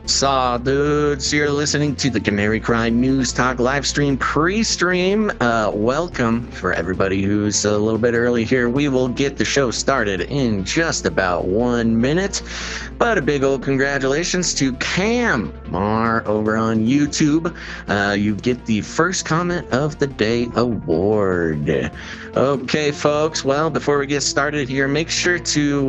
Saw dudes, you're listening to the Canary Cry News Talk live stream pre-stream. Welcome for everybody who's a little bit early here. We will get the show started in just about 1 minute. But a big old congratulations to Kam Mar over on YouTube. You get the First Comment of the Day award. Okay, folks, well, before we get started here, make sure to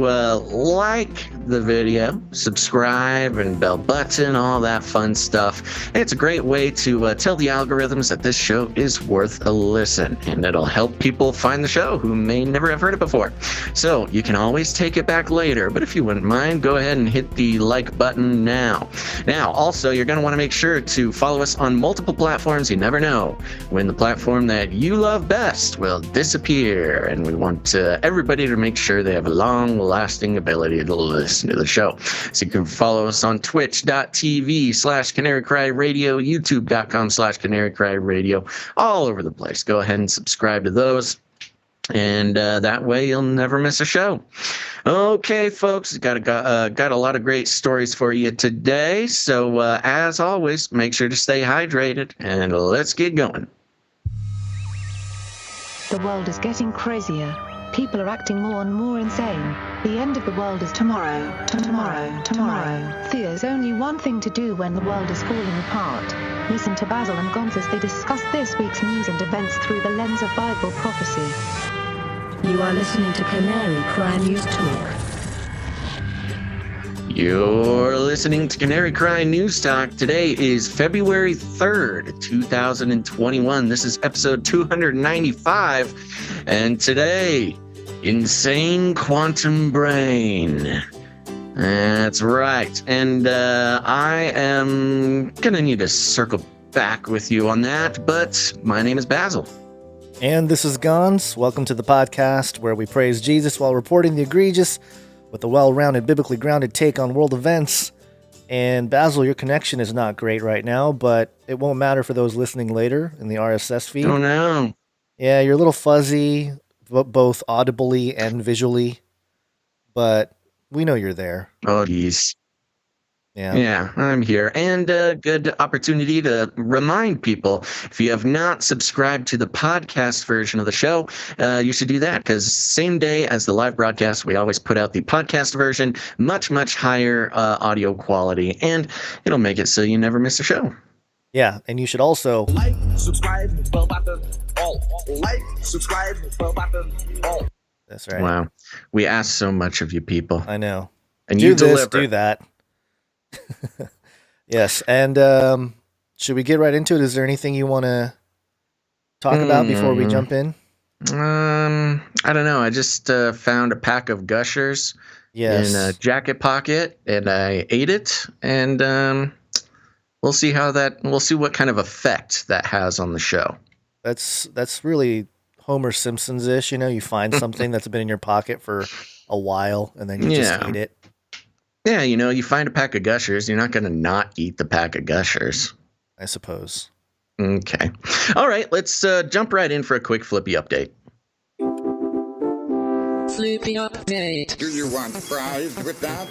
like the video, subscribe, and bell button, all that fun stuff. It's a great way to tell the algorithms that this show is worth a listen, and it'll help people find the show who may never have heard it before. So you can always take it back later, but if you wouldn't mind, go ahead and hit the like button now. Now, also, you're going to want to make sure to follow us on multiple platforms. You never know when the platform that you love best will disappear, and we want everybody to make sure they have a long-lasting ability to listen to the show. So you can follow us on twitch.tv/canarycryradio, youtube.com/canarycryradio, all over the place. Go ahead and subscribe to those, and that way you'll never miss a show. Okay, folks, got a lot of great stories for you today. So as always, make sure to stay hydrated, and let's get going. The world is getting crazier. People are acting more and more insane. The end of the world is tomorrow. Tomorrow. There's only one thing to do when the world is falling apart. Listen to Basil and Gonz as they discuss this week's news and events through the lens of Bible prophecy. You are listening to Canary Cry News Talk. You're listening to Canary Cry News Talk. Today is February 3rd, 2021. This is episode 295. And today, Insane Quantum Brain. That's right. And I am going to need to circle back with you on that. But my name is Basil. And this is Gonz. Welcome to the podcast where we praise Jesus while reporting the egregious with a well-rounded, biblically grounded take on world events. And Basil, your connection is not great right now, but it won't matter for those listening later in the RSS feed. Oh, no. Yeah, you're a little fuzzy, both audibly and visually, but we know you're there. Oh, geez. Yeah, I'm here. And a good opportunity to remind people, if you have not subscribed to the podcast version of the show, you should do that, because same day as the live broadcast, we always put out the podcast version, much, much higher audio quality, and it'll make it so you never miss a show. Yeah, and you should also like, subscribe, bell button, all. Like, subscribe, bell button, all. That's right. Wow. We ask so much of you people. I know. And do you this, deliver. do that. Yes, and should we get right into it? Is there anything you want to talk about before we jump in? I don't know. I just found a pack of Gushers in a jacket pocket, and I ate it, and we'll see what kind of effect that has on the show. That's really Homer Simpsons-ish. You know, you find something that's been in your pocket for a while, and then you just eat it. Yeah, you know, you find a pack of Gushers, you're not going to not eat the pack of Gushers. I suppose. Okay. All right, let's jump right in for a quick Flippy update. Flippy update. Do you want fries with that?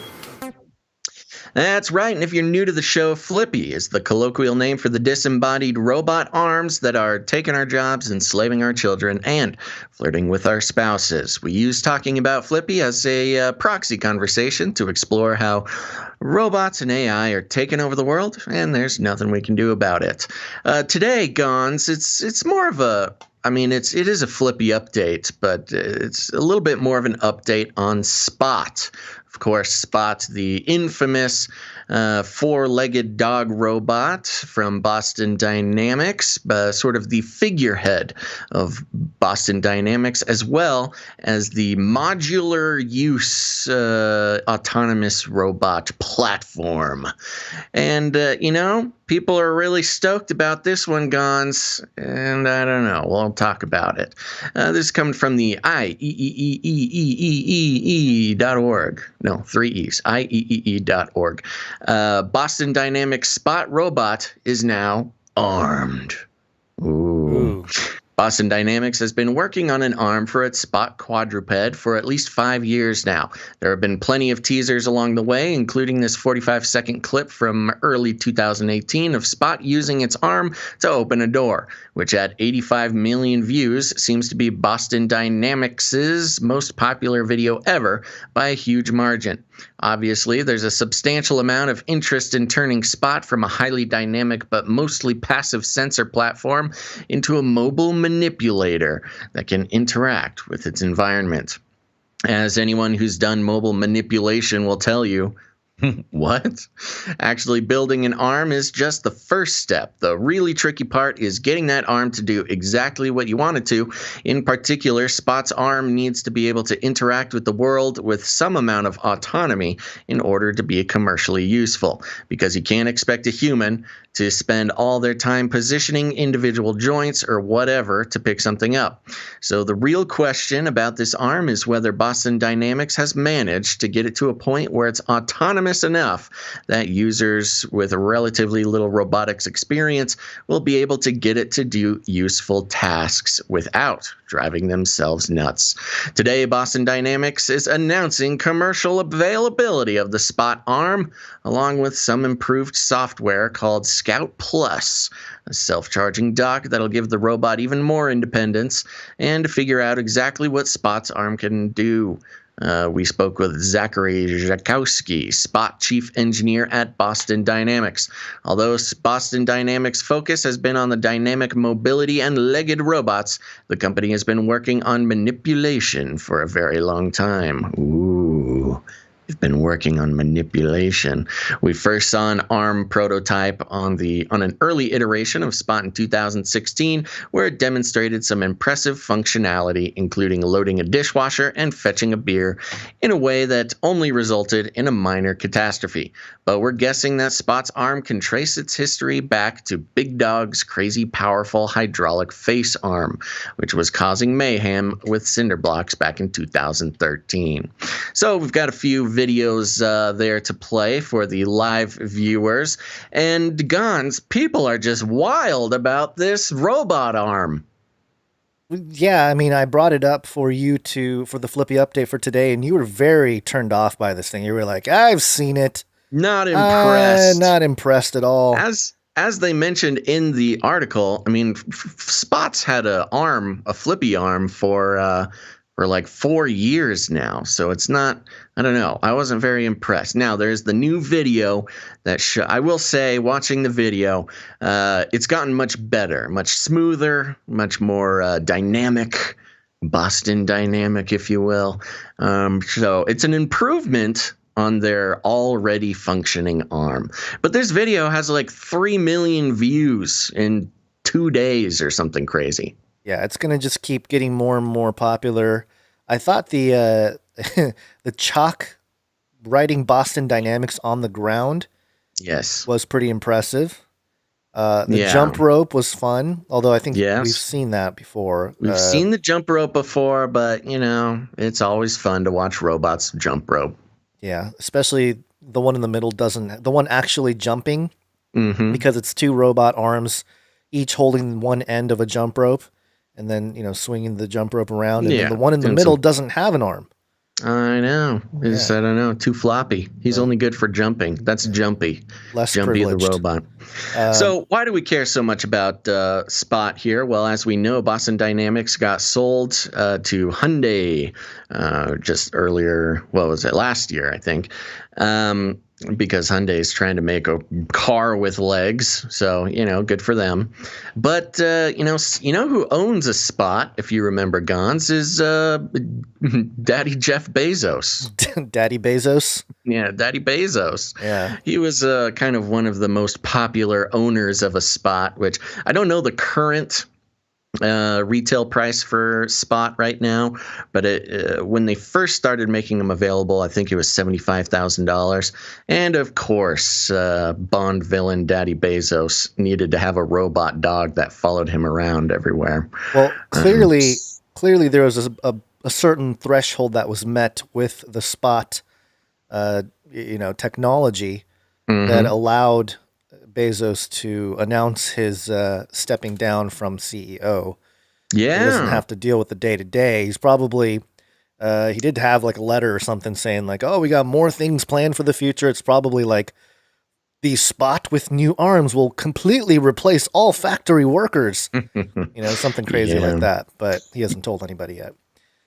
That's right, and if you're new to the show, Flippy is the colloquial name for the disembodied robot arms that are taking our jobs, enslaving our children, and flirting with our spouses. We use talking about Flippy as a proxy conversation to explore how robots and AI are taking over the world, and there's nothing we can do about it. Today, Gonz, it's more of a... I mean, it is a Flippy update, but it's a little bit more of an update on Spot. Of course, Spot, the infamous four-legged dog robot from Boston Dynamics, sort of the figurehead of Boston Dynamics, as well as the modular use autonomous robot platform. And, you know, people are really stoked about this one, Gonz, and I don't know. We'll talk about it. This is coming from the IEEE.org. No, 3 E's. IEEE.org. Boston Dynamics Spot robot is now armed. Ooh. Boston Dynamics has been working on an arm for its Spot quadruped for at least 5 years now. There have been plenty of teasers along the way, including this 45-second clip from early 2018 of Spot using its arm to open a door, which at 85 million views seems to be Boston Dynamics' most popular video ever by a huge margin. Obviously, there's a substantial amount of interest in turning Spot from a highly dynamic but mostly passive sensor platform into a mobile manipulator that can interact with its environment. As anyone who's done mobile manipulation will tell you, what? Actually, building an arm is just the first step. The really tricky part is getting that arm to do exactly what you want it to. In particular, Spot's arm needs to be able to interact with the world with some amount of autonomy in order to be commercially useful, because you can't expect a human to spend all their time positioning individual joints or whatever to pick something up. So the real question about this arm is whether Boston Dynamics has managed to get it to a point where it's autonomous enough that users with relatively little robotics experience will be able to get it to do useful tasks without driving themselves nuts. Today, Boston Dynamics is announcing commercial availability of the Spot arm, along with some improved software called Scout Plus, a self-charging dock that'll give the robot even more independence and figure out exactly what Spot's arm can do. We spoke with Zachary Jakowski, Spot Chief Engineer at Boston Dynamics. Although Boston Dynamics' focus has been on the dynamic mobility and legged robots, the company has been working on manipulation for a very long time. Ooh. We've been working on manipulation. We first saw an ARM prototype on an early iteration of Spot in 2016, where it demonstrated some impressive functionality, including loading a dishwasher and fetching a beer in a way that only resulted in a minor catastrophe. But we're guessing that Spot's arm can trace its history back to Big Dog's crazy powerful hydraulic face arm, which was causing mayhem with cinder blocks back in 2013. So we've got a few videos there to play for the live viewers. And Gons, people are just wild about this robot arm. Yeah, I mean, I brought it up for you for the Flippy update for today, and you were very turned off by this thing. You were like, I've seen it. Not impressed. Not impressed at all. As they mentioned in the article, I mean, Spot's had a Flippy arm for like 4 years now. So it's not, I don't know. I wasn't very impressed. Now, there's the new video that I will say, watching the video, it's gotten much better, much smoother, much more dynamic, Boston Dynamic, if you will. So it's an improvement on their already functioning arm. But this video has like 3 million views in 2 days or something crazy. Yeah, it's going to just keep getting more and more popular. I thought the the chalk writing Boston Dynamics on the ground was pretty impressive. The jump rope was fun, although I think we've seen that before. We've seen the jump rope before, but, you know, it's always fun to watch robots jump rope. Yeah, especially the one in the middle the one actually jumping, because it's 2 robot arms, each holding one end of a jump rope, and then, you know, swinging the jump rope around. And then the one in the middle doesn't have an arm. I know. I don't know. Too floppy. He's only good for jumping. That's Jumpy. Less Jumpy privileged. the robot. So why do we care so much about Spot here? Well, as we know, Boston Dynamics got sold to Hyundai just earlier. What was it? Last year, I think. Because Hyundai is trying to make a car with legs, so, you know, good for them. But you know who owns a Spot, if you remember, Gons, is Daddy Jeff Bezos. Daddy Bezos. Yeah, Daddy Bezos. Yeah, he was kind of one of the most popular owners of a Spot, which I don't know the current retail price for Spot right now, but when they first started making them available, I think it was $75,000. And of course, Bond villain Daddy Bezos needed to have a robot dog that followed him around everywhere. Well, clearly there was a certain threshold that was met with the Spot, technology that allowed Bezos to announce his stepping down from CEO. He doesn't Yeah. have to deal with the day-to-day. He's probably, he did have like a letter or something saying like, oh, we got more things planned for the future. It's probably like the spot with new arms will completely replace all factory workers. Something crazy like that. But he hasn't told anybody yet.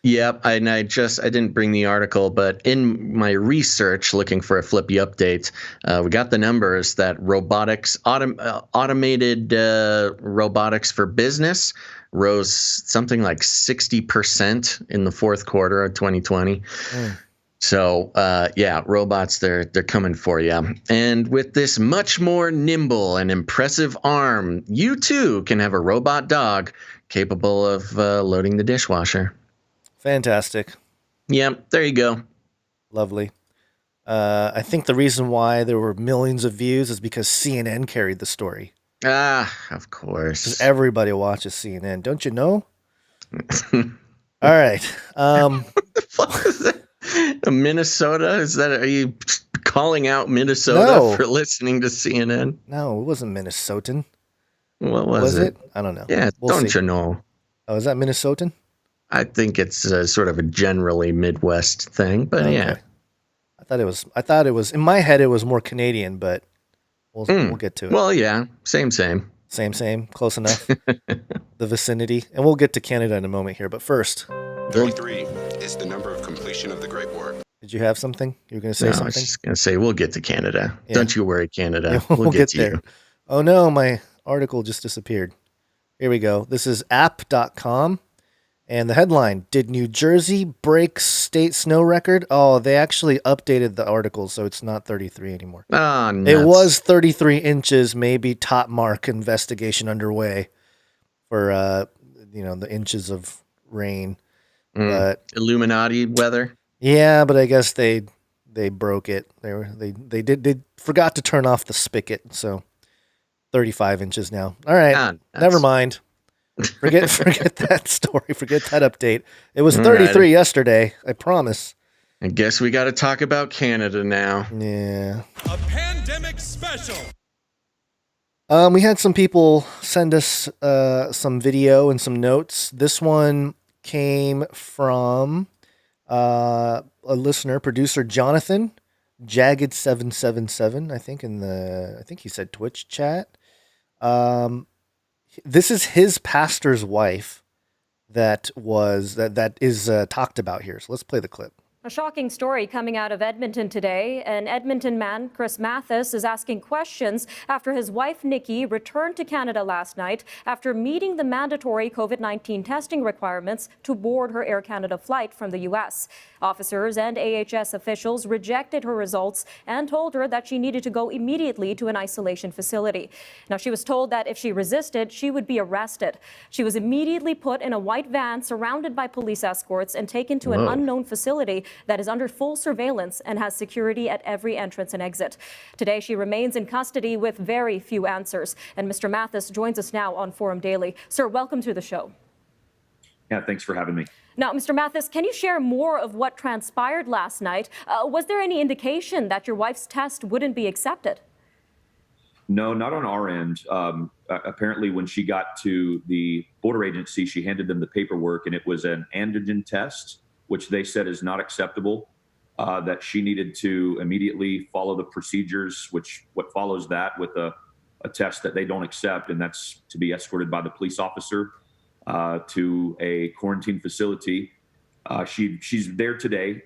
Yep, I didn't bring the article, but in my research looking for a Flippy update, we got the numbers that automated robotics for business rose something like 60% in the fourth quarter of 2020. So robots, they're coming for you. And with this much more nimble and impressive arm, you too can have a robot dog capable of loading the dishwasher. Fantastic. Yeah, there you go. Lovely. I think the reason why there were millions of views is because CNN carried the story. Of course. Because everybody watches CNN, don't you know? All right. What the fuck is that? Minnesota? Are you calling out Minnesota No. for listening to CNN? No, it wasn't Minnesotan. What was it? I don't know. Yeah, We'll don't see. you know? Oh, is that Minnesotan? I think it's sort of a generally Midwest thing, but yeah. I thought it was in my head. It was more Canadian, but we'll get to it. Well, yeah, same. Same, close enough. The vicinity, and we'll get to Canada in a moment here. But first, 33 is the number of completion of the Great War. did you have something? You were going to say I was something? just going to say we'll get to Canada. Yeah. Don't you worry, Canada. Yeah, we'll get to there. you. Oh no, my article just disappeared. Here we go. This is app.com. And the headline, did New Jersey break state snow record? Oh, they actually updated the article, so it's not 33 anymore. Oh, nuts. It was 33 inches, maybe top mark investigation underway for, the inches of rain. But Illuminati weather. yeah, but I guess they broke it. They forgot to turn off the spigot, so 35 inches now. All right, never mind. Forget that story. Forget that update. It was 33 yesterday. I promise. I guess we got to talk about Canada now. Yeah. A pandemic special. We had some people send us some video and some notes. This one came from a listener, producer Jonathan, Jagged777. I think he said Twitch chat. This is his pastor's wife that is talked about here. So let's play the clip. A shocking story coming out of Edmonton today. An Edmonton man, Chris Mathis, is asking questions after his wife, Nikki, returned to Canada last night after meeting the mandatory COVID-19 testing requirements to board her Air Canada flight from the U.S. Officers and AHS officials rejected her results and told her that she needed to go immediately to an isolation facility. Now, she was told that if she resisted, she would be arrested. She was immediately put in a white van surrounded by police escorts and taken to an unknown facility that is under full surveillance and has security at every entrance and exit. Today, she remains in custody with very few answers. And Mr. Mathis joins us now on Forum Daily. Sir, welcome to the show. Yeah, thanks for having me. Now, Mr. Mathis, can you share more of what transpired last night? Was there any indication that your wife's test wouldn't be accepted? No, not on our end. Apparently, when she got to the border agency, she handed them the paperwork, and it was an antigen test, which they said is not acceptable, that she needed to immediately follow the procedures, what follows that with a test that they don't accept, and that's to be escorted by the police officer to a quarantine facility. She's there today.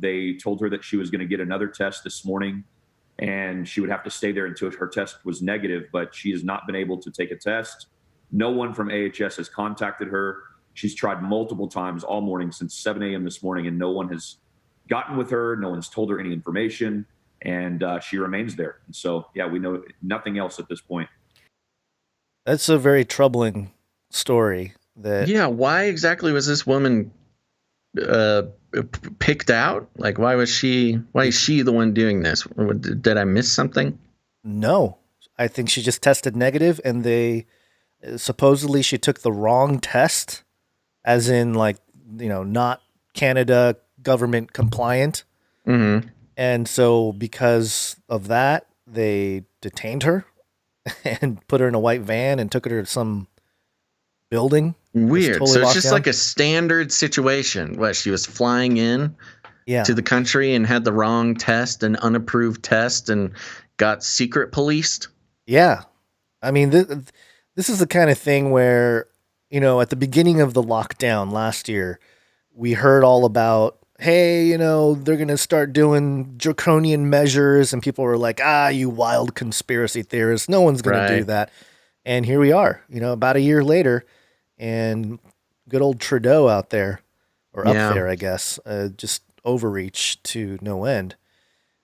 They told her that she was going to get another test this morning, and she would have to stay there until her test was negative, but she has not been able to take a test. No one from AHS has contacted her. She's tried multiple times all morning since 7 a.m. this morning, and no one has gotten with her. No one's told her any information, and she remains there. And so, yeah, we know nothing else at this point. That's a very troubling story. Yeah, why exactly was this woman picked out? Like, why is she the one doing this? Did I miss something? No, I think she just tested negative, and they supposedly she took the wrong test, as in not Canada government compliant. Mm-hmm. And so because of that, they detained her and put her in a white van and took her to some building Weird. totally So it's locked just down. like a standard situation. What, she was flying in Yeah. to the country and had the wrong test, an unapproved test, and got secret policed? Yeah. I mean, this is the kind of thing where, at the beginning of the lockdown last year, we heard all about, hey, they're going to start doing draconian measures. And people were like, you wild conspiracy theorists. No one's going to do Right. that. And here we are, about a year later. And good old Trudeau out there, or up Yeah. there, I guess, just overreach to no end.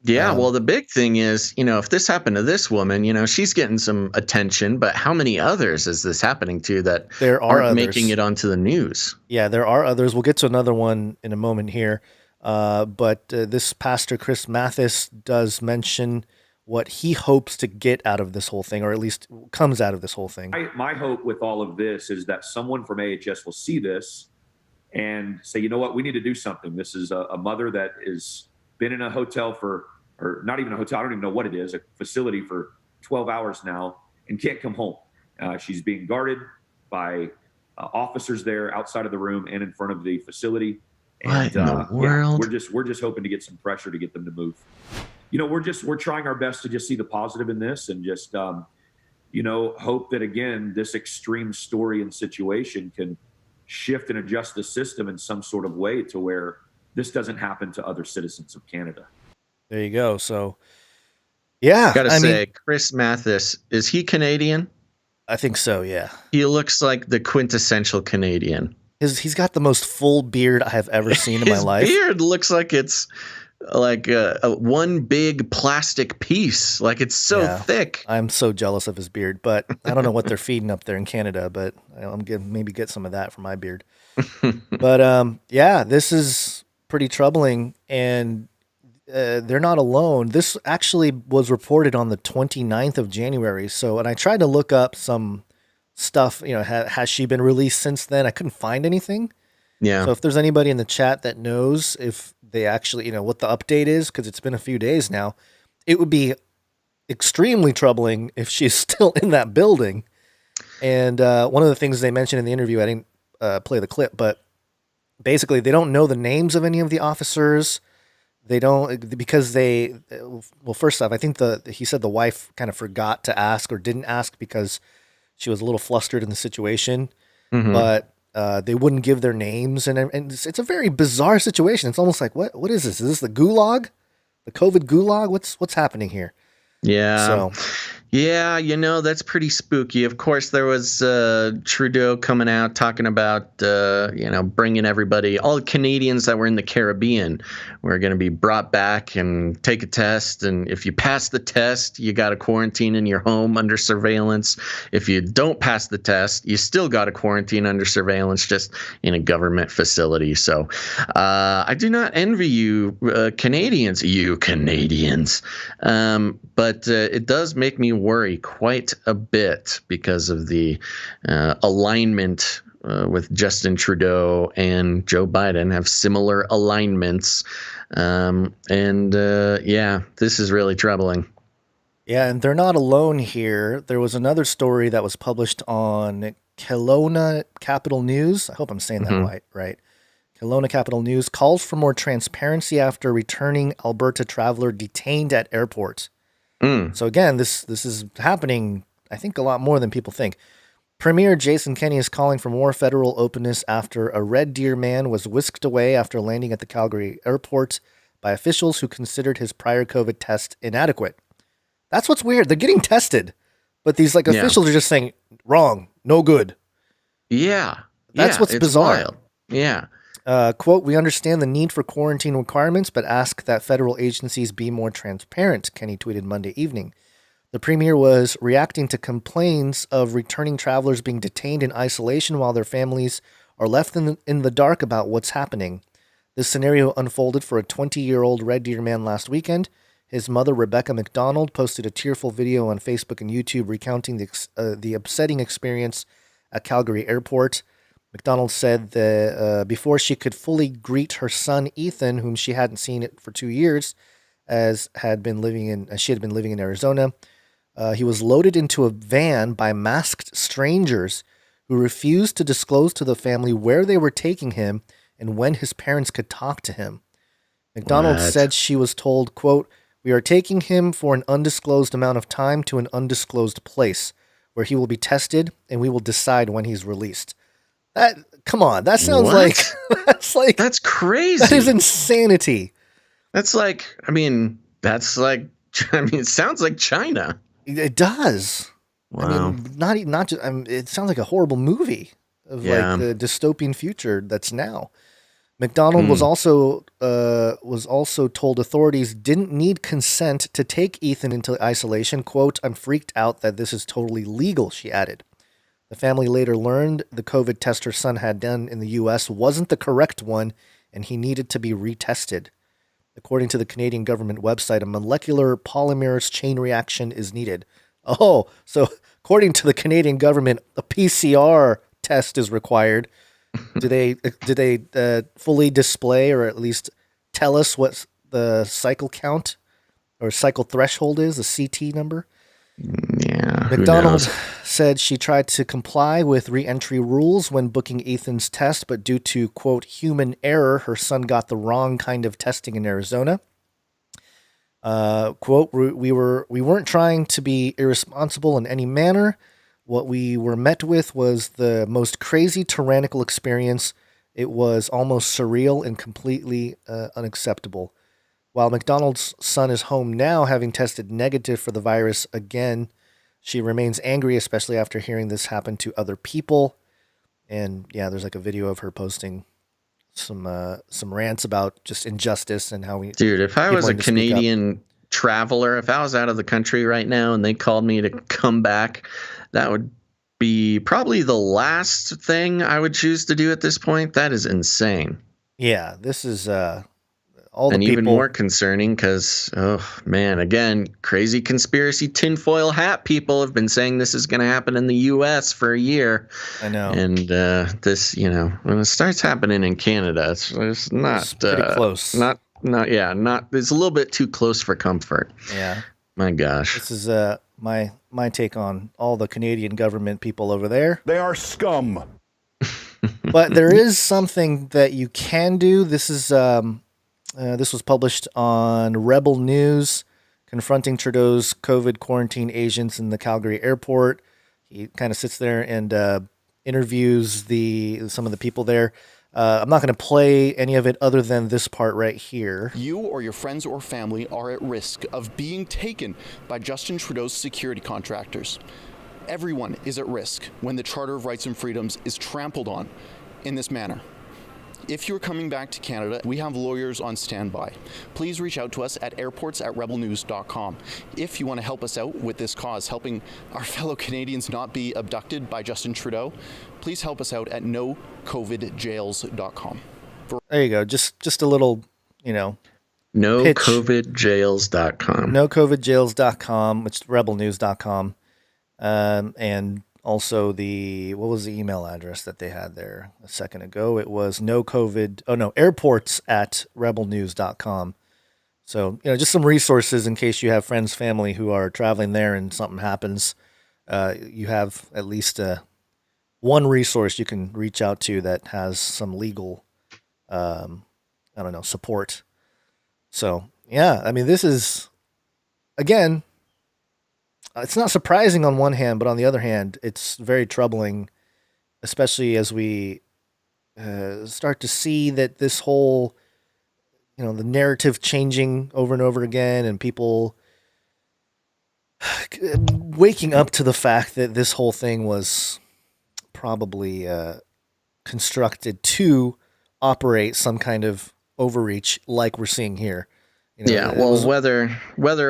Yeah, well, the big thing is, if this happened to this woman, she's getting some attention, but how many others is this happening to that There are aren't others. making it onto the news? Yeah, there are others. We'll get to another one in a moment here. But this pastor, Chris Mathis, does mention what he hopes to get out of this whole thing, or at least comes out of this whole thing. My hope with all of this is that someone from AHS will see this and say, you know what, we need to do something. This is a mother that has been in a hotel or not even a hotel, I don't even know what it is, a facility for 12 hours now and can't come home. She's being guarded by officers there outside of the room and in front of the facility. What in the world? We're just hoping to get some pressure to get them to move. We're trying our best to just see the positive in this and just, hope that, again, this extreme story and situation can shift and adjust the system in some sort of way to where this doesn't happen to other citizens of Canada. There you go. So, yeah. Gotta say, Chris Mathis, is he Canadian? I think so, yeah. He looks like the quintessential Canadian. He's got the most full beard I have ever seen in my life. His beard looks like it's like a one big plastic piece. Like it's so thick. I'm so jealous of his beard, but I don't know what they're feeding up there in Canada, but I'm gonna maybe get some of that for my beard. But yeah, this is pretty troubling, and they're not alone. This actually was reported on the 29th of January. So, and I tried to look up some stuff, has she been released since then? I couldn't find anything. Yeah. So if there's anybody in the chat that knows if they actually, what the update is, because it's been a few days now, it would be extremely troubling if she's still in that building. And one of the things they mentioned in the interview, I didn't play the clip, but basically they don't know the names of any of the officers. They don't, because well, first off, I think he said the wife kind of forgot to ask or didn't ask because she was a little flustered in the situation, but they wouldn't give their names. And it's a very bizarre situation. It's almost like, what is this? Is this the gulag? The COVID gulag? What's happening here? Yeah. So, yeah, that's pretty spooky. Of course, there was Trudeau coming out talking about, bringing everybody, all the Canadians that were in the Caribbean were going to be brought back and take a test. And if you pass the test, you got to quarantine in your home under surveillance. If you don't pass the test, you still got to quarantine under surveillance, just in a government facility. So I do not envy you, Canadians, but it does make me worry quite a bit because of the alignment with Justin Trudeau and Joe Biden have similar alignments. This is really troubling. Yeah, and they're not alone here. There was another story that was published on Kelowna Capital News. I hope I'm saying that right. Kelowna Capital News calls for more transparency after returning Alberta traveler detained at airport. So again, this is happening, I think, a lot more than people think. Premier Jason Kenney is calling for more federal openness after a Red Deer man was whisked away after landing at the Calgary airport by officials who considered his prior COVID test inadequate. That's what's weird. They're getting tested, but these officials are just saying, wrong, no good. Yeah. That's what's bizarre. Wild. Yeah. Quote, we understand the need for quarantine requirements, but ask that federal agencies be more transparent, Kenney tweeted Monday evening. The premier was reacting to complaints of returning travelers being detained in isolation while their families are left in the dark about what's happening. This scenario unfolded for a 20-year-old Red Deer man last weekend. His mother, Rebecca McDonald, posted a tearful video on Facebook and YouTube recounting the upsetting experience at Calgary Airport. McDonald said that before she could fully greet her son, Ethan, whom she hadn't seen for 2 years, as she had been living in Arizona, he was loaded into a van by masked strangers who refused to disclose to the family where they were taking him and when his parents could talk to him. McDonald said she was told, quote, "We are taking him for an undisclosed amount of time to an undisclosed place where he will be tested and we will decide when he's released." Come on, that sounds that's crazy. That is insanity. That's like, it sounds like China. It does. Wow. Not just. It sounds like a horrible movie of like the dystopian future that's now. McDonald was also told authorities didn't need consent to take Ethan into isolation. Quote, "I'm freaked out that this is totally legal," she added. The family later learned the COVID test her son had done in the U.S. wasn't the correct one, and he needed to be retested. According to the Canadian government website, a molecular polymerase chain reaction is needed. Oh, so according to the Canadian government, a PCR test is required. Do they fully display or at least tell us what the cycle count or cycle threshold is, the CT number? Yeah. McDonald said she tried to comply with re-entry rules when booking Ethan's test, but due to, quote, human error, her son got the wrong kind of testing in Arizona. Quote, we weren't trying to be irresponsible in any manner. What we were met with was the most crazy tyrannical experience. It was almost surreal and completely unacceptable. While McDonald's son is home now, having tested negative for the virus again, she remains angry, especially after hearing this happen to other people. And yeah, there's like a video of her posting some rants about just injustice and how we. Dude, if I was a Canadian traveler, if I was out of the country right now and they called me to come back, that would be probably the last thing I would choose to do at this point. That is insane. Yeah, this is all the and people. Even more concerning because, oh man, again, crazy conspiracy tinfoil hat people have been saying this is going to happen in the U.S. for a year. I know. And this, when it starts happening in Canada, it's not pretty close. It's a little bit too close for comfort. Yeah. My gosh. This is my take on all the Canadian government people over there. They are scum. But there is something that you can do. This is this was published on Rebel News, confronting Trudeau's COVID quarantine agents in the Calgary airport. He kind of sits there and interviews some of the people there. I'm not going to play any of it other than this part right here. You or your friends or family are at risk of being taken by Justin Trudeau's security contractors. Everyone is at risk when the Charter of Rights and Freedoms is trampled on in this manner. If you're coming back to Canada, we have lawyers on standby. Please reach out to us at airports@rebelnews.com. If you want to help us out with this cause, helping our fellow Canadians not be abducted by Justin Trudeau, please help us out at nocovidjails.com. There you go. Just a little, nocovidjails.com. Nocovidjails.com. It's rebelnews.com. And also what was the email address that they had there a second ago? It was airports@rebelnews.com. So, just some resources in case you have friends, family who are traveling there and something happens. You have at least one resource you can reach out to that has some legal, support. So, yeah, this is, again, it's not surprising on one hand, but on the other hand, it's very troubling, especially as we start to see that this whole, the narrative changing over and over again, and people waking up to the fact that this whole thing was probably constructed to operate some kind of overreach like we're seeing here. Whether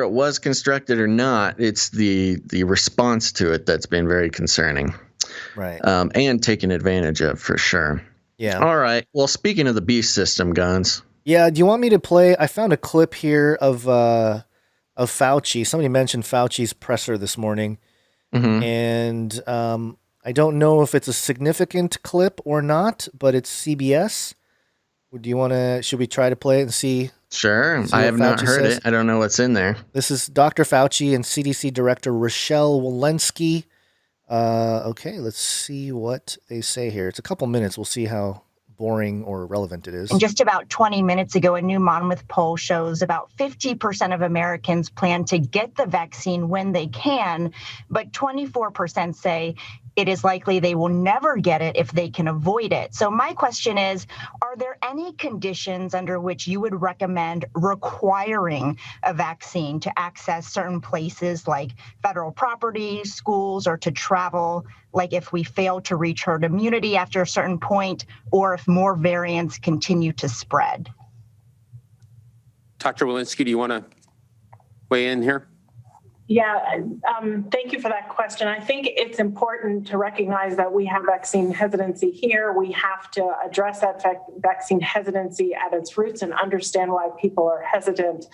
it was constructed or not, it's the response to it that's been very concerning, right? And taken advantage of for sure. Yeah. All right. Well, speaking of the beast system, Guns. Yeah. Do you want me to play? I found a clip here of Fauci. Somebody mentioned Fauci's presser this morning, and I don't know if it's a significant clip or not, but it's CBS. Do you want to? Should we try to play it and see? Sure. I have not heard it. I don't know what's in there. This is Dr. Fauci and CDC Director Rochelle Walensky Okay, let's see what they say here. It's a couple minutes. We'll see how boring or relevant it is. And just about 20 minutes ago, a new Monmouth poll shows about 50% of Americans plan to get the vaccine when they can, but 24% say it is likely they will never get it if they can avoid it. So my question is, are there any conditions under which you would recommend requiring a vaccine to access certain places like federal property, schools, or to travel, like if we fail to reach herd immunity after a certain point, or if more variants continue to spread? Dr. Walensky, do you want to weigh in here? Yeah, thank you for that question. I think it's important to recognize that we have vaccine hesitancy here. We have to address that vaccine hesitancy at its roots and understand why people are hesitant.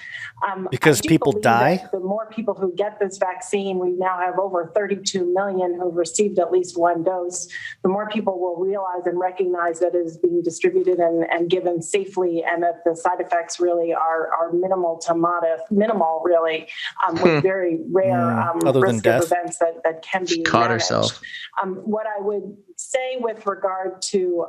Because people die? The more people who get this vaccine, we now have over 32 million who've received at least one dose. The more people will realize and recognize that it is being distributed and given safely, and that the side effects really are minimal to modest, really, with very rare risk of events that can be caught managed. Herself. What I would say with regard to,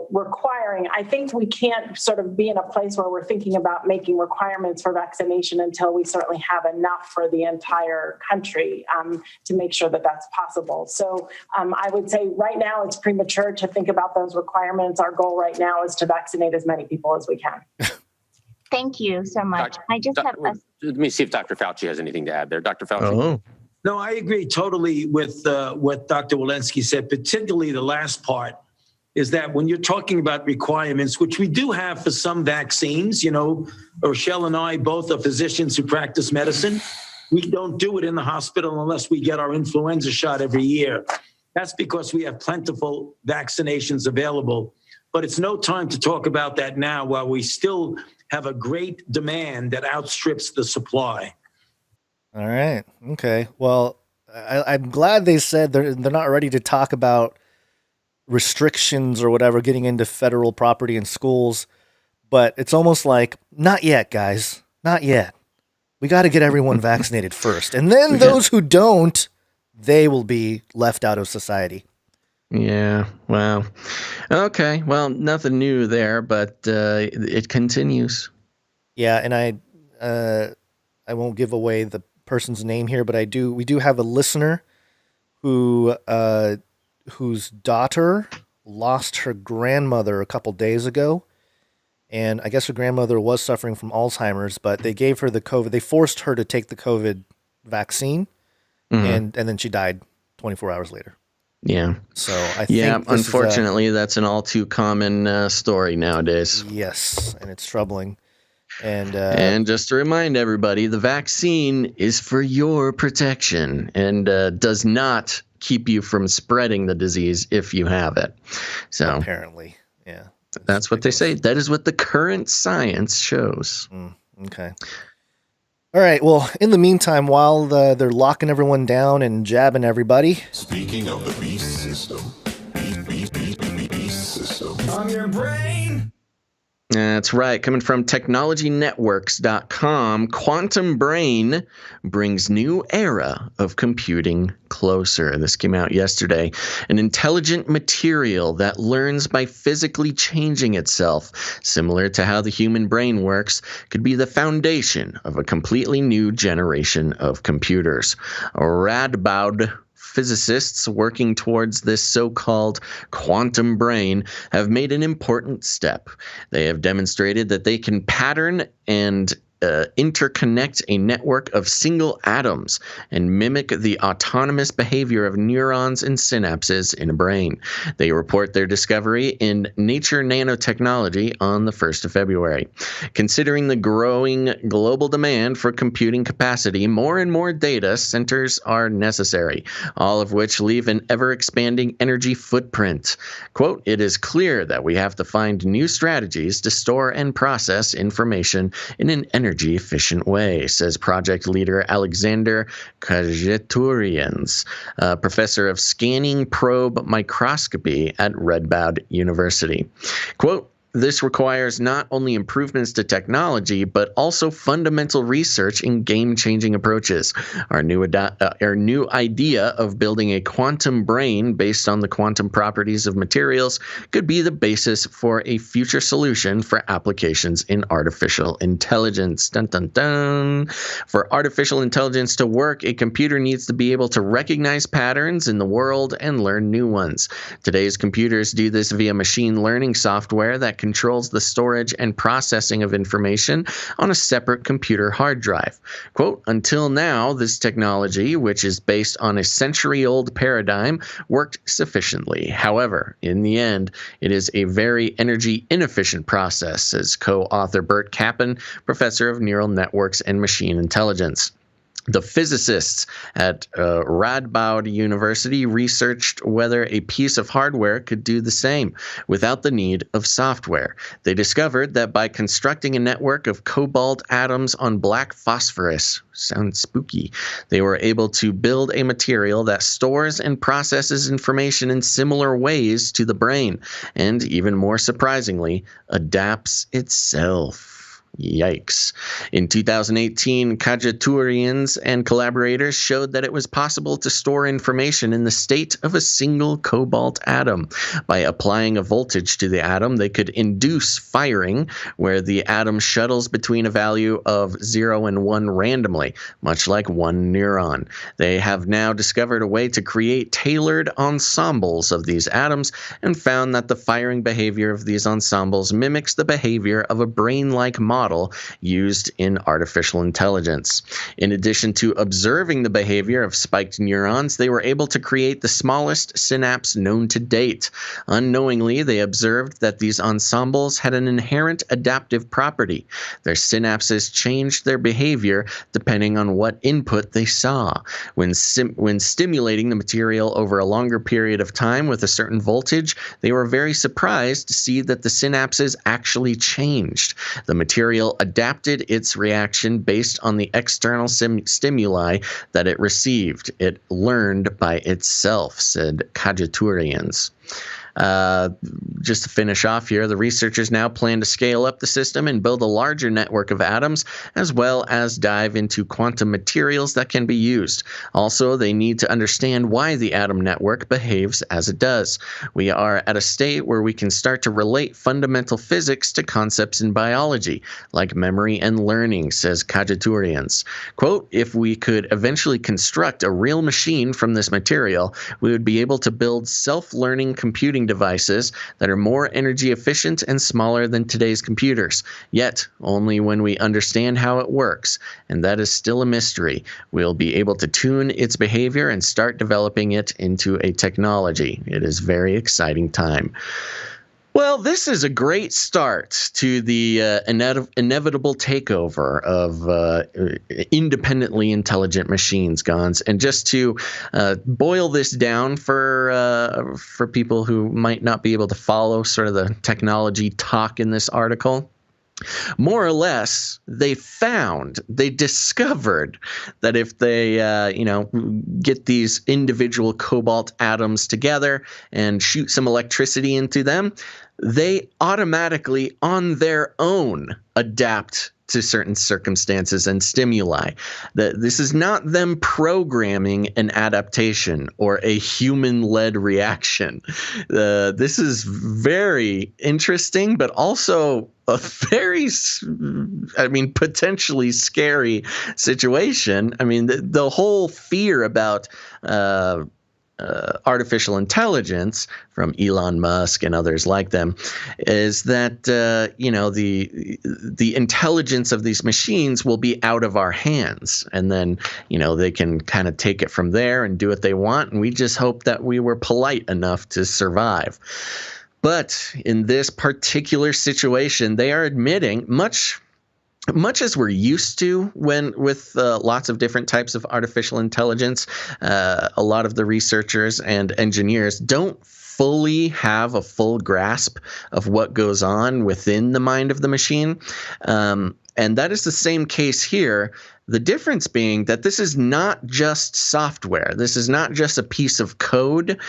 requiring, I think we can't sort of be in a place where we're thinking about making requirements for vaccination until we certainly have enough for the entire country to make sure that that's possible. So I would say right now it's premature to think about those requirements. Our goal right now is to vaccinate as many people as we can. Thank you so much. Let me see if Dr. Fauci has anything to add there. Dr. Fauci. Oh. No, I agree totally with what Dr. Walensky said, particularly the last part, is that when you're talking about requirements, which we do have for some vaccines, Rochelle and I both are physicians who practice medicine. We don't do it in the hospital unless we get our influenza shot every year. That's because we have plentiful vaccinations available. But it's no time to talk about that now while we still have a great demand that outstrips the supply. All right. Okay. Well, I'm glad they said they're not ready to talk about restrictions or whatever, getting into federal property and schools. But it's almost like, not yet, guys. Not yet. We got to get everyone vaccinated first. And then those who don't, they will be left out of society. Yeah, wow. Okay, well, nothing new there, but it continues. Yeah, and I won't give away the person's name here, but we do have a listener whose daughter lost her grandmother a couple days ago, and I guess her grandmother was suffering from Alzheimer's, but they gave her the COVID. They forced her to take the COVID vaccine, and then she died 24 hours later. Yeah. So I think unfortunately, that's an all too common story nowadays. Yes, and it's troubling. And just to remind everybody, the vaccine is for your protection and does not keep you from spreading the disease if you have it. So apparently, yeah, that's what they say. That is what the current science shows. Okay. All right. Well, in the meantime, while they're locking everyone down and jabbing everybody. Speaking of the beast system, beast system. I'm your brain. That's right. Coming from technologynetworks.com, Quantum Brain brings new era of computing closer. This came out yesterday. An intelligent material that learns by physically changing itself, similar to how the human brain works, could be the foundation of a completely new generation of computers. Radboud physicists working towards this so-called quantum brain have made an important step. They have demonstrated that they can pattern and interconnect a network of single atoms and mimic the autonomous behavior of neurons and synapses in a brain. They report their discovery in Nature Nanotechnology on the 1st of February. Considering the growing global demand for computing capacity, more and more data centers are necessary, all of which leave an ever-expanding energy footprint. Quote, "It is clear that we have to find new strategies to store and process information in an energy-efficient way," says project leader Alexander Kajetourians, professor of scanning probe microscopy at Radboud University. Quote, This requires not only improvements to technology, but also fundamental research in game-changing approaches. Our new idea of building a quantum brain based on the quantum properties of materials could be the basis for a future solution for applications in artificial intelligence. Dun, dun, dun. For artificial intelligence to work, a computer needs to be able to recognize patterns in the world and learn new ones. Today's computers do this via machine learning software that controls the storage and processing of information on a separate computer hard drive. Quote, until now, this technology, which is based on a century-old paradigm, worked sufficiently. However, in the end, it is a very energy-inefficient process, says co-author Bert Kappen, professor of neural networks and machine intelligence. The physicists at Radboud University researched whether a piece of hardware could do the same without the need of software. They discovered that by constructing a network of cobalt atoms on black phosphorus, sounds spooky, they were able to build a material that stores and processes information in similar ways to the brain, and even more surprisingly, adapts itself. Yikes. In 2018, Khachaturians and collaborators showed that it was possible to store information in the state of a single cobalt atom. By applying a voltage to the atom, they could induce firing, where the atom shuttles between a value of 0 and 1 randomly, much like one neuron. They have now discovered a way to create tailored ensembles of these atoms and found that the firing behavior of these ensembles mimics the behavior of a brain-like model used in artificial intelligence. In addition to observing the behavior of spiked neurons, they were able to create the smallest synapse known to date. Unknowingly, they observed that these ensembles had an inherent adaptive property. Their synapses changed their behavior depending on what input they saw. When stimulating the material over a longer period of time with a certain voltage, they were very surprised to see that the synapses actually changed. The material adapted its reaction based on the external stimuli that it received. It learned by itself, said Khachaturians. Just to finish off here, the researchers now plan to scale up the system and build a larger network of atoms, as well as dive into quantum materials that can be used. Also, they need to understand why the atom network behaves as it does. We are at a state where we can start to relate fundamental physics to concepts in biology, like memory and learning, says Khachaturians. Quote, if we could eventually construct a real machine from this material, we would be able to build self-learning computing devices that are more energy efficient and smaller than today's computers. Yet, only when we understand how it works, and that is still a mystery, we'll be able to tune its behavior and start developing it into a technology. It is a very exciting time. Well, this is a great start to the inevitable takeover of independently intelligent machines, Gons. And just to boil this down for people who might not be able to follow sort of the technology talk in this article, more or less, they discovered that if they, get these individual cobalt atoms together and shoot some electricity into them, they automatically, on their own, adapt to certain circumstances and stimuli. This is not them programming an adaptation or a human-led reaction. This is very interesting, but also a very, potentially scary situation. I mean, the whole fear about artificial intelligence from Elon Musk and others like them is that the intelligence of these machines will be out of our hands, and then they can kind of take it from there and do what they want, and we just hope that we were polite enough to survive. But in this particular situation, they are admitting much as we're used to with lots of different types of artificial intelligence, a lot of the researchers and engineers don't fully have a full grasp of what goes on within the mind of the machine. And that is the same case here. The difference being that this is not just software. This is not just a piece of code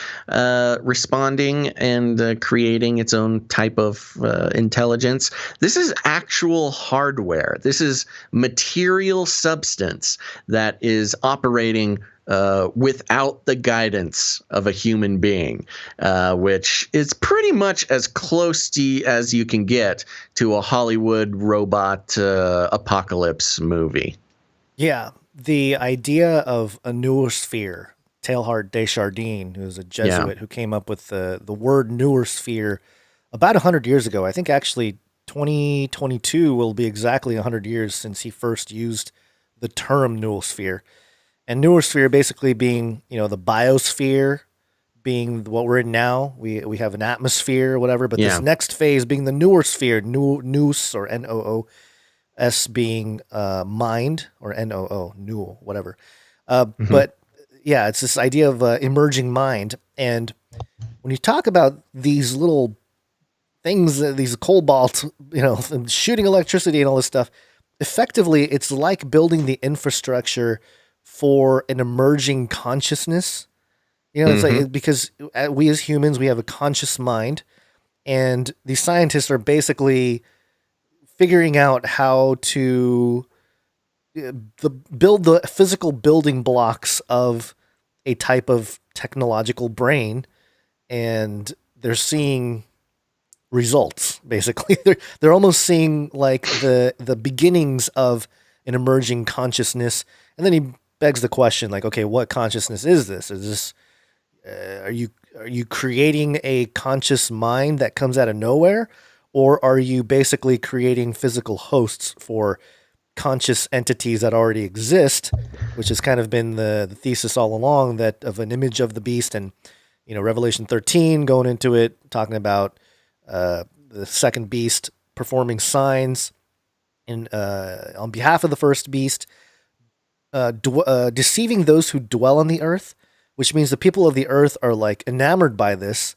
responding and creating its own type of intelligence. This is actual hardware. This is material substance that is operating without the guidance of a human being, which is pretty much as close as you can get to a Hollywood robot apocalypse movie. Yeah, the idea of a noosphere, Teilhard de Chardin, who's a Jesuit who came up with the word noosphere about 100 years ago. I think actually 2022 will be exactly 100 years since he first used the term noosphere. And noosphere basically being, the biosphere being what we're in now. We have an atmosphere or whatever, but this next phase being the noosphere, nous or N-O-O-S being mind or N-O-O, newel, whatever. But yeah, it's this idea of emerging mind. And when you talk about these little things, these cobalt, shooting electricity and all this stuff, effectively it's like building the infrastructure for an emerging consciousness. It's like, because we as humans, we have a conscious mind, and these scientists are basically figuring out how to build the physical building blocks of a type of technological brain, and they're seeing results. Basically, they're almost seeing like the beginnings of an emerging consciousness. And then he begs the question, like, okay, what consciousness is this? Is this are you creating a conscious mind that comes out of nowhere, or are you basically creating physical hosts for conscious entities that already exist, which has kind of been the thesis all along, that of an image of the beast. And Revelation 13 going into it, talking about the second beast performing signs in on behalf of the first beast, deceiving those who dwell on the earth, which means the people of the earth are like enamored by this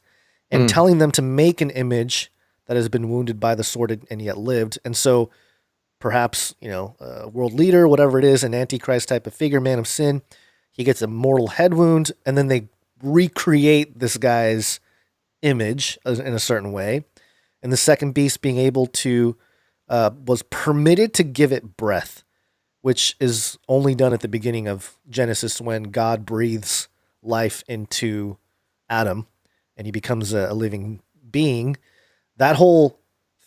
and telling them to make an image that has been wounded by the sword and yet lived. And so perhaps, a world leader, whatever it is, an antichrist type of figure, man of sin, he gets a mortal head wound, and then they recreate this guy's image in a certain way. And the second beast being able to, was permitted to give it breath, which is only done at the beginning of Genesis when God breathes life into Adam and he becomes a living being. That whole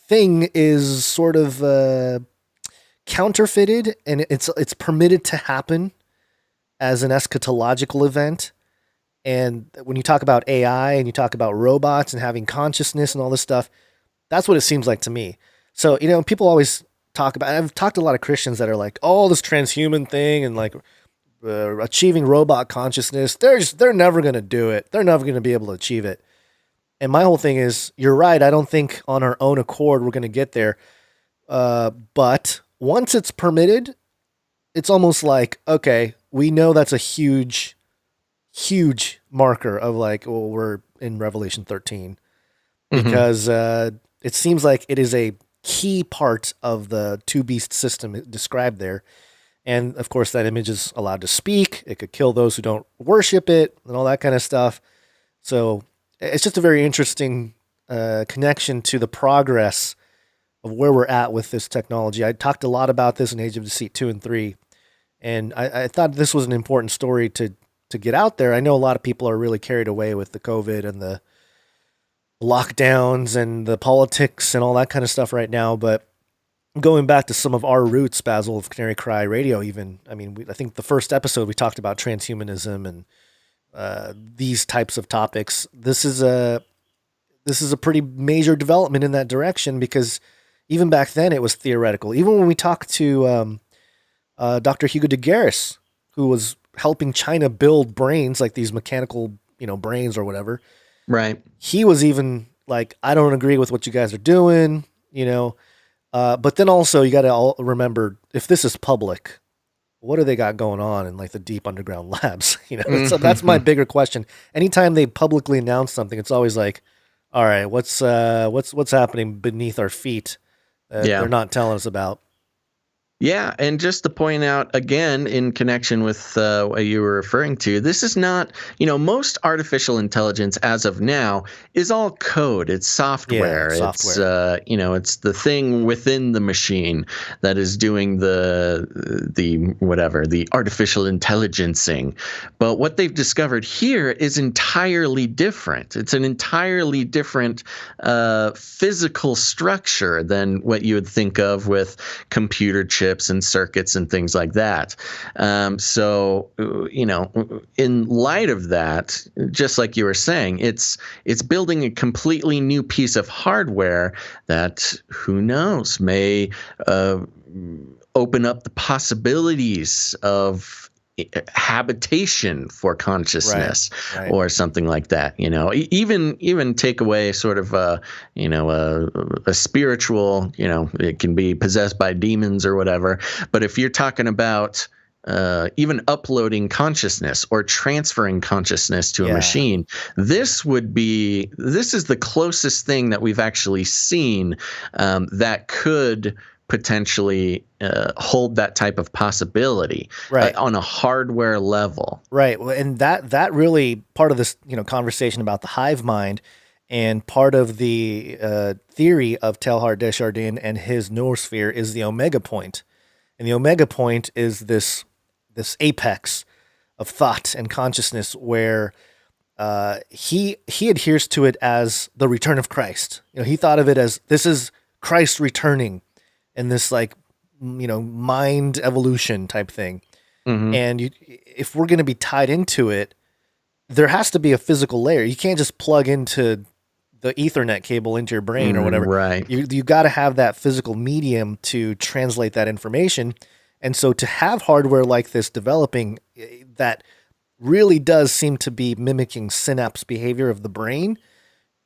thing is sort of counterfeited, and it's permitted to happen as an eschatological event. And when you talk about AI and you talk about robots and having consciousness and all this stuff, that's what it seems like to me. So, people always talk about, I've talked to a lot of Christians that are like, oh, this transhuman thing and like achieving robot consciousness, they're never going to do it. They're never going to be able to achieve it. And my whole thing is, you're right. I don't think on our own accord we're going to get there. But once it's permitted, it's almost like, okay, we know that's a huge marker of like, well, we're in Revelation 13 because it seems like it is a key part of the two beast system described there. And of course, that image is allowed to speak. It could kill those who don't worship it and all that kind of stuff. So it's just a very interesting connection to the progress of where we're at with this technology. I talked a lot about this in Age of Deceit 2 and 3, and I thought this was an important story to get out there. I know a lot of people are really carried away with the COVID and the lockdowns and the politics and all that kind of stuff right now, but going back to some of our roots, Basil, of Canary Cry Radio, even, I mean, I think the first episode we talked about transhumanism and these types of topics. This is a pretty major development in that direction, because even back then it was theoretical. Even when we talked to Dr. Hugo de Garis, who was helping China build brains, like these mechanical, brains or whatever. Right. He was even like, I don't agree with what you guys are doing, but then also you got to remember, if this is public, what do they got going on in like the deep underground labs? So that's my bigger question. Anytime they publicly announce something, it's always like, all right, what's happening beneath our feet that they're not telling us about? Yeah, and just to point out again, in connection with what you were referring to, this is not, most artificial intelligence as of now is all code. It's software. Yeah, software. It's the thing within the machine that is doing the artificial intelligencing. But what they've discovered here is entirely different. It's an entirely different physical structure than what you would think of with computer chips and circuits and things like that. So, in light of that, just like you were saying, it's building a completely new piece of hardware that, who knows, may open up the possibilities of habitation for consciousness, right. or something like that. Even take away sort of a spiritual, it can be possessed by demons or whatever. But if you're talking about even uploading consciousness or transferring consciousness to a machine, this is the closest thing that we've actually seen that could potentially hold that type of possibility, on a hardware level. Right. Well, and that really part of this, conversation about the hive mind, and part of the theory of Teilhard de Chardin and his noosphere is the omega point. And the omega point is this apex of thought and consciousness where he adheres to it as the return of Christ. He thought of it as, this is Christ returning, and this mind evolution type thing. Mm-hmm. And if we're going to be tied into it, there has to be a physical layer. You can't just plug into the Ethernet cable into your brain or whatever. Right. You got to have that physical medium to translate that information. And so to have hardware like this developing that really does seem to be mimicking synapse behavior of the brain,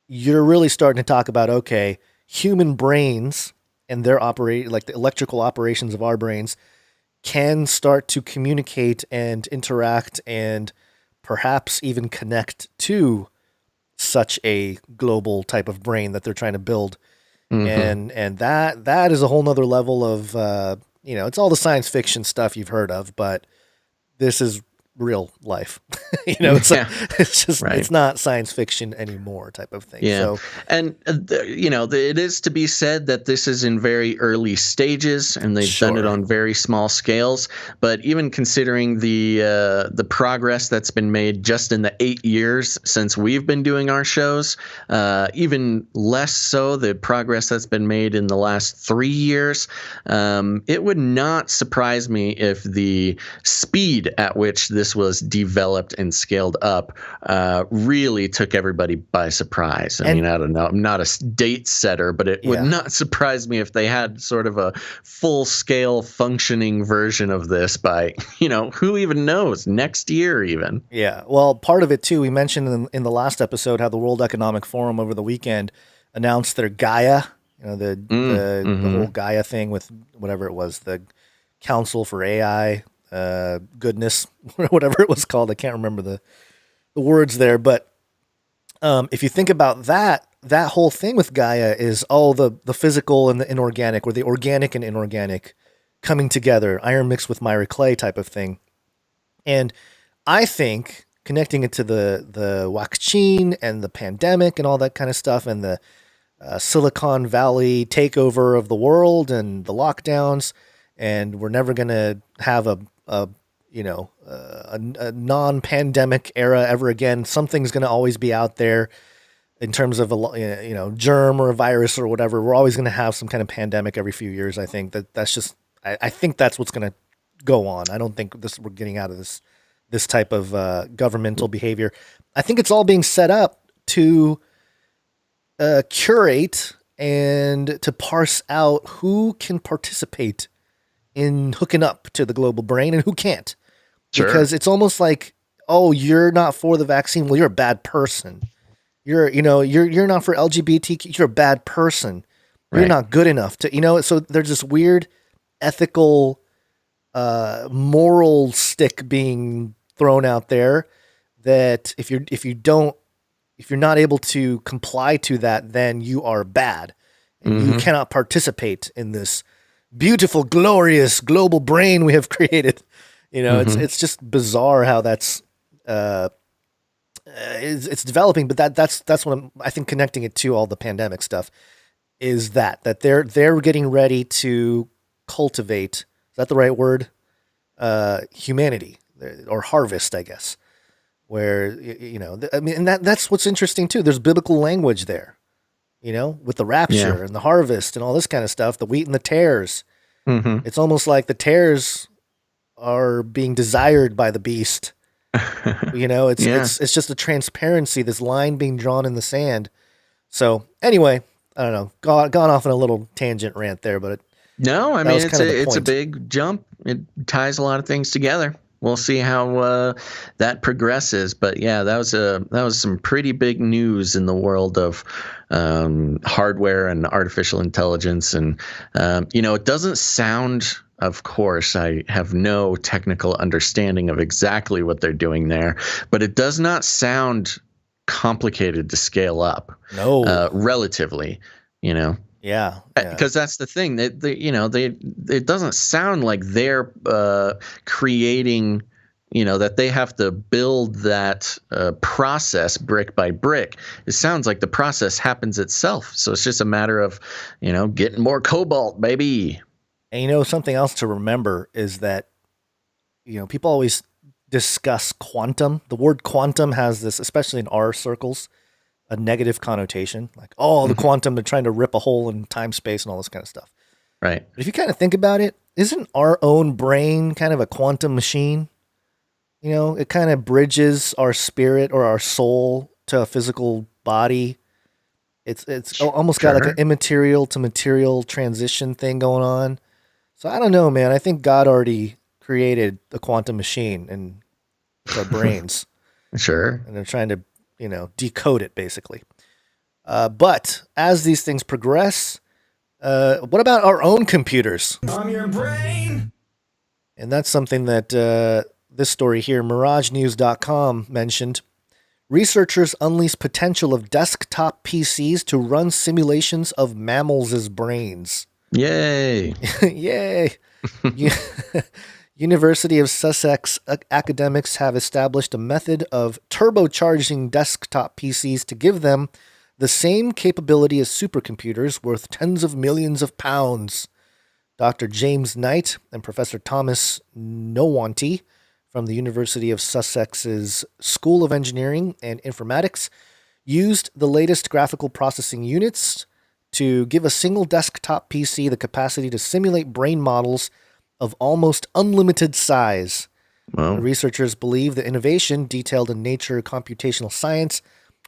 you're really starting to talk about, okay, human brains and their the electrical operations of our brains can start to communicate and interact and perhaps even connect to such a global type of brain that they're trying to build. Mm-hmm. And that is a whole nother level of, it's all the science fiction stuff you've heard of, but this is real life. It's just, it's not science fiction anymore type of thing. Yeah. So, and it is to be said that this is in very early stages, and they've done it on very small scales. But even considering the progress that's been made just in the 8 years since we've been doing our shows, even less so the progress that's been made in the last 3 years, it would not surprise me if the speed at which this was developed and scaled up really took everybody by surprise. I mean, I don't know. I'm not a date setter, but it would not surprise me if they had sort of a full-scale functioning version of this by, who even knows, next year even. Yeah. Well, part of it, too, we mentioned in the last episode how the World Economic Forum over the weekend announced their Gaia, the whole Gaia thing with whatever it was, the Council for AI Goodness, whatever it was called. I can't remember the words there, but if you think about that whole thing with Gaia is all the physical and the inorganic, or the organic and inorganic coming together, iron mixed with miry clay type of thing. And I think connecting it to the WACCINE and the pandemic and all that kind of stuff, and the Silicon Valley takeover of the world and the lockdowns, and we're never going to have a non-pandemic era ever again. Something's going to always be out there in terms of a germ or a virus or whatever. We're always going to have some kind of pandemic every few years. I think that's just. I think that's what's going to go on. I don't think we're getting out of this type of governmental behavior. I think it's all being set up to curate and to parse out who can participate in hooking up to the global brain and who can't. Sure. Because it's almost like, oh, you're not for the vaccine. Well, you're a bad person. You're not for LGBTQ. You're a bad person. You're not good enough to, so there's this weird ethical, moral stick being thrown out there that if you're not able to comply to that, then you are bad and you cannot participate in this beautiful, glorious global brain we have created. You know, it's just bizarre how that's it's developing. But that's what I think connecting it to all the pandemic stuff is that they're getting ready to cultivate. Is that the right word? Humanity or harvest, I guess. Where you know, I mean, and that's what's interesting too. There's biblical language there. You know, with the rapture and the harvest and all this kind of stuff, the wheat and the tares. It's almost like the tares are being desired by the beast. You know, it's just a transparency, this line being drawn in the sand. So anyway, I don't know, gone off on a little tangent rant there, but no, I mean it's a big jump. It ties a lot of things together. We'll see how that progresses, but yeah, that was some pretty big news in the world of hardware and artificial intelligence, and you know, it doesn't sound. Of course, I have no technical understanding of exactly what they're doing there, but it does not sound complicated to scale up. No, relatively, you know. Yeah, because that's the thing. It doesn't sound like they're creating, you know, that they have to build that process brick by brick. It sounds like the process happens itself. So it's just a matter of, you know, getting more cobalt, baby. And you know, something else to remember is that, you know, people always discuss quantum. The word quantum has this, especially in our circles, a negative connotation, like, oh, the quantum, they're trying to rip a hole in time, space, and all this kind of stuff. Right. But if you kind of think about it, isn't our own brain kind of a quantum machine? You know, it kind of bridges our spirit or our soul to a physical body. It's almost got like an immaterial to material transition thing going on. So I don't know, man. I think God already created a quantum machine in our brains. Sure. And they're trying to, you know, decode it basically. But as these things progress, what about our own computers? I'm your brain. And that's something that this story here, MirageNews.com, mentioned. Researchers unleash potential of desktop PCs to run simulations of mammals' brains. Yay. Yay. University of Sussex academics have established a method of turbocharging desktop PCs to give them the same capability as supercomputers worth tens of millions of pounds. Dr. James Knight and Professor Thomas Nowanty from the University of Sussex's School of Engineering and Informatics used the latest graphical processing units to give a single desktop PC the capacity to simulate brain models of almost unlimited size. Wow. The researchers believe the innovation, detailed in Nature Computational Science,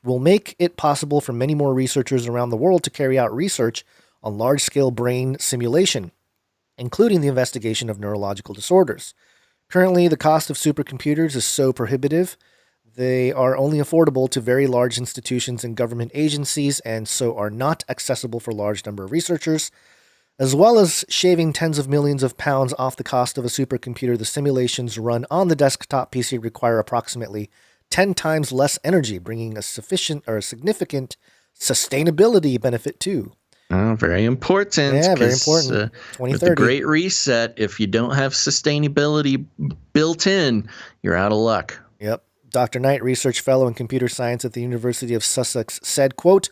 will make it possible for many more researchers around the world to carry out research on large-scale brain simulation, including the investigation of neurological disorders. Currently, the cost of supercomputers is so prohibitive, they are only affordable to very large institutions and government agencies, and so are not accessible for a large number of researchers. As well as shaving tens of millions of pounds off the cost of a supercomputer, the simulations run on the desktop PC require approximately 10 times less energy, bringing a significant sustainability benefit too. Oh, very important. Yeah, very important. 2030. With the Great Reset, if you don't have sustainability built in, you're out of luck. Yep. Dr. Knight, research fellow in computer science at the University of Sussex, said, quote,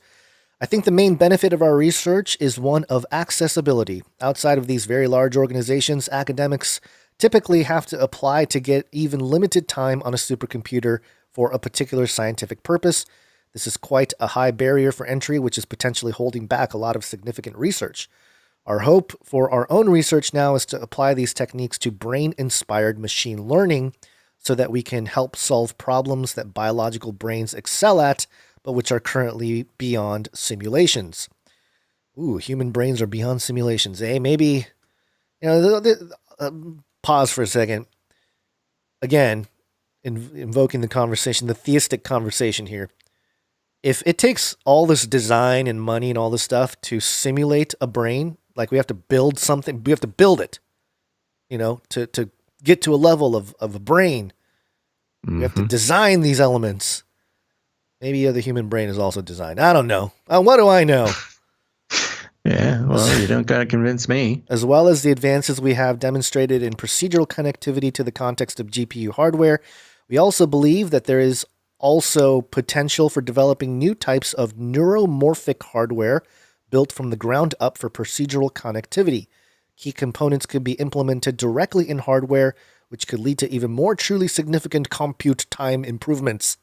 I think the main benefit of our research is one of accessibility. Outside of these very large organizations, academics typically have to apply to get even limited time on a supercomputer for a particular scientific purpose. This is quite a high barrier for entry, which is potentially holding back a lot of significant research. Our hope for our own research now is to apply these techniques to brain-inspired machine learning so that we can help solve problems that biological brains excel at, but which are currently beyond simulations. Ooh, human brains are beyond simulations, eh? Maybe, you know, pause for a second. Again, invoking the conversation, the theistic conversation here. If it takes all this design and money and all this stuff to simulate a brain, like we have to build something, we have to build it, you know, to get to a level of a brain. We have to design these elements. Maybe the human brain is also designed. I don't know. What do I know? Yeah, well, you don't got to convince me. As well as the advances we have demonstrated in procedural connectivity to the context of GPU hardware, we also believe that there is also potential for developing new types of neuromorphic hardware built from the ground up for procedural connectivity. Key components could be implemented directly in hardware, which could lead to even more truly significant compute time improvements.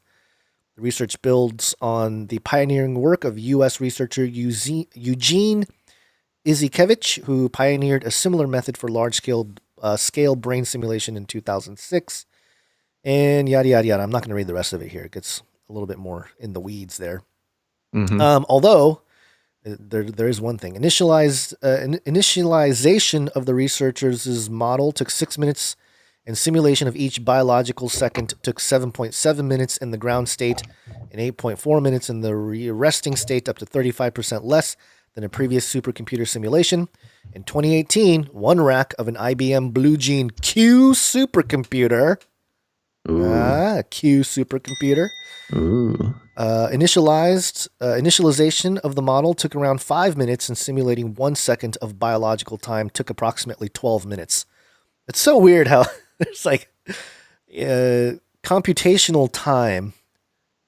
The research builds on the pioneering work of U.S. researcher Eugene Izikevich, who pioneered a similar method for large-scale brain simulation in 2006. And yada, yada, yada. I'm not going to read the rest of it here. It gets a little bit more in the weeds there. Mm-hmm. Although, there is one thing. Initialization of the researchers' model took 6 minutes, and simulation of each biological second took 7.7 minutes in the ground state and 8.4 minutes in the resting state, up to 35% less than a previous supercomputer simulation. In 2018, one rack of an IBM Blue Gene Q supercomputer... Q supercomputer. Initialization of the model took around 5 minutes, and simulating 1 second of biological time took approximately 12 minutes. It's so weird how there's like computational time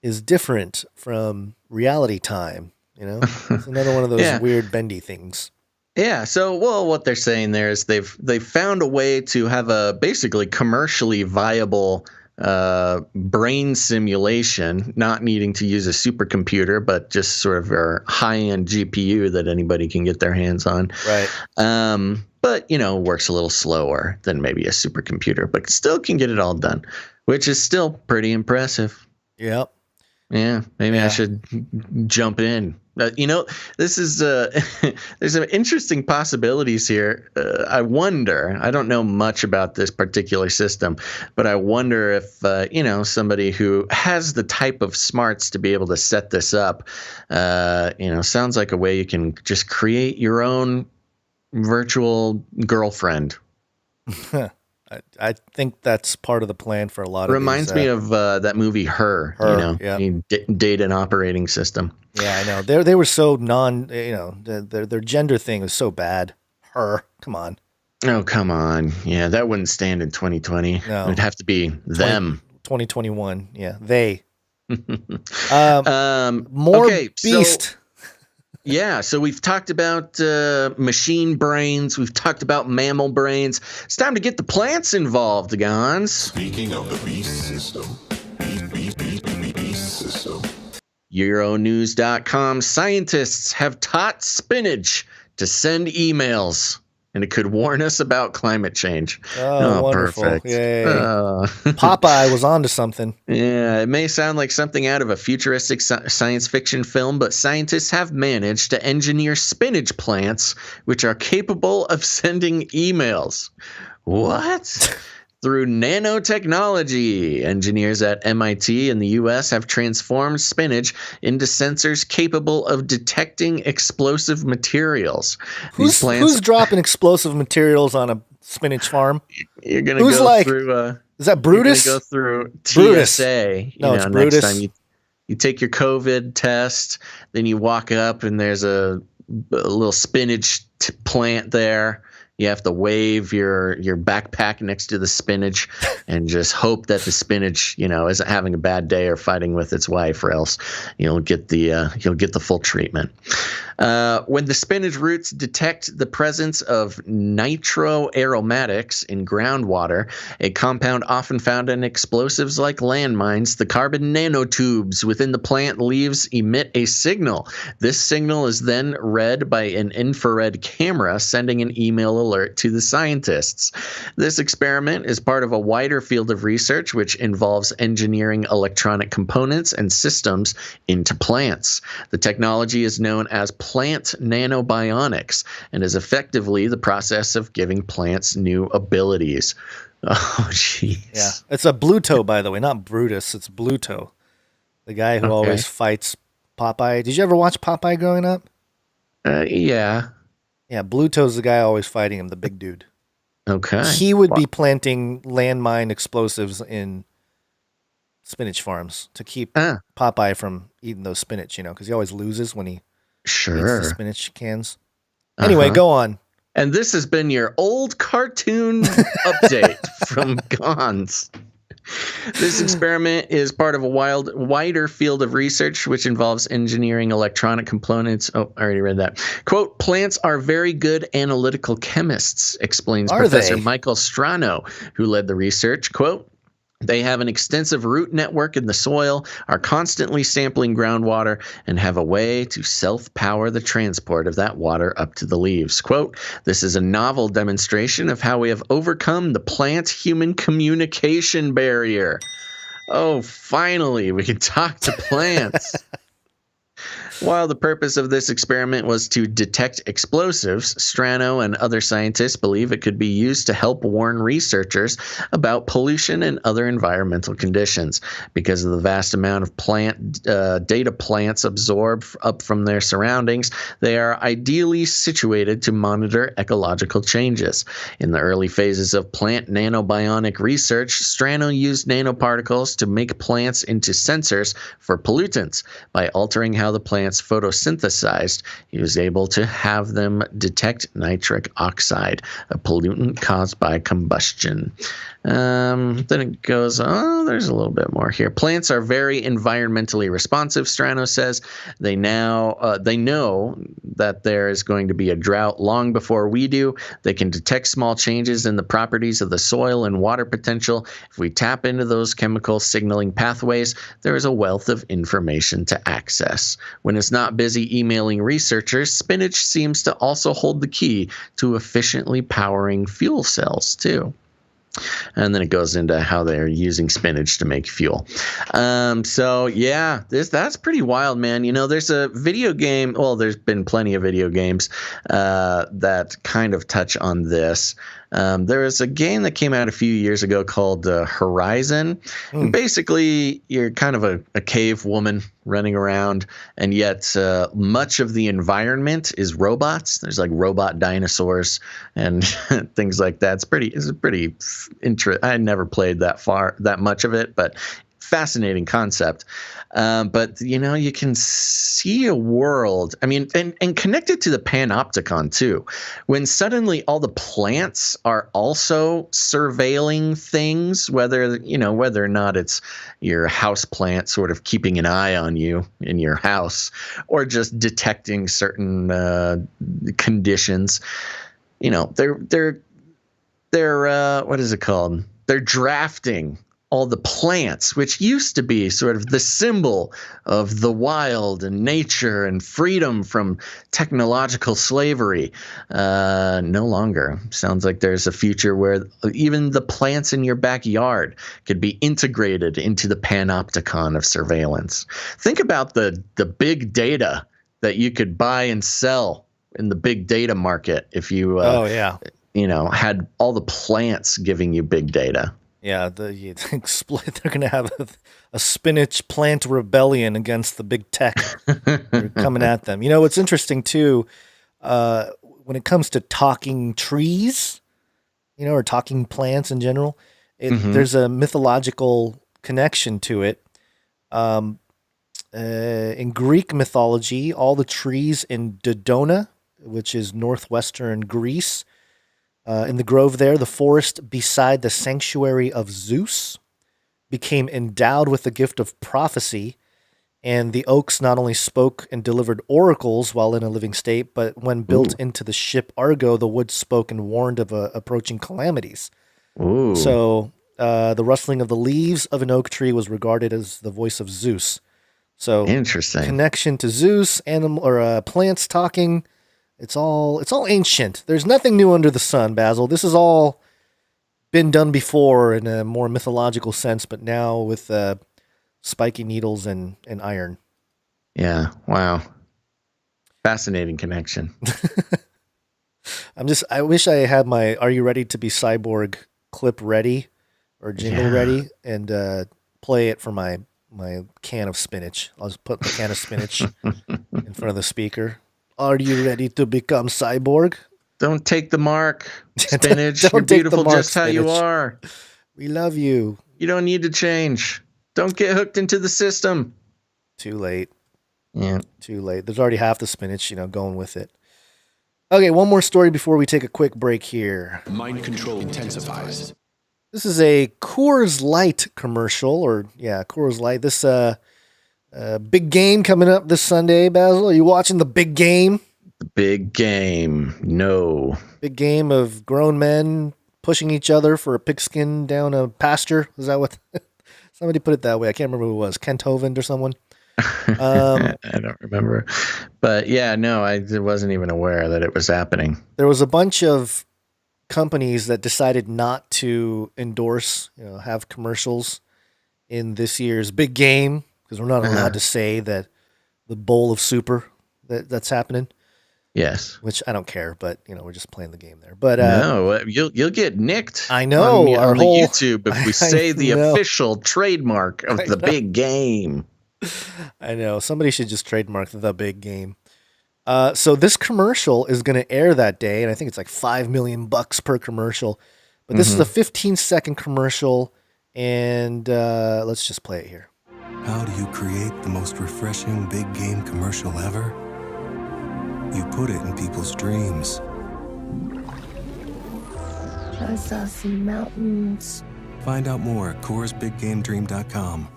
is different from reality time. You know, it's another one of those weird bendy things. Yeah. So, well, what they're saying there is they've found a way to have a basically commercially viable brain simulation, not needing to use a supercomputer, but just sort of a high-end GPU that anybody can get their hands on. Right. But, works a little slower than maybe a supercomputer, but still can get it all done, which is still pretty impressive. Yep. Yeah, maybe I should jump in. This is there's some interesting possibilities here. I wonder. I don't know much about this particular system, but I wonder if somebody who has the type of smarts to be able to set this up. Sounds like a way you can just create your own virtual girlfriend. I think that's part of the plan for a lot of Reminds me of that movie Her. You date an operating system. Yeah, I know. They were so their gender thing is so bad. Her, come on. Oh, come on. Yeah, that wouldn't stand in 2020. No. It'd have to be them. 2021. Yeah, they. More beast. So we've talked about machine brains. We've talked about mammal brains. It's time to get the plants involved, Gons. Speaking of the beast system, beast system. Euronews.com scientists have taught spinach to send emails, and it could warn us about climate change. Oh, wonderful. Perfect. Yay. Popeye was onto something. Yeah, it may sound like something out of a futuristic science fiction film, but scientists have managed to engineer spinach plants which are capable of sending emails. What? Through nanotechnology, engineers at MIT in the U.S. have transformed spinach into sensors capable of detecting explosive materials. Who's dropping explosive materials on a spinach farm? You're going to go through... is that Brutus? You're going to go through Brutus. TSA. It's Brutus. Next time you take your COVID test, then you walk up and there's a little spinach plant there. You have to wave your backpack next to the spinach and just hope that the spinach, isn't having a bad day or fighting with its wife, or else you'll get the full treatment. When the spinach roots detect the presence of nitroaromatics in groundwater, a compound often found in explosives like landmines, the carbon nanotubes within the plant leaves emit a signal. This signal is then read by an infrared camera, sending an email alert to the scientists. This experiment is part of a wider field of research which involves engineering electronic components and systems into plants. The technology is known as plant nanobionics and is effectively the process of giving plants new abilities. Oh, jeez. Yeah, it's a Bluto, by the way, not Brutus. It's Bluto, the guy who always fights Popeye. Did you ever watch Popeye growing up? Yeah. Yeah, Bluto's the guy always fighting him, the big dude. Okay. He would be planting landmine explosives in spinach farms to keep Popeye from eating those spinach, because he always loses when he eats the spinach cans. Anyway, go on. And this has been your old cartoon update from Gons. This experiment is part of a wider field of research which involves engineering electronic components. Oh, I already read that. Quote, plants are very good analytical chemists, explains Professor Michael Strano, who led the research. Quote, they have an extensive root network in the soil, are constantly sampling groundwater, and have a way to self-power the transport of that water up to the leaves. Quote, this is a novel demonstration of how we have overcome the plant-human communication barrier. Oh, finally, we can talk to plants. While the purpose of this experiment was to detect explosives, Strano and other scientists believe it could be used to help warn researchers about pollution and other environmental conditions. Because of the vast amount of data plants absorb up from their surroundings, they are ideally situated to monitor ecological changes. In the early phases of plant nanobionic research, Strano used nanoparticles to make plants into sensors for pollutants. By altering how the plants photosynthesized, he was able to have them detect nitric oxide, a pollutant caused by combustion. Then it goes, there's a little bit more here. Plants are very environmentally responsive, Strano says. They know that there is going to be a drought long before we do. They can detect small changes in the properties of the soil and water potential. If we tap into those chemical signaling pathways, there is a wealth of information to access. When it's not busy emailing researchers, spinach seems to also hold the key to efficiently powering fuel cells, too. And then it goes into how they're using spinach to make fuel. So yeah, that's pretty wild, man. You know, there's a video game. Well, there's been plenty of video games that kind of touch on this. There was a game that came out a few years ago called Horizon. And basically, you're kind of a cave woman running around, and yet much of the environment is robots. There's like robot dinosaurs and things like that. It's pretty interesting. I never played that much of it, but fascinating concept. But, you know, you can see a world, I mean, and connected to the panopticon, too. When suddenly all the plants are also surveilling things, whether or not it's your house plant sort of keeping an eye on you in your house or just detecting certain conditions, you know, they're what is it called? They're drafting all the plants, which used to be sort of the symbol of the wild and nature and freedom from technological slavery. No longer. Sounds like there's a future where even the plants in your backyard could be integrated into the panopticon of surveillance. Think about the big data that you could buy and sell in the big data market if you had all the plants giving you big data. Yeah, they're going to have a spinach plant rebellion against the big tech. They're coming at them. You know, what's interesting, too, when it comes to talking trees, you know, or talking plants in general, there's a mythological connection to it. In Greek mythology, all the trees in Dodona, which is northwestern Greece, in the grove there, the forest beside the sanctuary of Zeus became endowed with the gift of prophecy, and the oaks not only spoke and delivered oracles while in a living state, but when built into the ship Argo, the wood spoke and warned of approaching calamities. Ooh. So the rustling of the leaves of an oak tree was regarded as the voice of Zeus. So interesting connection to Zeus, plants talking. It's all ancient. There's nothing new under the sun, Basil. This has all been done before in a more mythological sense, but now with spiky needles and iron. Yeah. Wow. Fascinating connection. I wish I had my "Are You Ready to Be Cyborg" clip ready or jingle ready and play it for my can of spinach. I'll just put the can of spinach in front of the speaker. Are you ready to become cyborg? Don't take the mark, spinach. You're beautiful just how you are. We love you. You don't need to change. Don't get hooked into the system. Too late. Yeah. Too late. There's already half the spinach, going with it. Okay, one more story before we take a quick break here. Mind control intensifies. This is a Coors Light commercial, Coors Light. This big game coming up this Sunday, Basil. Are you watching the big game? The big game. No. Big game of grown men pushing each other for a pigskin down a pasture. Is that what? Somebody put it that way. I can't remember who it was. Kent Hovind or someone. I don't remember. But yeah, no, I wasn't even aware that it was happening. There was a bunch of companies that decided not to endorse, have commercials in this year's big game because we're not allowed to say that the bowl of super that's happening. Yes, which I don't care, but we're just playing the game there. But no, you'll get nicked. I know on the YouTube if we say the official trademark of the big game. I know somebody should just trademark the big game. So this commercial is going to air that day, and I think it's like $5 million per commercial. But this is a 15-second commercial, and let's just play it here. How do you create the most refreshing big game commercial ever? You put it in people's dreams. I saw some mountains. Find out more at CoorsBigGameDream.com.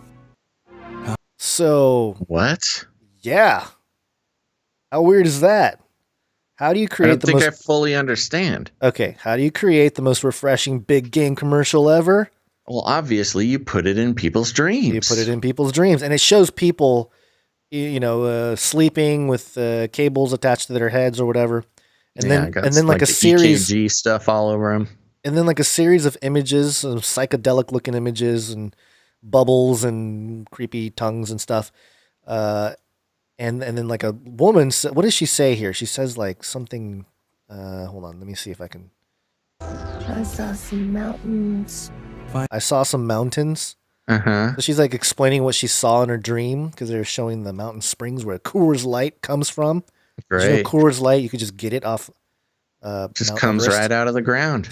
So what? Yeah. How weird is that? How do you create I don't think I fully understand. Okay, how do you create the most refreshing big game commercial ever? Well, obviously you put it in people's dreams. You put it in people's dreams, and it shows people, sleeping with cables attached to their heads or whatever, and then like a series EKG stuff all over them, and then like a series of images, some psychedelic looking images, and bubbles and creepy tongues and stuff. And then like a woman, what does she say here? She says like something, hold on, let me see if I can. I saw some mountains. I saw some mountains. Uh-huh. So she's like explaining what she saw in her dream because they're showing the mountain springs where Coors Light comes from. Great. Coors Light, you could just get it off. Just Mount comes Everest. right out of the ground.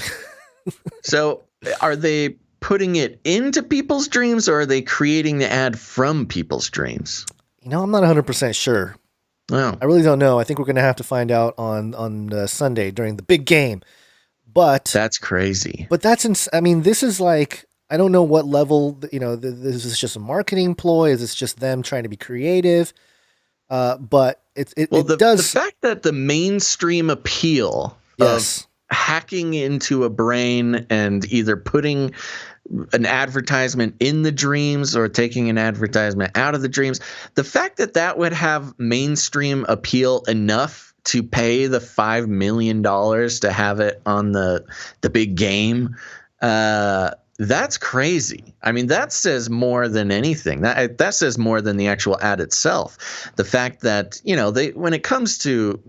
So are they putting it into people's dreams, or are they creating the ad from people's dreams? I'm not 100% sure. No. I really don't know. I think we're going to have to find out on Sunday during the big game. But that's crazy. But this is like, I don't know what level, this is just a marketing ploy. Is this just them trying to be creative? But it does. The fact that the mainstream appeal of hacking into a brain and either putting an advertisement in the dreams or taking an advertisement out of the dreams, the fact that would have mainstream appeal enough to pay the $5 million to have it on the big game, that's crazy. I mean, that says more than anything. That says more than the actual ad itself. The fact that, when it comes to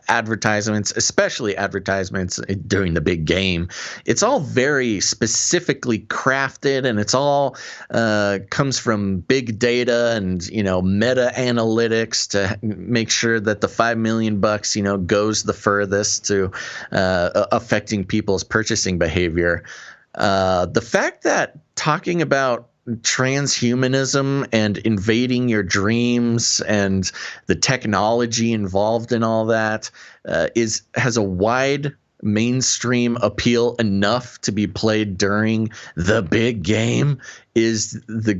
advertisements, especially advertisements during the big game, it's all very specifically crafted, and it's all comes from big data and, meta analytics to make sure that the $5 million, goes the furthest to affecting people's purchasing behavior. The fact that talking about transhumanism and invading your dreams and the technology involved in all that has a wide mainstream appeal enough to be played during the big game is if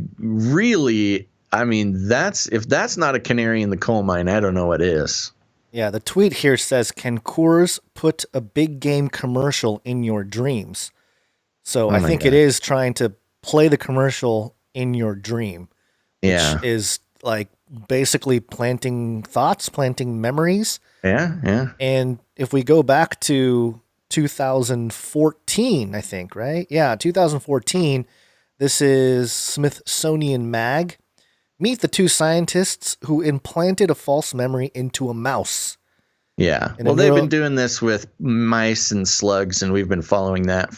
that's not a canary in the coal mine, I don't know what is. Yeah, the tweet here says, "Can Coors put a big game commercial in your dreams?" So I think it is trying to play the commercial in your dream, which is like basically planting thoughts, planting memories. Yeah. And if we go back to 2014, I think, right? Yeah, 2014, this is Smithsonian Mag. Meet the two scientists who implanted a false memory into a mouse. Yeah. Well, they've been doing this with mice and slugs, and we've been following that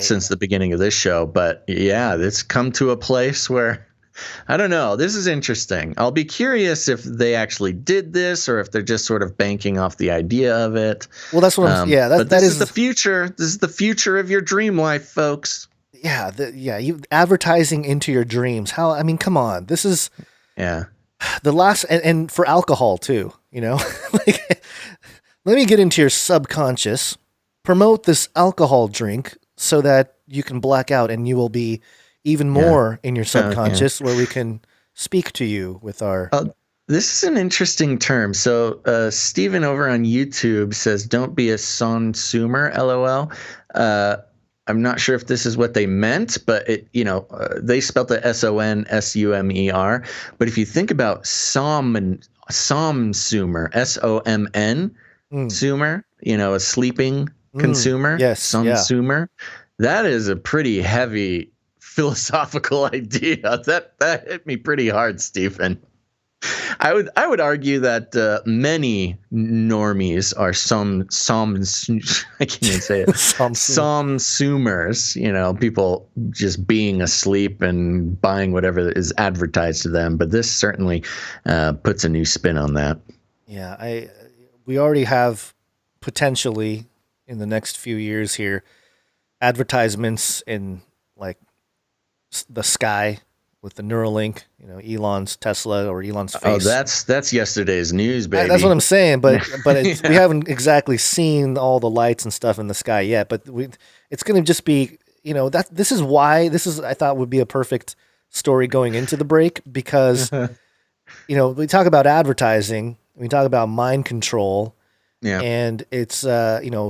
since the beginning of this show. But yeah, it's come to a place where, I don't know. This is interesting. I'll be curious if they actually did this or if they're just sort of banking off the idea of it. Well, that's what this is the future. This is the future of your dream life, folks. Yeah. You advertising into your dreams. Come on. This is the last, and for alcohol too, like let me get into your subconscious. Promote this alcohol drink so that you can black out and you will be even more in your subconscious where we can speak to you with our... This is an interesting term. So Steven over on YouTube says, don't be a sonsumer, LOL. I'm not sure if this is what they meant, but they spelled it SONSUMER. But if you think about somsumer, SOMN, sumer, a sleeping consumer, sonsumer, that is a pretty heavy philosophical idea. That hit me pretty hard, Stephen. I would argue that many normies are I can't even say it. Somsumers, people just being asleep and buying whatever is advertised to them. But this certainly puts a new spin on that. Yeah, we already have potentially in the next few years here advertisements in like the sky with the Neuralink, Elon's Tesla or Elon's face. Oh, that's yesterday's news, baby. That's what I'm saying, but we haven't exactly seen all the lights and stuff in the sky yet. But it's going to just be, this is why I thought would be a perfect story going into the break because, we talk about advertising, we talk about mind control, and it's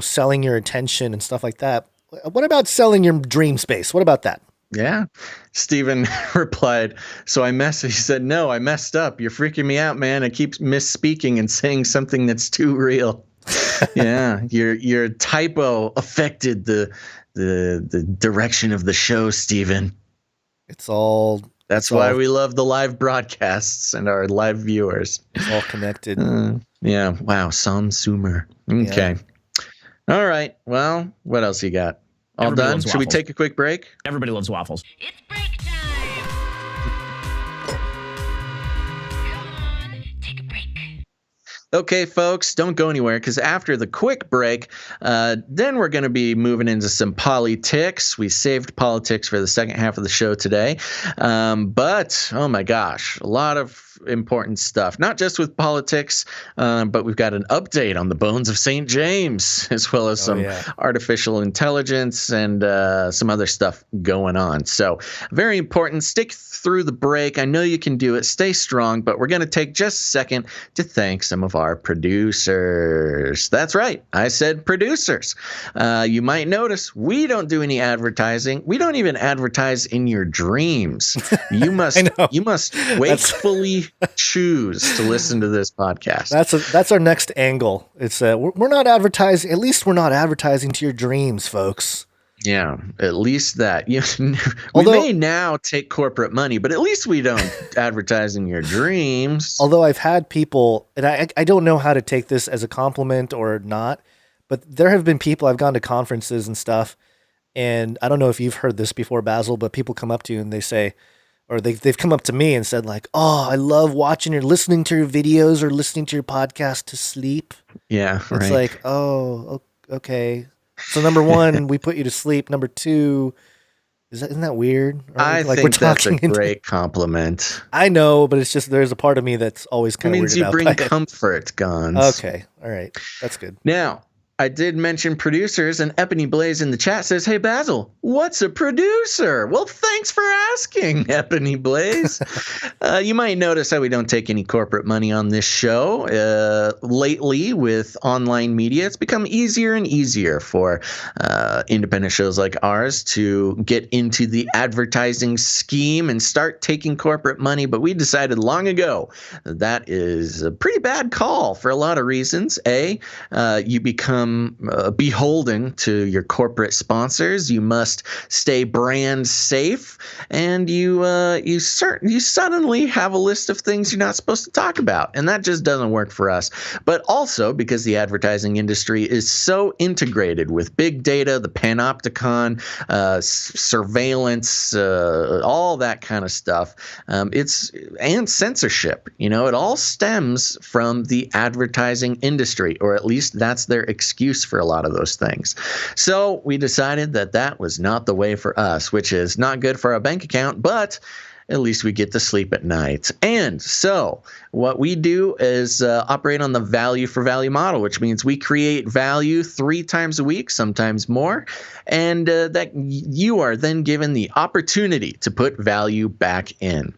selling your attention and stuff like that. What about selling your dream space? What about that? Yeah. Steven replied, he said, no, I messed up. You're freaking me out, man. I keep misspeaking and saying something that's too real. Yeah. Your typo affected the direction of the show, Steven. That's why we love the live broadcasts and our live viewers. It's all connected. Yeah. Wow. Sonsumer. Okay. Yeah. All right. Well, what else you got? All done? Should we take a quick break? Everybody loves waffles. It's break time. Come on, take a break. Okay, folks, don't go anywhere because after the quick break, then we're going to be moving into some politics. We saved politics for the second half of the show today. But, oh my gosh, a lot of important stuff, not just with politics, but we've got an update on the bones of St. James, as well as some artificial intelligence and some other stuff going on. So very important. Stick through the break. I know you can do it. Stay strong, but we're going to take just a second to thank some of our producers. That's right. I said producers. You might notice we don't do any advertising. We don't even advertise in your dreams. You must wakefully choose to listen to this podcast. That's our next angle. It's we're not advertising. At least we're not advertising to your dreams, folks. Yeah, at least that. We may now take corporate money, but at least we don't advertise in your dreams. Although I've had people, and I don't know how to take this as a compliment or not, but there have been people, I've gone to conferences and stuff, and I don't know if you've heard this before, Basil, but people come up to you and they say, or they've come up to me and said like, oh, I love watching or listening to your videos or listening to your podcast to sleep. Yeah, right. It's like, oh, okay. So number one, we put you to sleep. Number two, isn't that weird? I think that's a great compliment. I know, but it's just there's a part of me that's always kind of weirded out. It means you bring comfort, Gons. Okay, all right, that's good. Now, I did mention producers, and Ebony Blaze in the chat says, hey, Basil, what's a producer? Well, thanks for asking, Ebony Blaze. You might notice how we don't take any corporate money on this show. Lately, with online media, it's become easier and easier for independent shows like ours to get into the advertising scheme and start taking corporate money. But we decided long ago that is a pretty bad call for a lot of reasons. You become beholden to your corporate sponsors. You must stay brand safe, and you suddenly have a list of things you're not supposed to talk about, and that just doesn't work for us. But also because the advertising industry is so integrated with big data, the panopticon, surveillance, all that kind of stuff. And censorship. It all stems from the advertising industry, or at least that's their excuse for a lot of those things. So we decided that was not the way for us, which is not good for our bank account, but at least we get to sleep at night. And so what we do is operate on the value for value model, which means we create value 3 times a week, sometimes more, and that you are then given the opportunity to put value back in.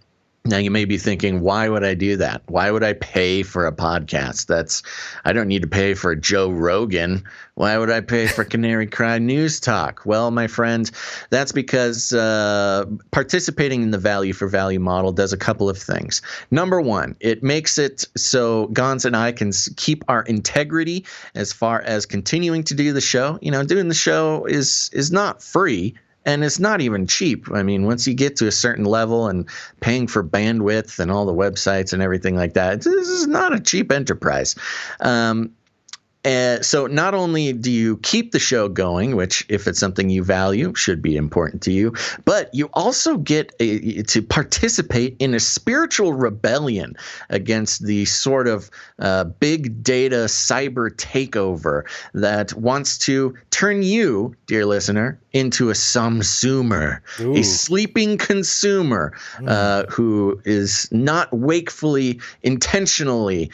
Now, you may be thinking, why would I do that? Why would I pay for a podcast? I don't need to pay for Joe Rogan. Why would I pay for Canary Cry News Talk? Well, my friend, that's because participating in the value for value model does a couple of things. Number one, it makes it so Gons and I can keep our integrity as far as continuing to do the show. You know, doing the show is not free. And it's not even cheap. I mean, once you get to a certain level and paying for bandwidth and all the websites and everything like that, this is not a cheap enterprise. So not only do you keep the show going, which if it's something you value should be important to you, but you also get to participate in a spiritual rebellion against the sort of big data cyber takeover that wants to turn you, dear listener, into a subsumer, a sleeping consumer who is not wakefully, intentionally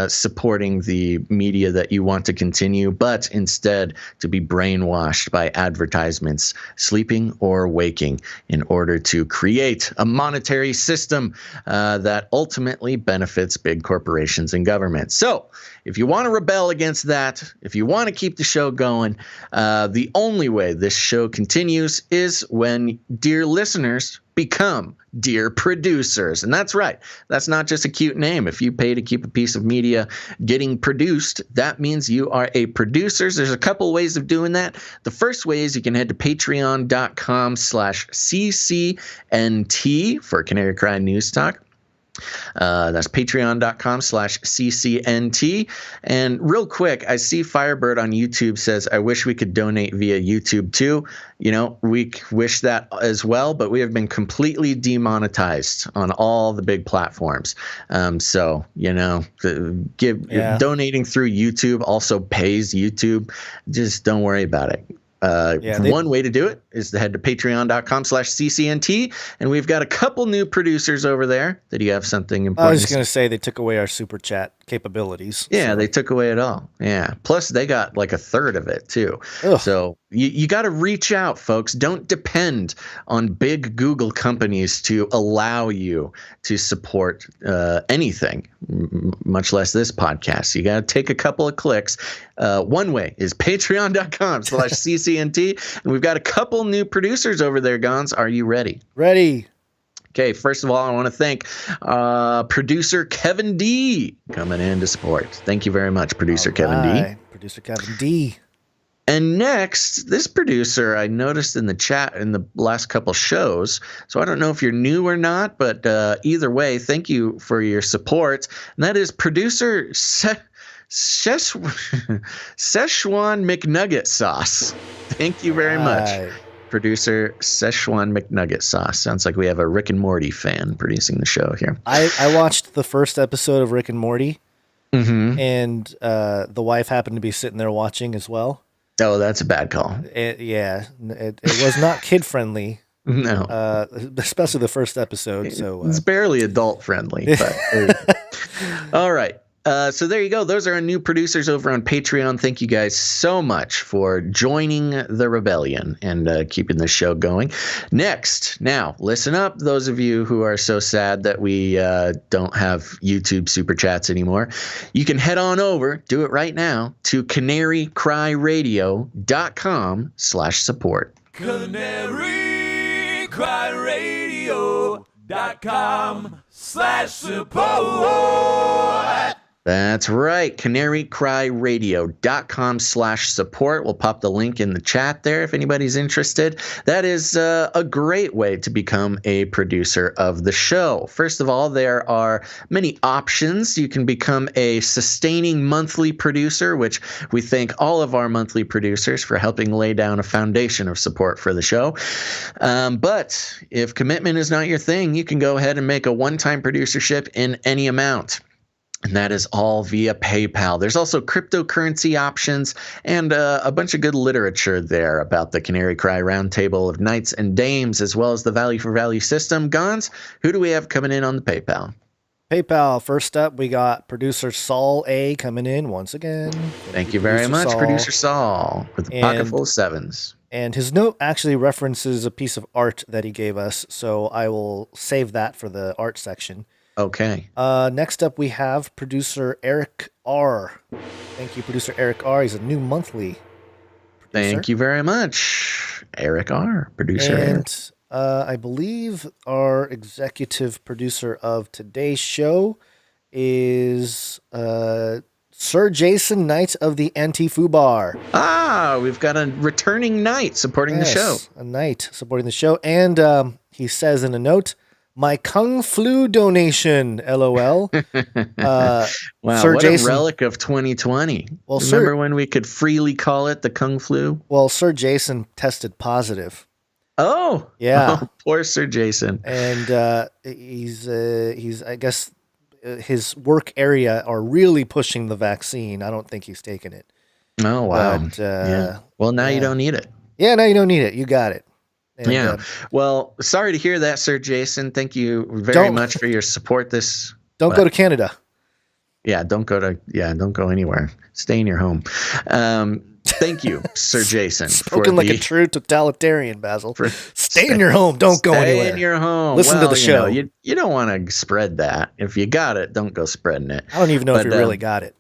supporting the media that you want to continue, but instead to be brainwashed by advertisements, sleeping or waking, in order to create a monetary system that ultimately benefits big corporations and governments. So if you want to rebel against that, if you want to keep the show going, the only way this show continues is when dear listeners become dear producers. And that's right. That's not just a cute name. If you pay to keep a piece of media getting produced, that means you are a producer. There's a couple ways of doing that. The first way is you can head to patreon.com/CCNT for Canary Cry News Talk. That's patreon.com/CCNT. And real quick, I see Firebird on YouTube says, I wish we could donate via YouTube too. You know, we wish that as well, but we have been completely demonetized on all the big platforms. So, you know, donating through YouTube also pays YouTube. Just don't worry about it. One way to do it is to head to patreon.com/CCNT, and we've got a couple new producers over there. Did you have something important? I was just going to say they took away our super chat capabilities. Yeah, they took away it all. Yeah. Plus, they got like a third of it, too. Ugh. So you got to reach out, folks. Don't depend on big Google companies to allow you to support anything, much less this podcast. You got to take a couple of clicks. One way is patreon.com/CCNT. And we've got a couple new producers over there, Gons. Are you ready? Ready. Okay, first of all, I want to thank producer Kevin D coming in to support. Thank you very much, producer Kevin D. Producer Kevin D. And next, this producer I noticed in the chat in the last couple shows. So I don't know if you're new or not, but either way, thank you for your support. And that is producer Szechuan McNuggetsauce. Thank you very much. Producer Szechuan McNuggetsauce. Sounds like we have a Rick and Morty fan producing the show here. I watched the first episode of Rick and Morty, and the wife happened to be sitting there watching as well. Oh, that's a bad call. It was not kid-friendly. No. Especially the first episode. So it's barely adult-friendly. But all right. So there you go. Those are our new producers over on Patreon. Thank you guys so much for joining the rebellion and keeping the show going. Next, now, listen up, those of you who are so sad that we don't have YouTube Super Chats anymore. You can head on over, do it right now, to canarycryradio.com/support. canarycryradio.com/support. That's right. canarycryradio.com/support. We'll pop the link in the chat there if anybody's interested. That is a great way to become a producer of the show. First of all, there are many options. You can become a sustaining monthly producer, which we thank all of our monthly producers for helping lay down a foundation of support for the show. But if commitment is not your thing, you can go ahead and make a one-time producership in any amount. And that is all via PayPal. There's also cryptocurrency options and a bunch of good literature there about the Canary Cry Roundtable of Knights and Dames, as well as the value for value system. Gons, who do we have coming in on the PayPal? PayPal, first up, we got producer Saul A coming in once again. Thank you very much, Producer Saul, with a pocket full of sevens. And his note actually references a piece of art that he gave us, so I will save that for the art section. Okay. Next up, we have producer Eric R. Thank you, producer Eric R. He's a new monthly producer. Thank you very much, Eric R. Producer And Eric. I believe our executive producer of today's show is Sir Jason, Knight of the Anti-Foo-Bar. Ah, we've got a returning knight supporting the show. A knight supporting the show. And he says in a note, my Kung Flu donation, LOL. Wow, Sir what Jason, a relic of 2020. Well, Remember when we could freely call it the Kung Flu? Well, Sir Jason tested positive. Oh, yeah. Oh, poor Sir Jason. And he's I guess his work area are really pushing the vaccine. I don't think he's taken it. Oh, wow. But, yeah. Well, now you don't need it. Yeah, now you don't need it. You got it. And, yeah. Well, sorry to hear that, Sir Jason. Thank you very much for your support. Don't go to Canada. Yeah, don't go anywhere. Stay in your home. Thank you, Sir Jason. Spoken like a true totalitarian, Basil. Stay in your home. Don't go anywhere. Stay in your home. Listen to the show. You don't want to spread that. If you got it, don't go spreading it. I don't even know if you really got it.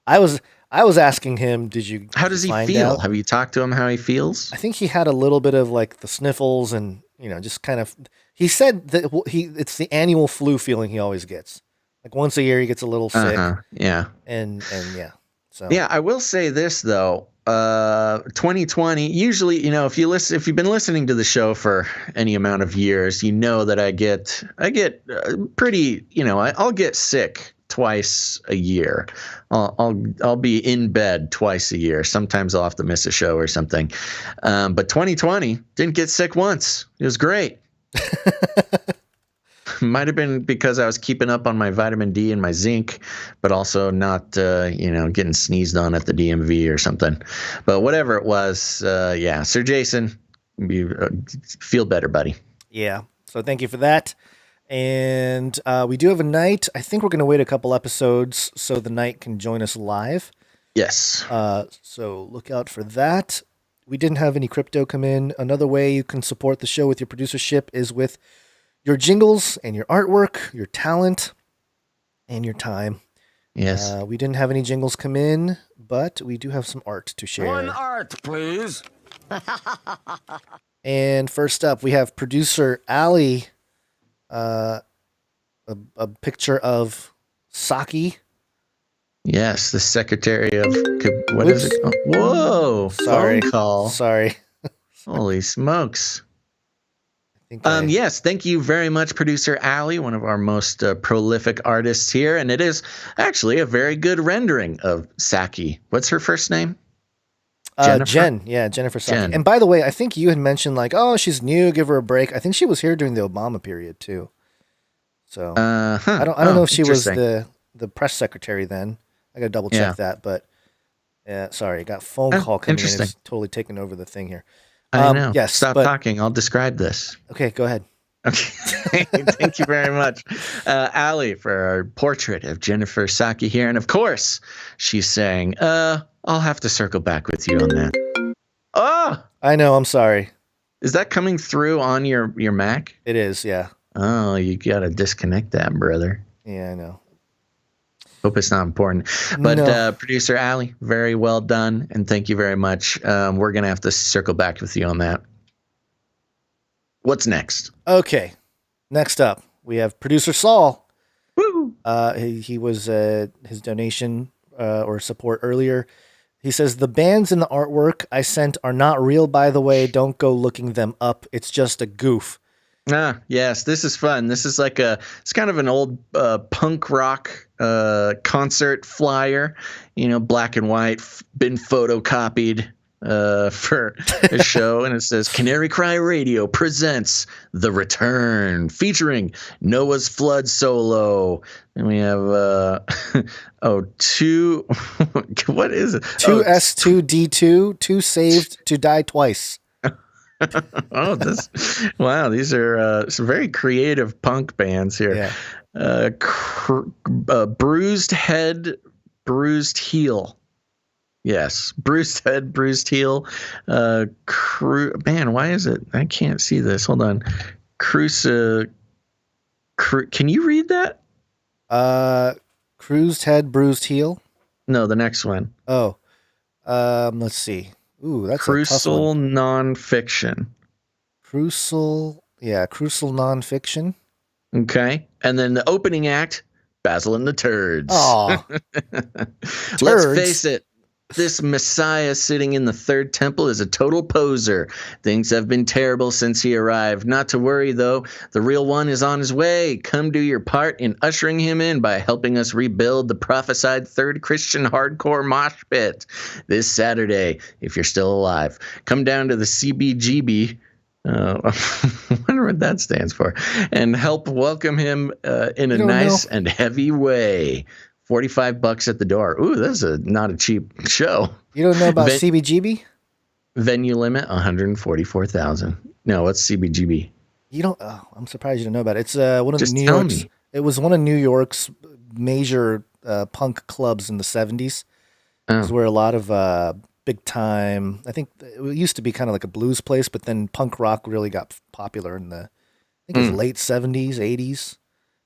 I was asking him, did you? How does he feel? Out? Have you talked to him how he feels? I think he had a little bit of like the sniffles and, just kind of, he said that it's the annual flu feeling he always gets. Like once a year he gets a little sick. Yeah. And yeah. So yeah, I will say this though. 2020, usually, if you've been listening to the show for any amount of years, you know that I get pretty, I'll get sick twice a year. I'll be in bed twice a year. Sometimes I'll have to miss a show or something. But 2020 didn't get sick once. It was great. Might have been because I was keeping up on my vitamin D and my zinc, but also not, getting sneezed on at the DMV or something. But whatever it was, Sir Jason, feel better, buddy. Yeah. So thank you for that. And we do have a night. I think we're going to wait a couple episodes so the night can join us live. Yes. So look out for that. We didn't have any crypto come in. Another way you can support the show with your producership is with your jingles and your artwork, your talent, and your time. Yes. We didn't have any jingles come in, but we do have some art to share. One art, please. And first up, we have producer Ali. A picture of Saki. Yes, the secretary of what is it called? Whoa! Sorry. Phone call. Sorry. Holy smokes. Yes, thank you very much, producer Ali, one of our most prolific artists here, and it is actually a very good rendering of Saki. What's her first name? Jennifer? Jennifer Saki. Jen. And by the way, I think you had mentioned she's new, give her a break. I think she was here during the Obama period too. So I don't know if she was the press secretary then. I got to double check that, but sorry, I got a phone call coming in. It's totally taking over the thing here. I know. Yes, Stop talking. I'll describe this. Okay, go ahead. Okay. Thank you very much, Ali, for our portrait of Jennifer Saki here. And of course, she's saying, I'll have to circle back with you on that. Oh! I know. I'm sorry. Is that coming through on your Mac? It is, yeah. Oh, you got to disconnect that, brother. Yeah, I know. Hope it's not important. But producer Ali, very well done. And thank you very much. We're going to have to circle back with you on that. What's next? Okay. Next up, we have producer Saul. Woo! He was his donation or support earlier. He says, the bands and the artwork I sent are not real, by the way. Don't go looking them up. It's just a goof. Ah, yes, this is fun. This is it's kind of an old punk rock concert flyer, black and white, been photocopied, for a show, and it says Canary Cry Radio presents The Return, featuring Noah's Flood solo. And we have two what is it? 2S2D2, two saved to die twice. Wow, these are some very creative punk bands here. Yeah. Bruised Head, Bruised Heel. Yes, bruised head, bruised heel. Man, why is it? I can't see this. Hold on. Can you read that? Bruised head, bruised heel. No, the next one. Oh, let's see. Ooh, that's a tough one. Nonfiction. Crucial nonfiction. Okay, and then the opening act, Basil and the Turds. Oh, let's face it. This messiah sitting in the third temple is a total poser. Things have been terrible since he arrived. Not to worry, though. The real one is on his way. Come do your part in ushering him in by helping us rebuild the prophesied third Christian hardcore mosh pit this Saturday, if you're still alive. Come down to the CBGB. I wonder what that stands for. And help welcome him in a nice and heavy way. $45 at the door. Ooh, that's not a cheap show. You don't know about CBGB? Venue limit 144,000. No, what's CBGB? You don't. Oh, I'm surprised you don't know about it. It's one of the New York's. It was one of New York's major punk clubs in the 70s. It was where a lot of big time. I think it used to be kind of like a blues place, but then punk rock really got popular in the. I think it was late 70s, 80s.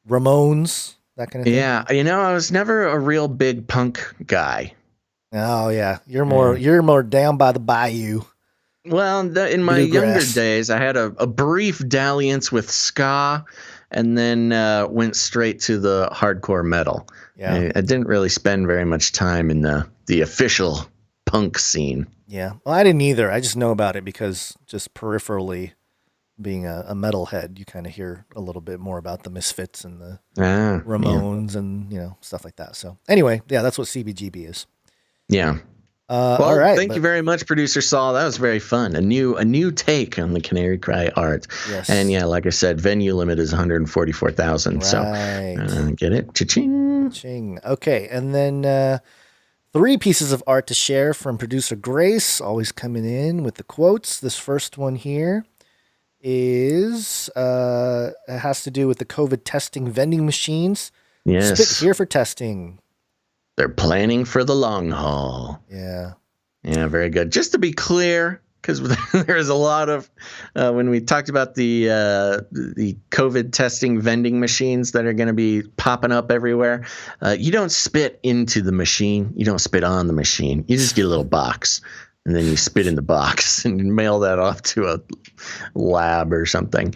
Ramones. That kind of thing. Yeah, I was never a real big punk guy. Oh yeah, you're more down by the bayou. Well, in my younger days, I had a brief dalliance with ska, and then went straight to the hardcore metal. Yeah, I didn't really spend very much time in the official punk scene. Yeah, well, I didn't either. I just know about it because just peripherally. Being a metalhead, you kind of hear a little bit more about the Misfits and the Ramones and stuff like that. So anyway, yeah, that's what CBGB is. Yeah. Well, all right. Thank you very much, Producer Saul. That was very fun. A new take on the Canary Cry art. Yes. And yeah, like I said, venue limit is 144,000. Right. So get it? Cha-ching. Ching. Okay, and then 3 pieces of art to share from Producer Grace, always coming in with the quotes. This first one here is it has to do with the COVID testing vending machines. Yes. Spit here for testing. They're planning for the long haul. Yeah. Yeah, very good. Just to be clear, because there's a lot of when we talked about the COVID testing vending machines that are going to be popping up everywhere, you don't spit into the machine. You don't spit on the machine. You just get a little box. And then you spit in the box and mail that off to a lab or something.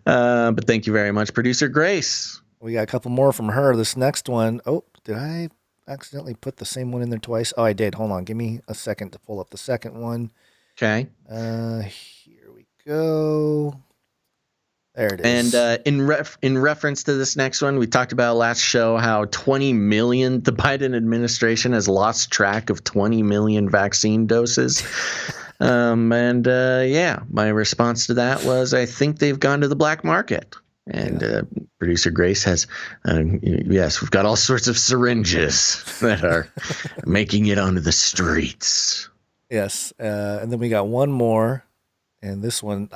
But thank you very much, Producer Grace. We got a couple more from her. This next one. Oh, did I accidentally put the same one in there twice? Oh, I did. Hold on. Give me a second to pull up the second one. Okay. Here we go. There it is. And in reference to this next one, we talked about last show how 20 million, the Biden administration has lost track of 20 million vaccine doses. Yeah, my response to that was, I think they've gone to the black market. And Producer Grace has, yes, we've got all sorts of syringes that are making it onto the streets. Yes. And then we got one more. And this one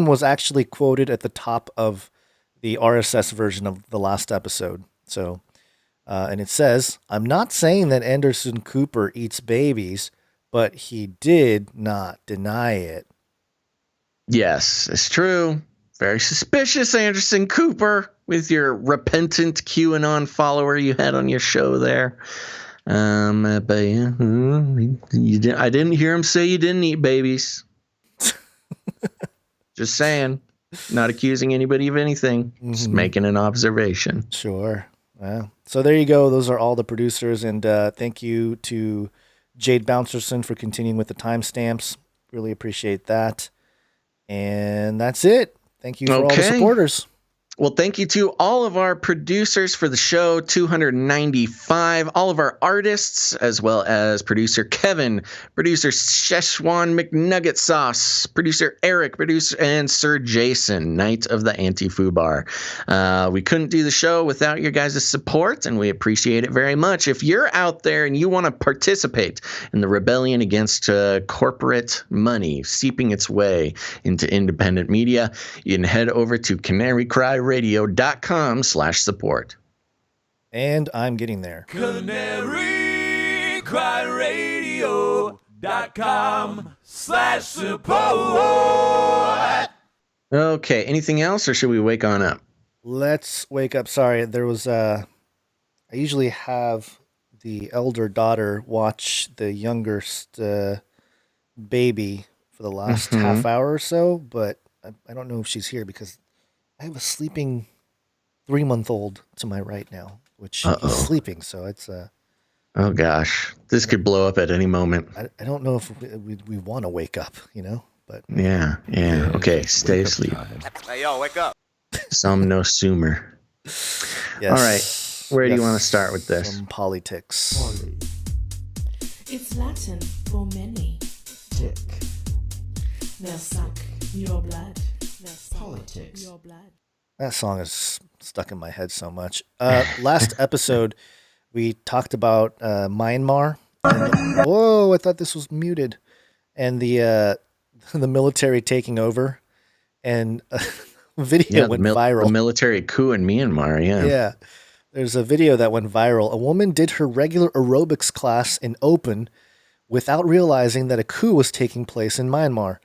was actually quoted at the top of the RSS version of the last episode. So, and it says, "I'm not saying that Anderson Cooper eats babies, but he did not deny it." Yes, it's true. Very suspicious, Anderson Cooper, with your repentant QAnon follower you had on your show there. But yeah, I didn't hear him say you didn't eat babies. Just saying, not accusing anybody of anything, just making an observation. Sure. Wow. So there you go. Those are all the producers. And thank you to Jade Bouncerson for continuing with the timestamps. Really appreciate that. And that's it. Thank you for all the supporters. Well, thank you to all of our producers for the show, 295, all of our artists, as well as producer Kevin, producer Szechuan McNuggetsauce, producer Eric, producer and Sir Jason, Knight of the Anti-Foo Bar. We couldn't do the show without your guys' support, and we appreciate it very much. If you're out there and you want to participate in the rebellion against corporate money seeping its way into independent media, you can head over to canarycryradio.com/support. And I'm getting there. canarycryradio.com/support. Okay, anything else, or should we wake on up? Let's wake up. Sorry, there was I usually have the elder daughter watch the youngest baby for the last half hour or so, but I don't know if she's here because I have a sleeping 3-month-old to my right now, which is sleeping, so it's oh gosh, this could blow up at any moment. I don't know if we want to wake up, but yeah. Okay, stay asleep. Hey, yo, wake up. Some no sumer. Yes. All right, where do you want to start with this? Some politics. It's Latin for many. Tick. Now suck your blood. Now suck Politics. your blood. That song is stuck in my head so much. Last episode, we talked about Myanmar. Whoa, I thought this was muted. And the military taking over. And a video went viral. The military coup in Myanmar, Yeah. There's a video that went viral. A woman did her regular aerobics class in open without realizing that a coup was taking place in Myanmar.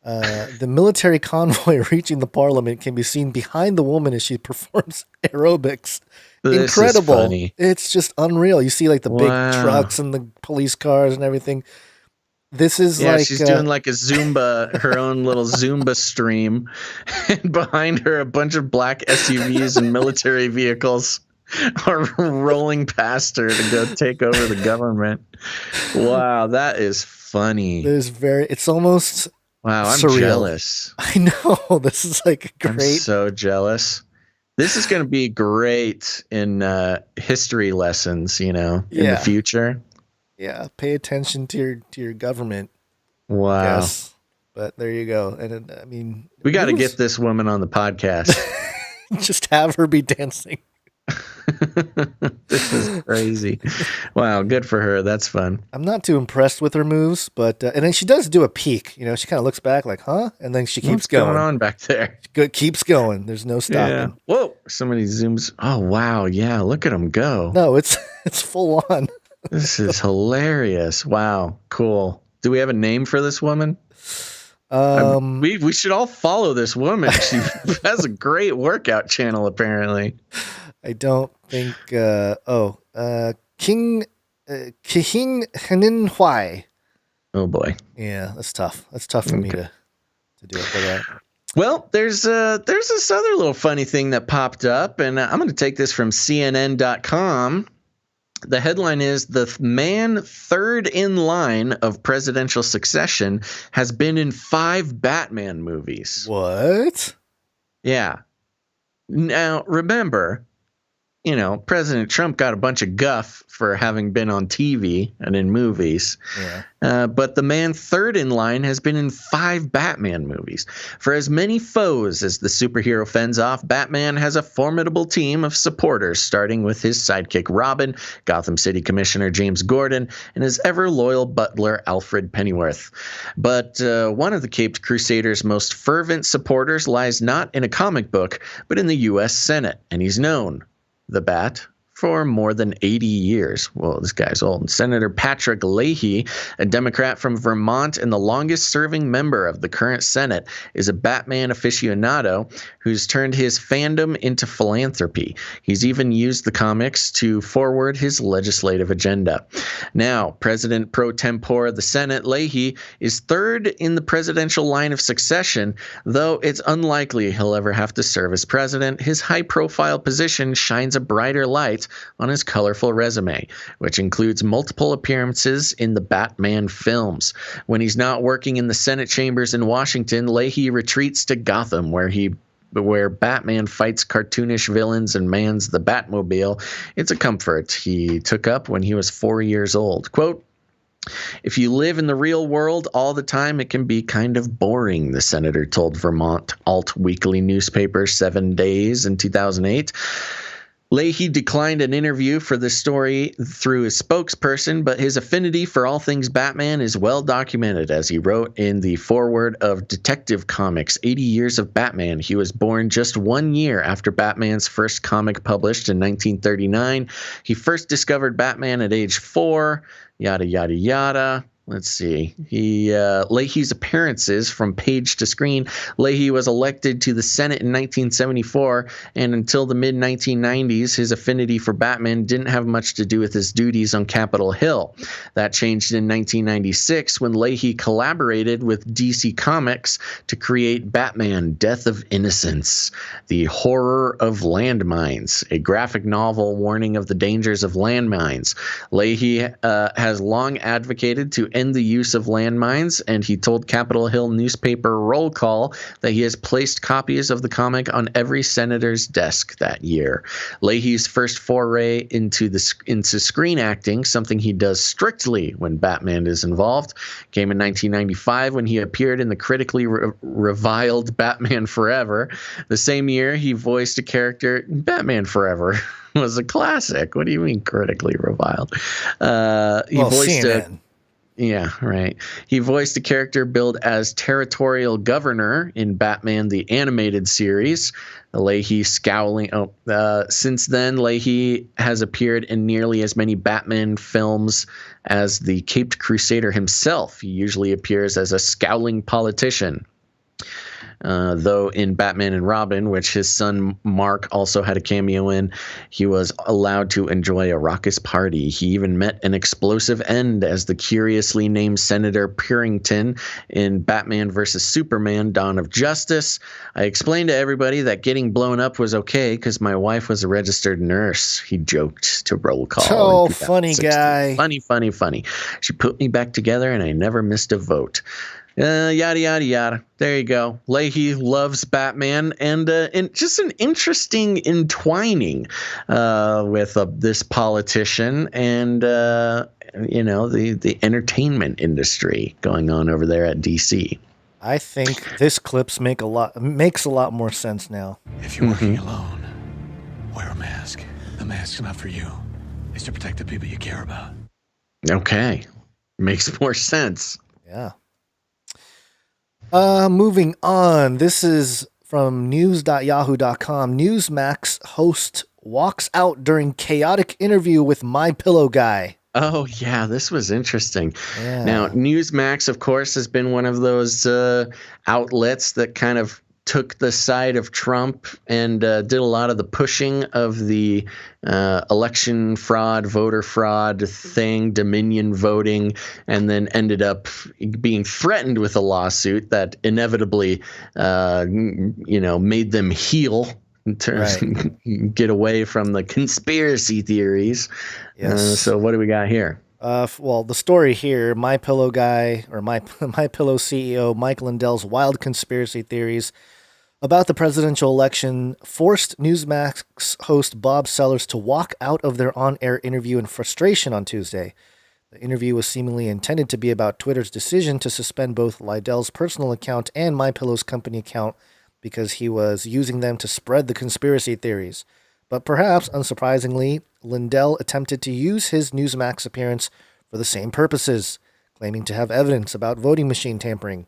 The military convoy reaching the parliament can be seen behind the woman as she performs aerobics. This Incredible. is funny. It's just unreal. You see like the big trucks and the police cars and everything. This is like she's doing like a Zumba, her own little Zumba stream, and behind her a bunch of black SUVs and military vehicles are rolling past her to go take over the government. Wow, that is funny. It's almost wow, I'm surreal. Jealous. I know. This is like great. I'm so jealous. This is going to be great in history lessons, in the future. Yeah, pay attention to your government. Wow. Yes. But there you go. And I mean, we got to get this woman on the podcast. Just have her be dancing. This is crazy. Wow, good for her. That's fun. I'm not too impressed with her moves, but and then she does do a peek. She kind of looks back like, huh? And then she keeps What's going. going on back there? Keeps going. There's no stopping. Yeah. Whoa! Somebody zooms. Oh wow! Yeah, look at him go. No, it's full on. This is hilarious. Wow, cool. Do we have a name for this woman? We should all follow this woman. She has a great workout channel, apparently. I don't think. King Henin Huai. Oh boy. Yeah, that's tough. That's tough for me to do it for that. Well, there's this other little funny thing that popped up, and I'm going to take this from CNN.com. The headline is, the man third in line of presidential succession has been in 5 Batman movies. What? Yeah. Now, remember, President Trump got a bunch of guff for having been on TV and in movies. Yeah. But the man third in line has been in 5 Batman movies. For as many foes as the superhero fends off, Batman has a formidable team of supporters, starting with his sidekick Robin, Gotham City Commissioner James Gordon, and his ever-loyal butler Alfred Pennyworth. But one of the Caped Crusader's most fervent supporters lies not in a comic book, but in the U.S. Senate, and he's known, the Bat, for more than 80 years. Well, this guy's old. Senator Patrick Leahy, a Democrat from Vermont and the longest-serving member of the current Senate, is a Batman aficionado who's turned his fandom into philanthropy. He's even used the comics to forward his legislative agenda. Now, President pro tempore of the Senate, Leahy, is third in the presidential line of succession, though it's unlikely he'll ever have to serve as president. His high-profile position shines a brighter light on his colorful resume, which includes multiple appearances in the Batman films. When he's not working in the Senate chambers in Washington, Leahy retreats to Gotham, where he where Batman fights cartoonish villains and mans the Batmobile. It's a comfort he took up when he was 4 years old. Quote, "If you live in the real world all the time, it can be kind of boring," the senator told Vermont alt weekly newspaper 7 Days in 2008. Leahy declined an interview for the story through his spokesperson, but his affinity for all things Batman is well documented, as he wrote in the foreword of Detective Comics, 80 Years of Batman. He was born just 1 year after Batman's first comic published in 1939. He first discovered Batman at age 4, yada, yada, yada. Let's see. Leahy's appearances from page to screen. Leahy was elected to the Senate in 1974, and until the mid-1990s, his affinity for Batman didn't have much to do with his duties on Capitol Hill. That changed in 1996 when Leahy collaborated with DC Comics to create Batman: Death of Innocence, the Horror of Landmines, a graphic novel warning of the dangers of landmines. Leahy has long advocated to end the use of landmines, and he told Capitol Hill newspaper Roll Call that he has placed copies of the comic on every senator's desk that year. Leahy's first foray into screen acting, something he does strictly when Batman is involved, came in 1995 when he appeared in the critically reviled Batman Forever. The same year, he voiced a character. Batman Forever was a classic. What do you mean critically reviled? He voiced CNN. Yeah, right. He voiced a character billed as Territorial Governor in Batman the Animated Series. Leahy scowling. Since then, Leahy has appeared in nearly as many Batman films as the Caped Crusader himself. He usually appears as a scowling politician. Though in Batman and Robin, which his son Mark also had a cameo in, he was allowed to enjoy a raucous party. He even met an explosive end as the curiously named Senator Purrington in Batman vs. Superman: Dawn of Justice. I explained to everybody that getting blown up was okay because my wife was a registered nurse, he joked to Roll Call. Oh, funny guy. Funny. She put me back together and I never missed a vote. Yada, yada, yada. There you go. Leahy loves Batman, and just an interesting entwining with this politician and, the entertainment industry going on over there at DC. I think this clips makes a lot more sense now. If you're working alone, wear a mask. The mask's not for you. It's to protect the people you care about. Okay. Makes more sense. Yeah. Moving on. This is from news.yahoo.com. Newsmax host walks out during chaotic interview with MyPillow guy. Oh, yeah, this was interesting. Yeah. Now, Newsmax, of course, has been one of those outlets that kind of took the side of Trump and did a lot of the pushing of the election fraud, voter fraud thing, Dominion voting, and then ended up being threatened with a lawsuit that inevitably, made them heal. Get away from the conspiracy theories. Yes. So what do we got here? Well, the story here, MyPillow guy, or MyPillow CEO Mike Lindell's wild conspiracy theories about the presidential election forced Newsmax host Bob Sellers to walk out of their on-air interview in frustration on Tuesday. The interview was seemingly intended to be about Twitter's decision to suspend both Lindell's personal account and MyPillow's company account because he was using them to spread the conspiracy theories. But perhaps, unsurprisingly, Lindell attempted to use his Newsmax appearance for the same purposes, claiming to have evidence about voting machine tampering.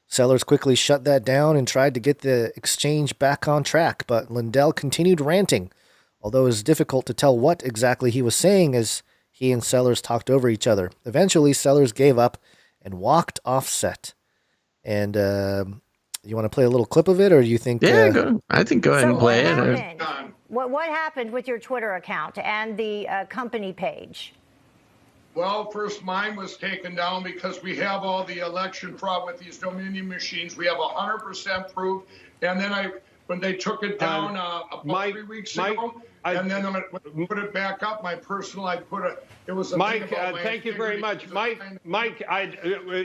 Sellers quickly shut that down and tried to get the exchange back on track, but Lindell continued ranting, although it was difficult to tell what exactly he was saying as he and Sellers talked over each other. Eventually, Sellers gave up and walked off set. And you want to play a little clip of it, or do you think... Yeah, I think go ahead and play it. What happened with your Twitter account and the company page? Well, first mine was taken down because we have all the election fraud with these Dominion machines. We have 100% proof. And then when they took it down about 3 weeks ago, and then when I put it back up, my personal, I put it. It was a Mike. Thank you very much, Mike.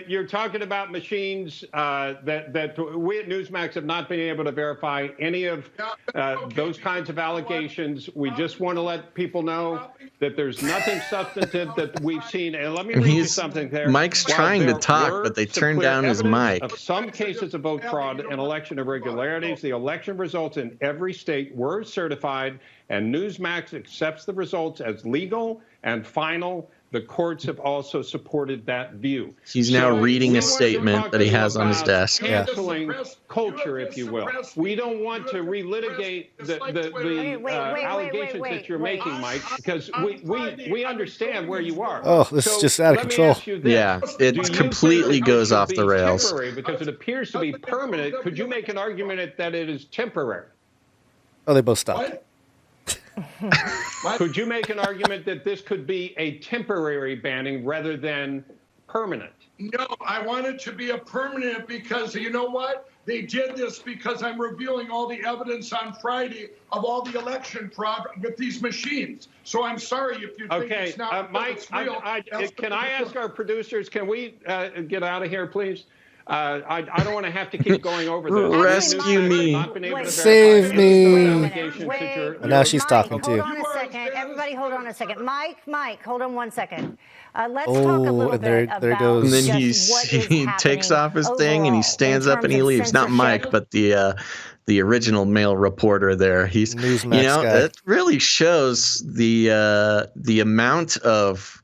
You're talking about machines that we at Newsmax have not been able to verify any of those kinds of allegations. We just want to let people know that there's nothing substantive that we've seen. And let me read you something there. Mike's trying to talk, but they turned down his mic. Of some cases of vote fraud and election irregularities, the election results in every state were certified, and Newsmax accepts the results as legal and final. The courts have also supported that view. He's now reading a statement that he has on his desk. Canceling culture, if you will. We don't want to relitigate the allegations that you're making, Mike, because we understand where you are. Oh, this is just out of control. Yeah, it completely goes off the rails. Because it appears to be permanent. Could you make an argument that it is temporary? Oh, they both stopped. Could you make an argument that this could be a temporary banning rather than permanent? No, I want it to be a permanent because you know what? They did this because I'm revealing all the evidence on Friday of all the election fraud with these machines. So I'm sorry if you think it's not Mike, it's real. Can I ask our producers, can we get out of here, please? I don't want to have to keep going over this. Rescue me. Save me. Wait, now she's talking hold too. on a second. Everybody hold on a second. Mike, hold on 1 second. Let's talk a little bit about there goes. And then he takes takes off his thing and he stands up and he leaves. Not Mike, but the original male reporter there. He's Newsmax guy. It really shows the amount of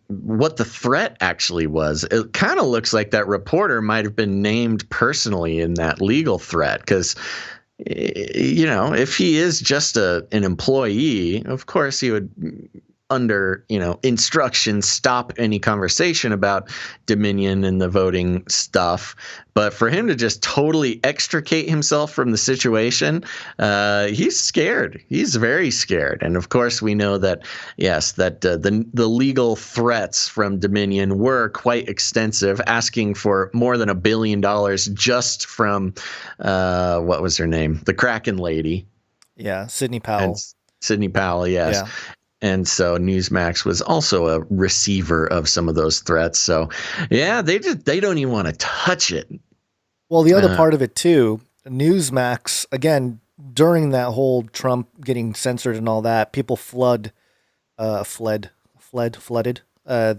what the threat actually was. It kind of looks like that reporter might have been named personally in that legal threat because, if he is just an employee, of course he would, under instructions, stop any conversation about Dominion and the voting stuff. But for him to just totally extricate himself from the situation, he's scared. He's very scared. And of course, we know that the legal threats from Dominion were quite extensive, asking for more than $1 billion just from what was her name, the Kraken lady. Yeah, Sidney Powell. Sidney Powell, yes. Yeah. And so Newsmax was also a receiver of some of those threats. So, yeah, they don't even want to touch it. Well, the other part of it too, Newsmax, again, during that whole Trump getting censored and all that, people flooded. They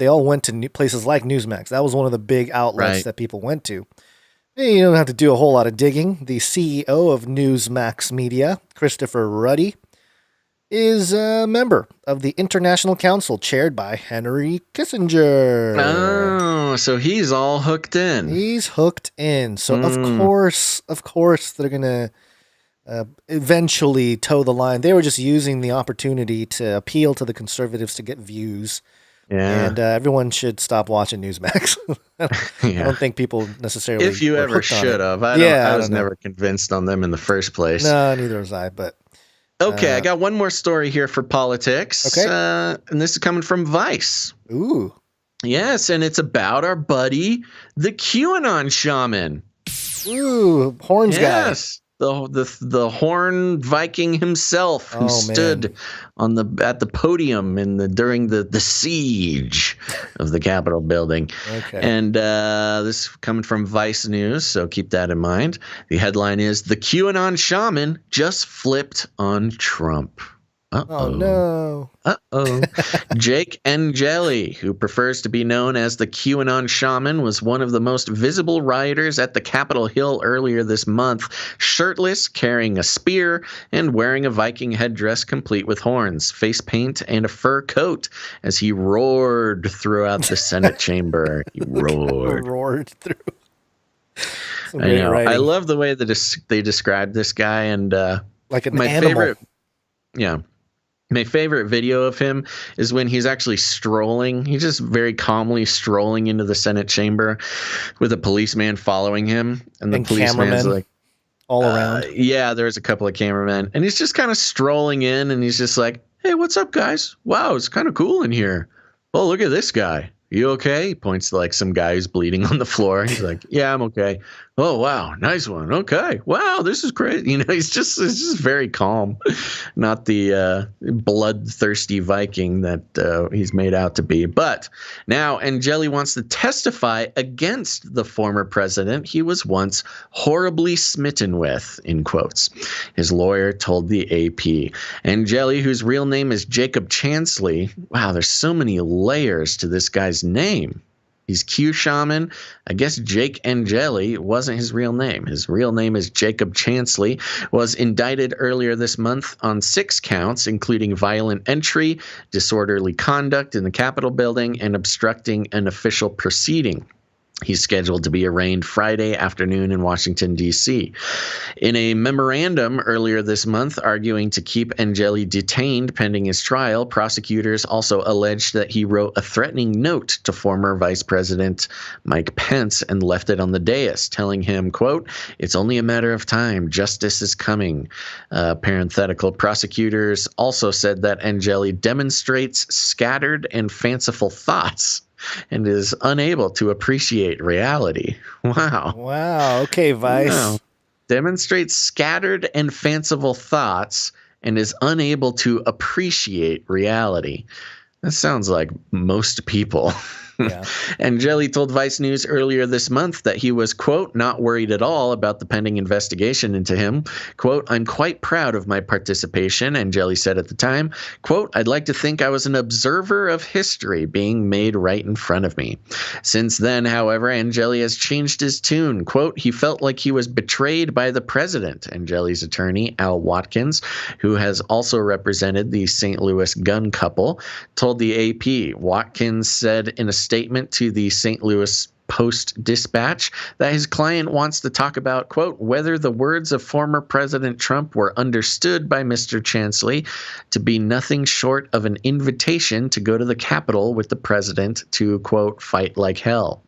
all went to places like Newsmax. That was one of the big outlets that people went to. You don't have to do a whole lot of digging. The CEO of Newsmax Media, Christopher Ruddy, is a member of the International Council chaired by Henry Kissinger. Oh, so he's all hooked in. He's hooked in. So of course they're going to eventually toe the line. They were just using the opportunity to appeal to the conservatives to get views. Yeah. And everyone should stop watching Newsmax. I don't think people necessarily. If you ever should have. I was never convinced on them in the first place. No, neither was I, but. Okay, I got one more story here for politics. Okay. And this is coming from Vice. Ooh. Yes, and it's about our buddy, the QAnon Shaman. Ooh, horns guy. Yes, the horn Viking himself who stood at the podium during the siege of the Capitol building. Okay. And this is coming from Vice News, so keep that in mind. The headline is, "The QAnon Shaman just flipped on Trump." Oh, no. Jake Angeli, who prefers to be known as the QAnon Shaman, was one of the most visible rioters at the Capitol Hill earlier this month, shirtless, carrying a spear, and wearing a Viking headdress complete with horns, face paint, and a fur coat as he roared throughout the Senate chamber. He roared through. I know. Writing. I love the way that they describe this guy, and like an animal. My favorite video of him is when he's actually strolling. He's just very calmly strolling into the Senate chamber with a policeman following him. And the policeman's like, all around. Yeah, there's a couple of cameramen. And he's just kind of strolling in and he's just like, "Hey, what's up, guys? Wow, it's kind of cool in here. Oh, look at this guy. You okay? He points to like some guy who's bleeding on the floor. He's like, yeah, I'm okay. Oh, wow. Nice one. Okay. Wow. This is great. He's just very calm. Not the bloodthirsty Viking that he's made out to be. But now Angeli wants to testify against the former president he was once horribly smitten with, in quotes. His lawyer told the AP. Angeli, whose real name is Jacob Chansley. Wow, there's so many layers to this guy's name. He's Q Shaman. I guess Jake Angeli wasn't his real name. His real name is Jacob Chansley, was indicted earlier this month on 6 counts, including violent entry, disorderly conduct in the Capitol building, and obstructing an official proceeding. He's scheduled to be arraigned Friday afternoon in Washington, D.C. In a memorandum earlier this month arguing to keep Angeli detained pending his trial, prosecutors also alleged that he wrote a threatening note to former Vice President Mike Pence and left it on the dais, telling him, quote, "It's only a matter of time. Justice is coming." Parenthetical prosecutors also said that Angeli demonstrates scattered and fanciful thoughts and is unable to appreciate reality. Wow. Wow. Okay, Vice. Wow. Demonstrates scattered and fanciful thoughts and is unable to appreciate reality. That sounds like most people. Yeah. Angeli told Vice News earlier this month that he was, quote, "not worried at all about the pending investigation into him. Quote, I'm quite proud of my participation," Angeli said at the time. Quote, "I'd like to think I was an observer of history being made right in front of me." Since then, however, Angeli has changed his tune. Quote, "He felt like he was betrayed by the president," Angeli's attorney, Al Watkins, who has also represented the St. Louis gun couple, told the AP. Watkins said in a statement to the St. Louis Post-Dispatch that his client wants to talk about, quote, "whether the words of former President Trump were understood by Mr. Chansley to be nothing short of an invitation to go to the Capitol with the president to, quote, fight like hell."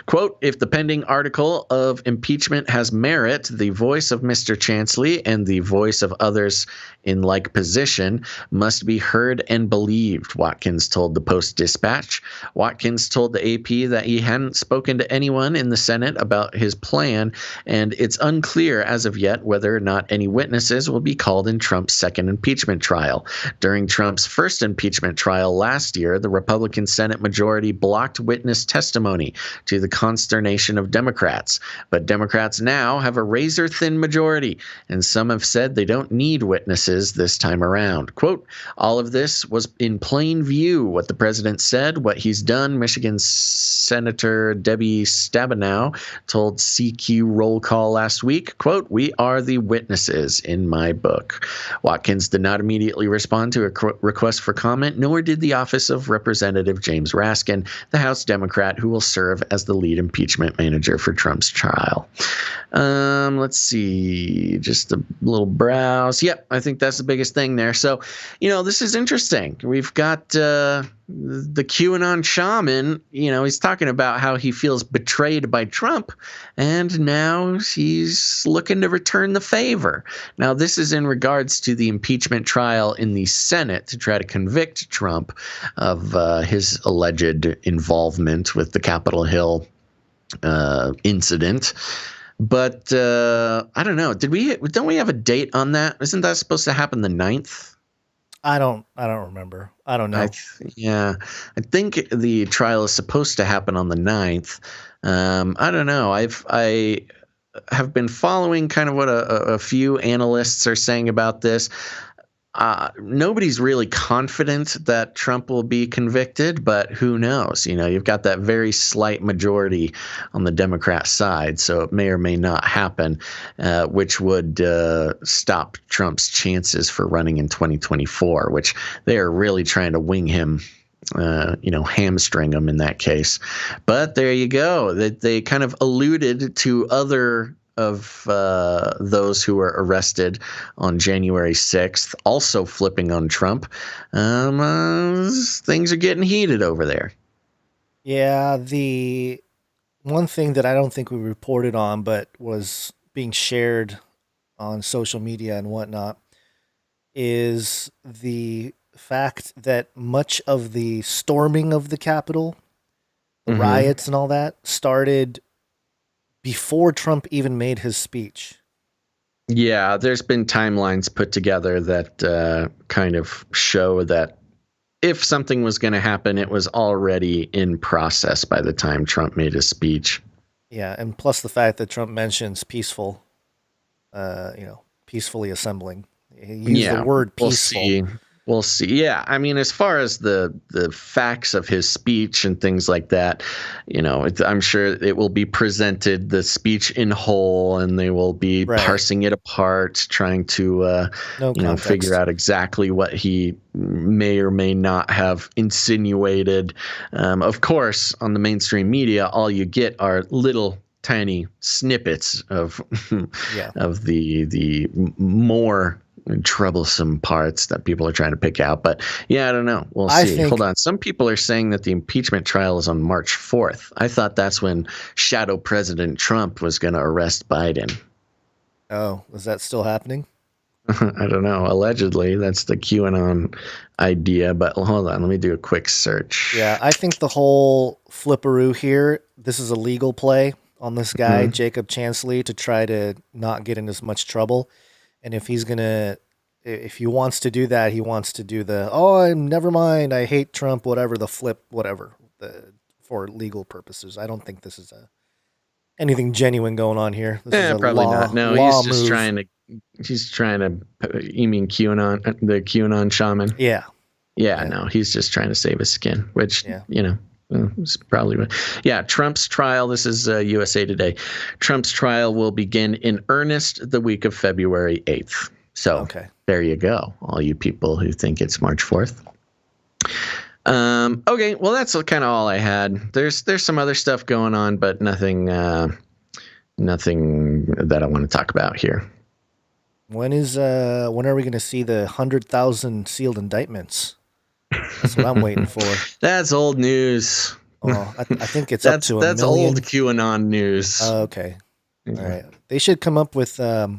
Quote, "If the pending article of impeachment has merit, the voice of Mr. Chansley and the voice of others in like position must be heard and believed," Watkins told the Post-Dispatch. Watkins told the AP that he hadn't spoken to anyone in the Senate about his plan, and it's unclear as of yet whether or not any witnesses will be called in Trump's second impeachment trial. During Trump's first impeachment trial last year, the Republican Senate majority blocked witness testimony to the consternation of Democrats. But Democrats now have a razor-thin majority, and some have said they don't need witnesses this time around. Quote, "All of this was in plain view, what the president said, what he's done," Michigan Senator Debbie Stabenow told CQ Roll Call last week. Quote, "We are the witnesses in my book." Watkins did not immediately respond to a request for comment, nor did the office of Representative James Raskin, the House Democrat who will serve as the lead impeachment manager for Trump's trial. Let's see, just a little browse. Yep, I think that's the biggest thing there. So, this is interesting. We've got the QAnon Shaman, he's talking about how he feels betrayed by Trump, and now he's looking to return the favor. Now, this is in regards to the impeachment trial in the Senate to try to convict Trump of his alleged involvement with the Capitol Hill incident. But I don't know. Don't we have a date on that? Isn't that supposed to happen the 9th? I don't remember. I don't know. I think the trial is supposed to happen on the 9th. I don't know. I have been following kind of what a few analysts are saying about this. Nobody's really confident that Trump will be convicted, but who knows? You've got that very slight majority on the Democrat side, so it may or may not happen, which would stop Trump's chances for running in 2024, which they are really trying to wing him, hamstring him in that case. But there you go. They kind of alluded to other of those who were arrested on January 6th, also flipping on Trump. Things are getting heated over there. Yeah, the one thing that I don't think we reported on, but was being shared on social media and whatnot, is the fact that much of the storming of the Capitol, the riots and all that, started before Trump even made his speech. Yeah, there's been timelines put together that kind of show that if something was going to happen, it was already in process by the time Trump made his speech. Yeah, and plus the fact that Trump mentions peacefully assembling. He used the word peaceful. We'll see. Yeah, I mean, as far as the facts of his speech and things like that, I'm sure it will be presented, the speech in whole, and they will be parsing it apart, trying to figure out exactly what he may or may not have insinuated. Of course, on the mainstream media, all you get are little tiny snippets of of the more troublesome parts that people are trying to pick out. But yeah, I don't know. We'll see. Hold on. Some people are saying that the impeachment trial is on March 4th. I thought that's when Shadow President Trump was going to arrest Biden. Oh, is that still happening? I don't know. Allegedly, that's the QAnon idea. But hold on. Let me do a quick search. Yeah, I think the whole flipperoo here, this is a legal play on this guy, Jacob Chansley, to try to not get in as much trouble. And if he wants to do that, he wants to do never mind, I hate Trump, whatever, the flip, whatever, for legal purposes. I don't think this is anything genuine going on here. This is probably not. No, he's trying to, you mean QAnon, the QAnon shaman? Yeah. Yeah, no, he's just trying to save his skin, which, it's probably, Trump's trial. This is USA Today. Trump's trial will begin in earnest the week of February 8th. So there you go, all you people who think it's March 4th. Okay, well, that's kind of all I had. There's some other stuff going on, but nothing that I want to talk about here. When are we going to see the 100,000 sealed indictments? That's what I'm waiting for. That's old news. Oh, I think it's up to a million. That's old QAnon news. Oh, okay. All right. They should come up with, a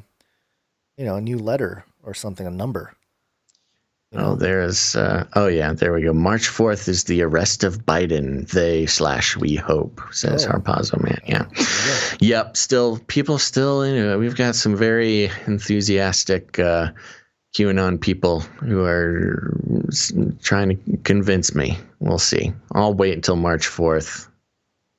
new letter or something, a number. Oh, there's, there we go. March 4th is the arrest of Biden. We hope, says Harpazo Man. Yeah. Yep. People still, we've got some very enthusiastic, QAnon people who are trying to convince me. We'll see. I'll wait until March 4th,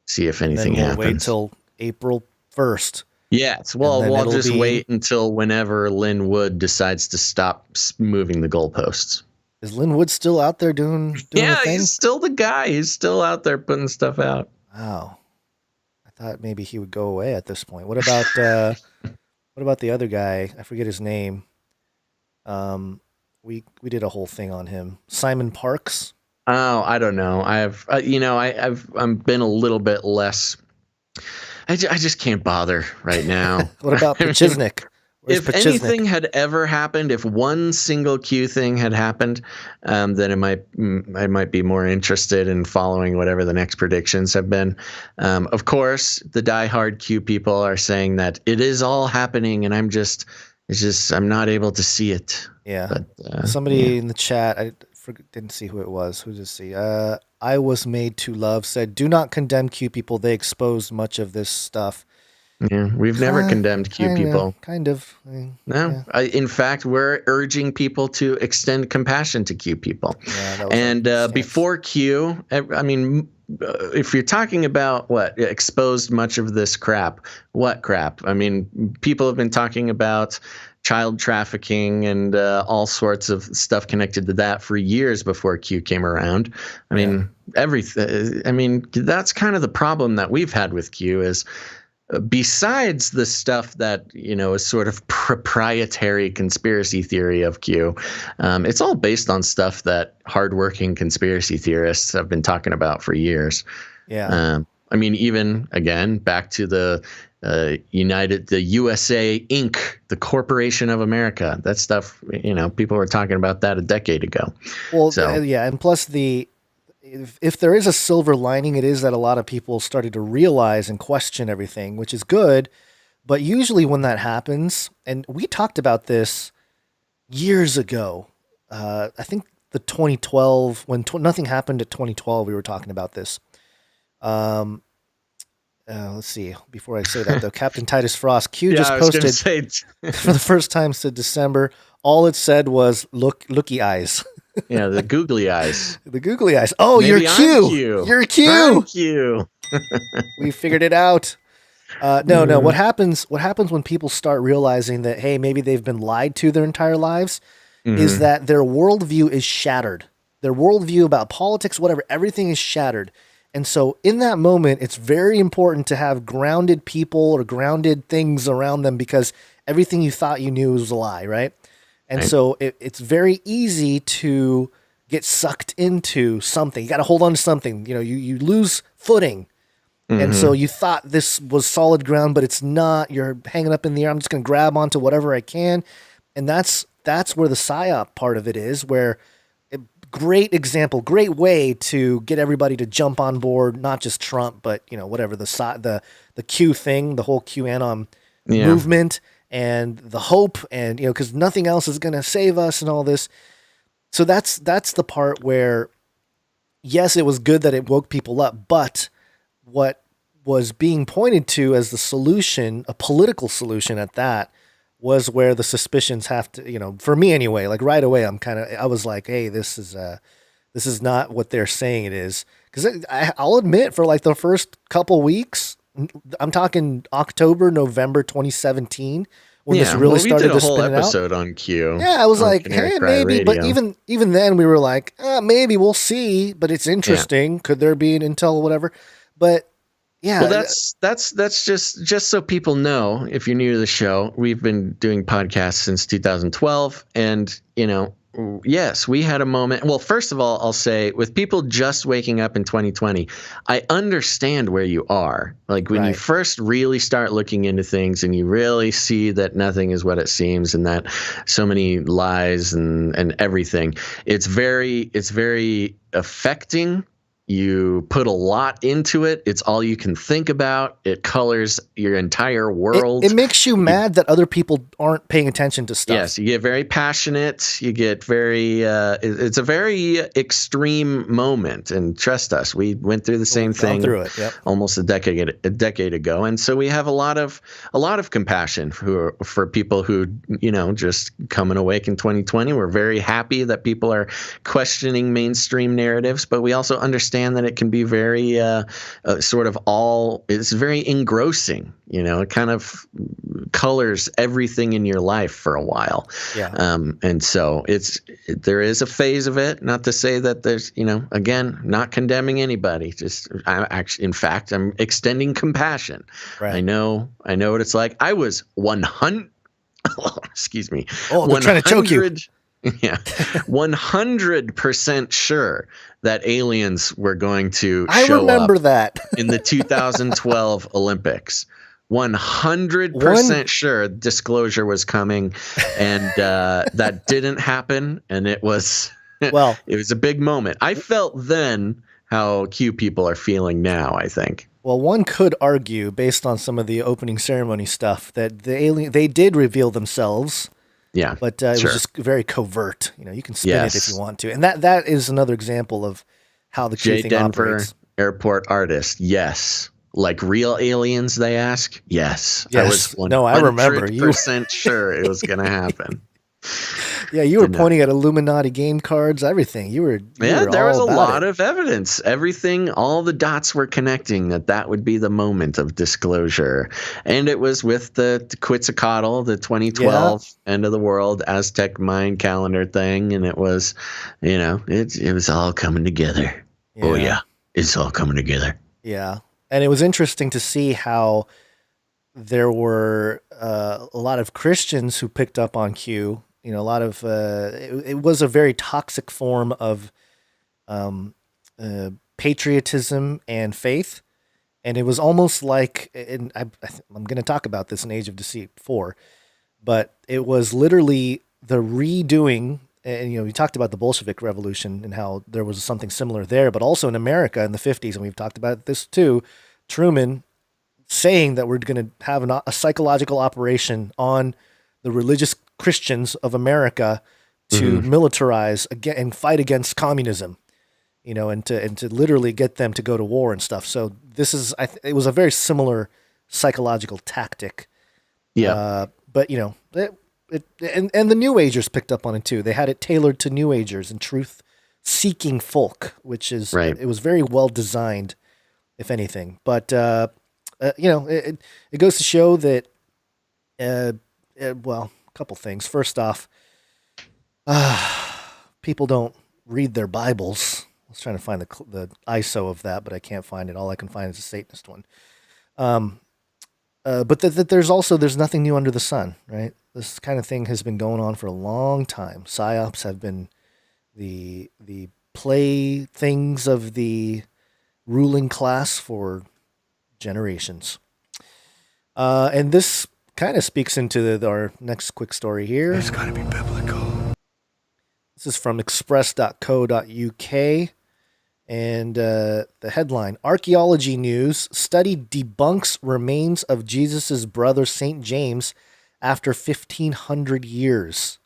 see if anything happens. Wait until April 1st. Yes. Well, we'll just wait until whenever Lynn Wood decides to stop moving the goalposts. Is Lynn Wood still out there doing the thing? He's still the guy. He's still out there putting stuff out. Wow. I thought maybe he would go away at this point. What about the other guy? I forget his name. We did a whole thing on him. Simon Parks. Oh, I don't know. I've been a little bit less. I just can't bother right now. What about Pachiznik? If anything had ever happened, if one single Q thing had happened, then I might be more interested in following whatever the next predictions have been. Of course, the diehard Q people are saying that it is all happening, and I'm not able to see it. Yeah. But, somebody in the chat, I didn't see who it was. Who did see? I was made to love said, "Do not condemn Q people. They exposed much of this stuff." Yeah, we've never condemned Q people. Kind of. No. Yeah. In fact, we're urging people to extend compassion to Q people. Yeah, and before Q, I mean, if you're talking about what exposed much of this crap, what crap? I mean, people have been talking about child trafficking and all sorts of stuff connected to that for years before Q came around. I mean, everything. I mean, that's kind of the problem that we've had with Q is, besides the stuff that, is sort of proprietary conspiracy theory of Q, it's all based on stuff that hardworking conspiracy theorists have been talking about for years. Yeah. I mean, even, again, back to the USA Inc., the Corporation of America. That stuff, people were talking about that a decade ago. Well, and plus if there is a silver lining, it is that a lot of people started to realize and question everything, which is good. But usually when that happens, and we talked about this years ago, I think the 2012, when nothing happened at 2012, we were talking about this. Let's see. Before I say that, though, Captain Titus Frost, Q just posted for the first time since December. All it said was looky eyes. Yeah, the googly eyes. The googly eyes. Oh, Maybe you're Q. Q. You're Q. I'm Q. We figured it out. No. What happens when people start realizing that, hey, maybe they've been lied to their entire lives, is that their worldview is shattered. Their worldview about politics, whatever, everything is shattered. And so in that moment, it's very important to have grounded people or grounded things around them, because everything you thought you knew was a lie, right? And so it's very easy to get sucked into something. You got to hold on to something. You know, you lose footing. And so you thought this was solid ground, but it's not. You're hanging up in the air. I'm just going to grab onto whatever I can. And that's where the PSYOP part of it is, where great example, great way to get everybody to jump on board, not just Trump, but, you know, whatever, the Q thing, the whole QAnon movement and the hope, and, you know, because nothing else is going to save us and all this. So that's the part where, yes, it was good that it woke people up, but what was being pointed to as the solution, a political solution at that, was where the suspicions have to, you know, for me anyway, like right away, I was like, hey, this is not what they're saying it is. Because I'll admit, for like the first couple weeks, I'm talking October, November 2017, when this really started to spin it out. We did a whole episode on Q. Yeah, I was like, hey, maybe, but even then we were like, maybe we'll see, but it's interesting. Yeah. Could there be an intel, whatever? But yeah, well, that's just so people know. If you're new to the show, we've been doing podcasts since 2012, and you know, yes, we had a moment. Well, first of all, I'll say, with people just waking up in 2020, I understand where you are. Like when you first really start looking into things, and you really see that nothing is what it seems, and that so many lies and everything. It's very affecting. You put a lot into it. It's all you can think about. It colors your entire world. It makes you mad that other people aren't paying attention to stuff. Yes, you get very passionate. You get very it's a very extreme moment. And trust us, we went through the same thing almost a decade ago. And so we have a lot of compassion for people who, you know, just coming awake in 2020. We're very happy that people are questioning mainstream narratives, but we also understand that it can be very it's very engrossing. You know, it kind of colors everything in your life for a while. Yeah. And so there is a phase of it, not to say that there's, you know, again, not condemning anybody, just I'm extending compassion. Right. I know what it's like. I was 100 excuse me. Oh, they're trying to choke you. Yeah, 100% sure that aliens were going to show up that in the 2012 Olympics. 100% sure disclosure was coming, and that didn't happen. And it was it was a big moment. I felt then how Q people are feeling now, I think. Well, one could argue, based on some of the opening ceremony stuff, that they did reveal themselves. Yeah, but it was just very covert. You know, you can spin it if you want to, and that is another example of how the Q thing operates. Airport artist, yes. Like real aliens, they ask. Yes. I was 100% sure it was going to happen. Yeah, you were pointing at Illuminati game cards, everything. There was a lot of evidence. Everything, all the dots were connecting that would be the moment of disclosure. And it was with the Quetzalcoatl, the 2012 end of the world Aztec Mayan calendar thing. And it was, you know, it was all coming together. Yeah. Oh, yeah. It's all coming together. Yeah. And it was interesting to see how there were a lot of Christians who picked up on Q. You know, a lot of it was a very toxic form of patriotism and faith, and it was almost like, and I'm going to talk about this in Age of Deceit 4, but it was literally the redoing. And, you know, we talked about the Bolshevik Revolution and how there was something similar there, but also in America in the 50s, and we've talked about this too. Truman saying that we're going to have a psychological operation on the religious Christians of America to militarize again and fight against communism, and to literally get them to go to war and stuff. So this is, it was a very similar psychological tactic. Yeah. But and the New Agers picked up on it too. They had it tailored to New Agers and truth-seeking folk, which is It was very well designed, if anything. But it goes to show that, well, a couple things. First off, people don't read their Bibles. I was trying to find the ISO of that, but I can't find it. All I can find is a Satanist one. But there's nothing new under the sun, right? This kind of thing has been going on for a long time. PSYOPs have been the playthings of the ruling class for generations. And this kind of speaks into our next quick story here. It's got to be biblical. This is from express.co.uk. And the headline, Archaeology News, Study Debunks Remains of Jesus' Brother St. James After 1,500 Years.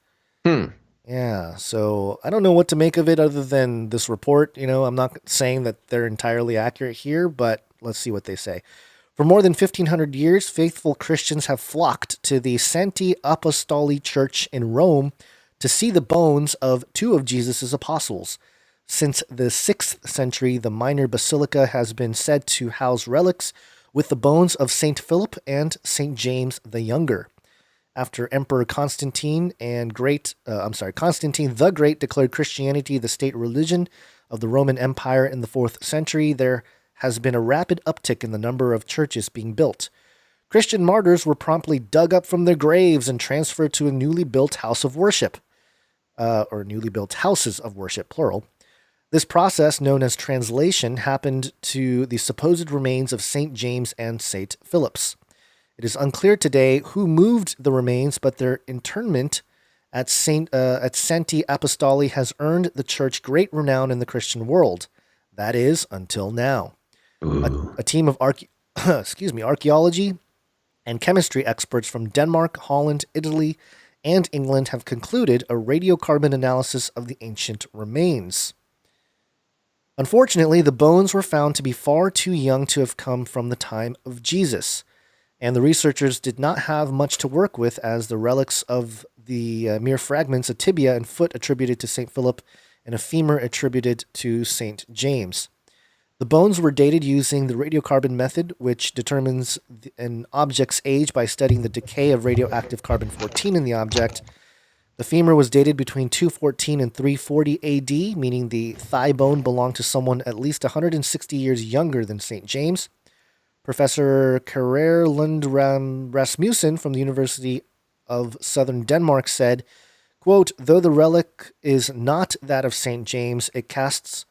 Yeah, so I don't know what to make of it other than this report. I'm not saying that they're entirely accurate here, but let's see what they say. For more than 1,500 years, faithful Christians have flocked to the Santi Apostoli Church in Rome to see the bones of two of Jesus' apostles. Since the 6th century, the minor basilica has been said to house relics with the bones of St. Philip and St. James the Younger. After Emperor Constantine Constantine the Great declared Christianity the state religion of the Roman Empire in the 4th century, there has been a rapid uptick in the number of churches being built. Christian martyrs were promptly dug up from their graves and transferred to a newly built house of worship, or newly built houses of worship, plural. This process, known as translation, happened to the supposed remains of St. James and St. Philip's. It is unclear today who moved the remains, but their internment at Santi Apostoli has earned the church great renown in the Christian world. That is, until now. A team of archaeology and chemistry experts from Denmark, Holland, Italy, and England have concluded a radiocarbon analysis of the ancient remains. Unfortunately, the bones were found to be far too young to have come from the time of Jesus, and the researchers did not have much to work with, as the relics of the mere fragments, a tibia and foot attributed to St. Philip and a femur attributed to St. James. The bones were dated using the radiocarbon method, which determines an object's age by studying the decay of radioactive carbon-14 in the object. The femur was dated between 214 and 340 AD, meaning the thigh bone belonged to someone at least 160 years younger than St. James. Professor Karel Lund Rasmussen from the University of Southern Denmark said, quote, though the relic is not that of St. James, it casts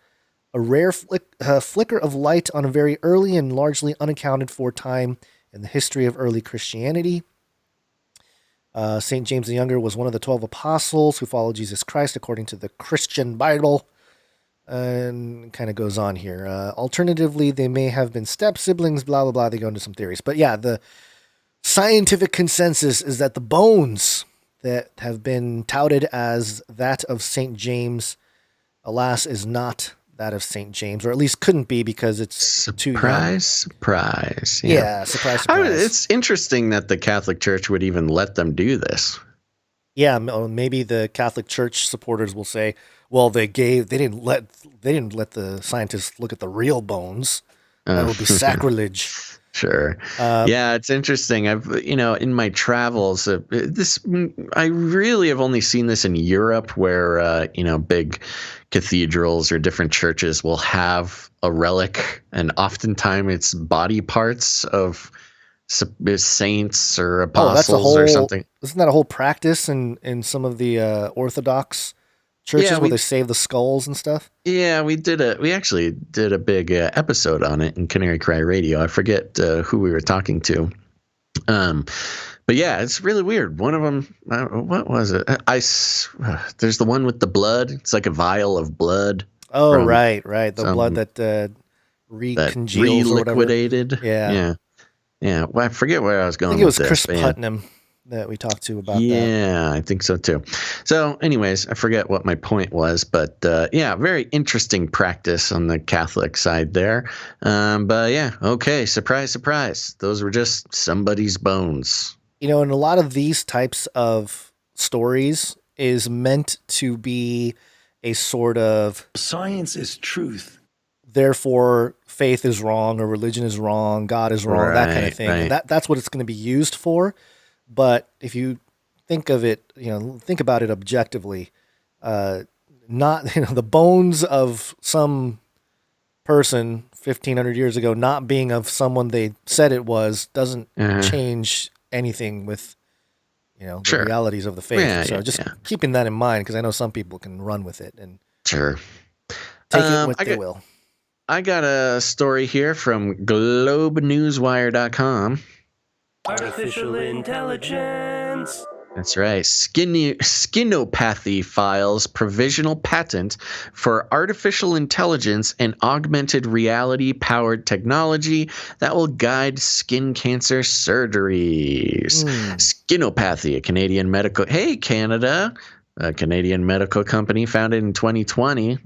a rare flicker of light on a very early and largely unaccounted for time in the history of early Christianity. St. James the Younger was one of the 12 apostles who followed Jesus Christ according to the Christian Bible. And kind of goes on here. Alternatively, they may have been step siblings, blah, blah, blah. They go into some theories. But yeah, the scientific consensus is that the bones that have been touted as that of St. James, alas, is not that of St. James, or at least couldn't be because it's too young. Surprise. Yeah, surprise. It's interesting that the Catholic Church would even let them do this. Yeah, maybe the Catholic Church supporters will say, well, they didn't let the scientists look at the real bones. That would be sacrilege. Sure. Yeah, it's interesting. I've, in my travels, I really have only seen this in Europe where, big cathedrals or different churches will have a relic, and oftentimes it's body parts of saints or apostles or something. Isn't that a whole practice in some of the Orthodox churches where they save the skulls and stuff? Yeah, we actually did a big episode on it in Canary Cry Radio. I forget who we were talking to. But yeah, it's really weird. One of them, what was it? There's the one with the blood. It's like a vial of blood. Oh, right. The blood that recongeals or whatever. Reliquidated. Yeah. Well, I forget where I was going. I think it was Chris Putnam. that we talked to about that. Yeah, I think so too. So anyways, I forget what my point was, but yeah, very interesting practice on the Catholic side there. But yeah, okay, surprise, surprise. Those were just somebody's bones. And a lot of these types of stories is meant to be a sort of science is truth. Therefore, faith is wrong or religion is wrong, God is wrong, that kind of thing. Right. And that's what it's going to be used for. But if you think of it, think about it objectively, not, the bones of some person 1,500 years ago not being of someone they said it was doesn't change anything with, the realities of the faith. Keeping that in mind, because I know some people can run with it and take it what they will. I got a story here from globenewswire.com. Artificial intelligence. That's right. Skinopathy files provisional patent for artificial intelligence and augmented reality powered technology that will guide skin cancer surgeries. Skinopathy, a Canadian medical... Hey, Canada! A Canadian medical company founded in 2020,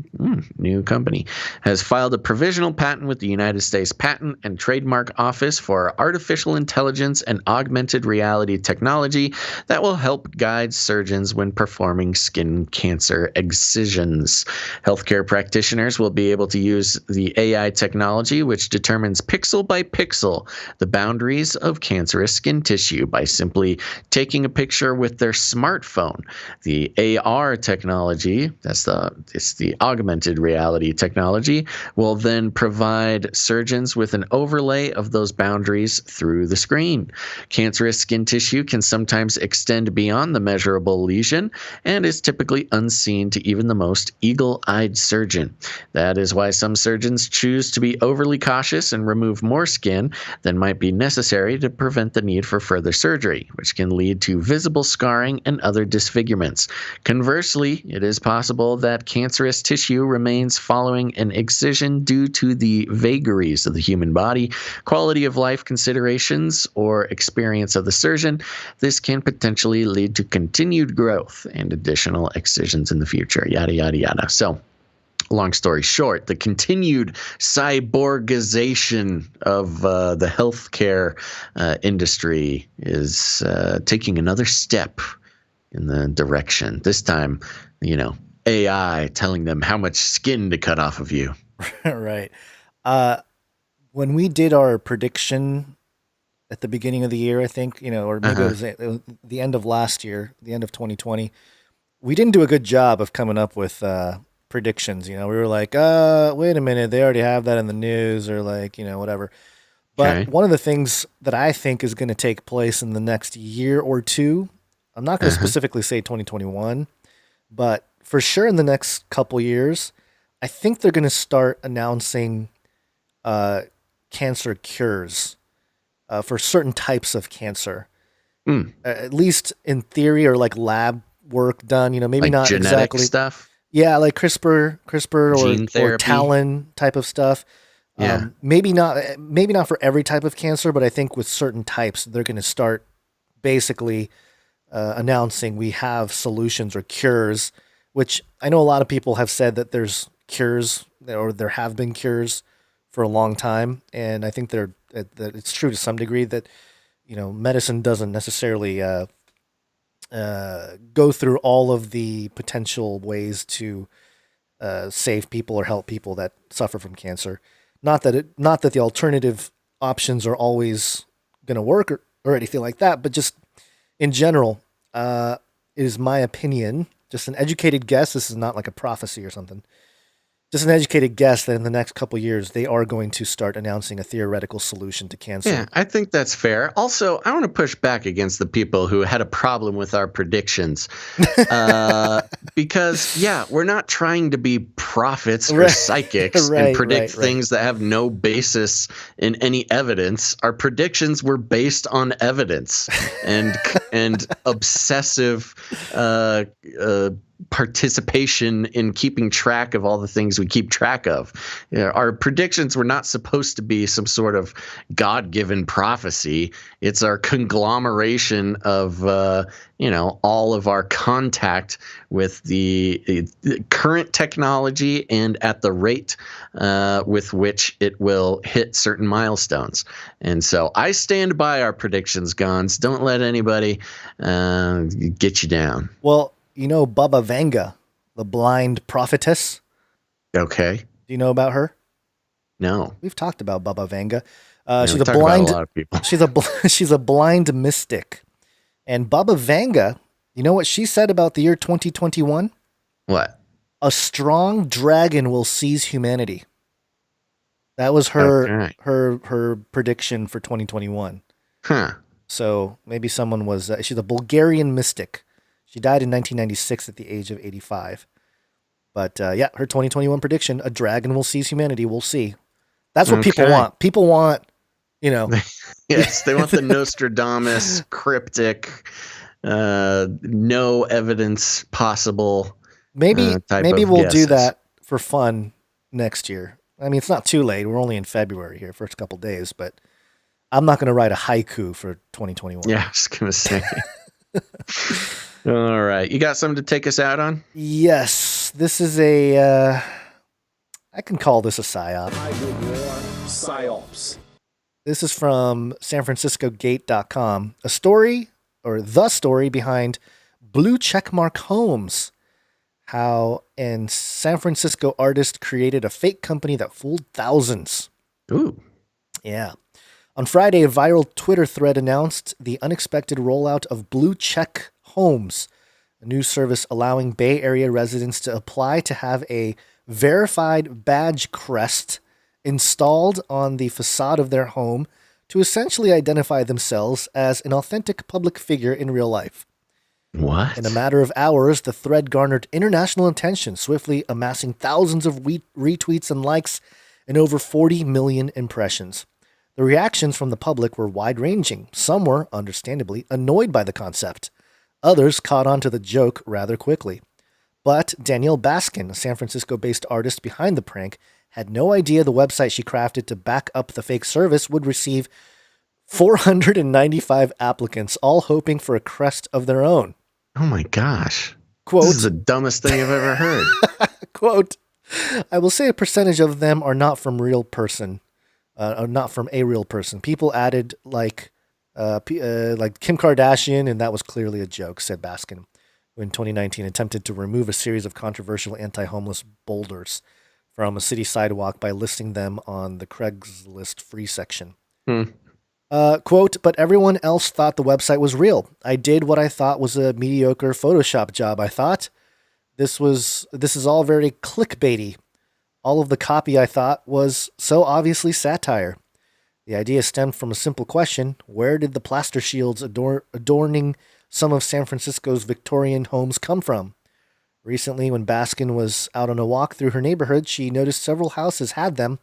new company, has filed a provisional patent with the United States Patent and Trademark Office for artificial intelligence and augmented reality technology that will help guide surgeons when performing skin cancer excisions. Healthcare practitioners will be able to use the AI technology, which determines pixel by pixel the boundaries of cancerous skin tissue by simply taking a picture with their smartphone. The AR technology, it's the augmented reality technology, will then provide surgeons with an overlay of those boundaries through the screen. Cancerous skin tissue can sometimes extend beyond the measurable lesion and is typically unseen to even the most eagle-eyed surgeon. That is why some surgeons choose to be overly cautious and remove more skin than might be necessary to prevent the need for further surgery, which can lead to visible scarring and other disfigurements. Conversely, it is possible that cancerous tissue remains following an excision due to the vagaries of the human body, quality of life considerations, or experience of the surgeon. This can potentially lead to continued growth and additional excisions in the future, yada, yada, yada. So, long story short, the continued cyborgization of the healthcare industry is taking another step in the direction. This time, AI telling them how much skin to cut off of you. Right. When we did our prediction at the beginning of the year, I think, or maybe it was the end of last year, the end of 2020, we didn't do a good job of coming up with predictions. We were like, wait a minute, they already have that in the news, or whatever. But one of the things that I think is going to take place in the next year or two, I'm not going to specifically say 2021, but for sure in the next couple years, I think they're going to start announcing cancer cures for certain types of cancer. At least in theory, or like lab work done, maybe like not genetic exactly stuff. Yeah, like CRISPR or Talon type of stuff. Yeah. Maybe not for every type of cancer, but I think with certain types, they're going to start basically announcing we have solutions or cures, which I know a lot of people have said that there's cures, or there have been cures for a long time. And I think that it's true to some degree that, medicine doesn't necessarily go through all of the potential ways to save people or help people that suffer from cancer. Not that the alternative options are always going to work or anything like that, but just in general, it is my opinion, just an educated guess. This is not like a prophecy or something. Just an educated guess that in the next couple of years, they are going to start announcing a theoretical solution to cancer. Yeah, I think that's fair. Also, I want to push back against the people who had a problem with our predictions. Because, we're not trying to be prophets or psychics and predict things that have no basis in any evidence. Our predictions were based on evidence and obsessive participation in keeping track of all the things we keep track of. Our predictions were not supposed to be some sort of God-given prophecy. It's our conglomeration of all of our contact with the current technology and at the rate with which it will hit certain milestones. And so I stand by our predictions, Gons. Don't let anybody get you down. Well, Baba Vanga, the blind prophetess. Okay. Do you know about her? No. We've talked about Baba Vanga. She's a blind. A lot of people. She's a blind mystic. And Baba Vanga, you know what she said about the year 2021? What? A strong dragon will seize humanity. That was her her prediction for 2021. Huh. So maybe someone was. She's a Bulgarian mystic. She died in 1996 at the age of 85. But her 2021 prediction: a dragon will seize humanity. We'll see. That's what people want. People want, Yes, they want the Nostradamus cryptic, no evidence possible. Maybe we'll guesses. do that for fun next year. I mean, it's not too late. We're only in February here, first couple days, but I'm not going to write a haiku for 2021. Yeah, I was going to say. All right. You got something to take us out on? Yes. This is I can call this a psyop. Psyops. This is from SanFranciscoGate.com. A story, or the story behind blue checkmark homes. How a San Francisco artist created a fake company that fooled thousands. Ooh. Yeah. On Friday, a viral Twitter thread announced the unexpected rollout of Blue Check Homes, a new service allowing Bay Area residents to apply to have a verified badge crest installed on the facade of their home to essentially identify themselves as an authentic public figure in real life. What? In a matter of hours, the thread garnered international attention, swiftly amassing thousands of retweets and likes and over 40 million impressions. The reactions from the public were wide-ranging. Some were, understandably, annoyed by the concept. Others caught on to the joke rather quickly. But Danielle Baskin, a San Francisco-based artist behind the prank, had no idea the website she crafted to back up the fake service would receive 495 applicants, all hoping for a crest of their own. Oh my gosh. Quote, this is the dumbest thing I've ever heard. Quote, I will say a percentage of them are not from real person. Not from a real person. People added like Kim Kardashian, and that was clearly a joke, said Baskin, who in 2019 attempted to remove a series of controversial anti-homeless boulders from a city sidewalk by listing them on the Craigslist free section. Quote, but everyone else thought the website was real. I did what I thought was a mediocre Photoshop job. I thought this is all very clickbaity. All of the copy, I thought, was so obviously satire. The idea stemmed from a simple question: where did the plaster shields adorning some of San Francisco's Victorian homes come from? Recently, when Baskin was out on a walk through her neighborhood, she noticed several houses had them,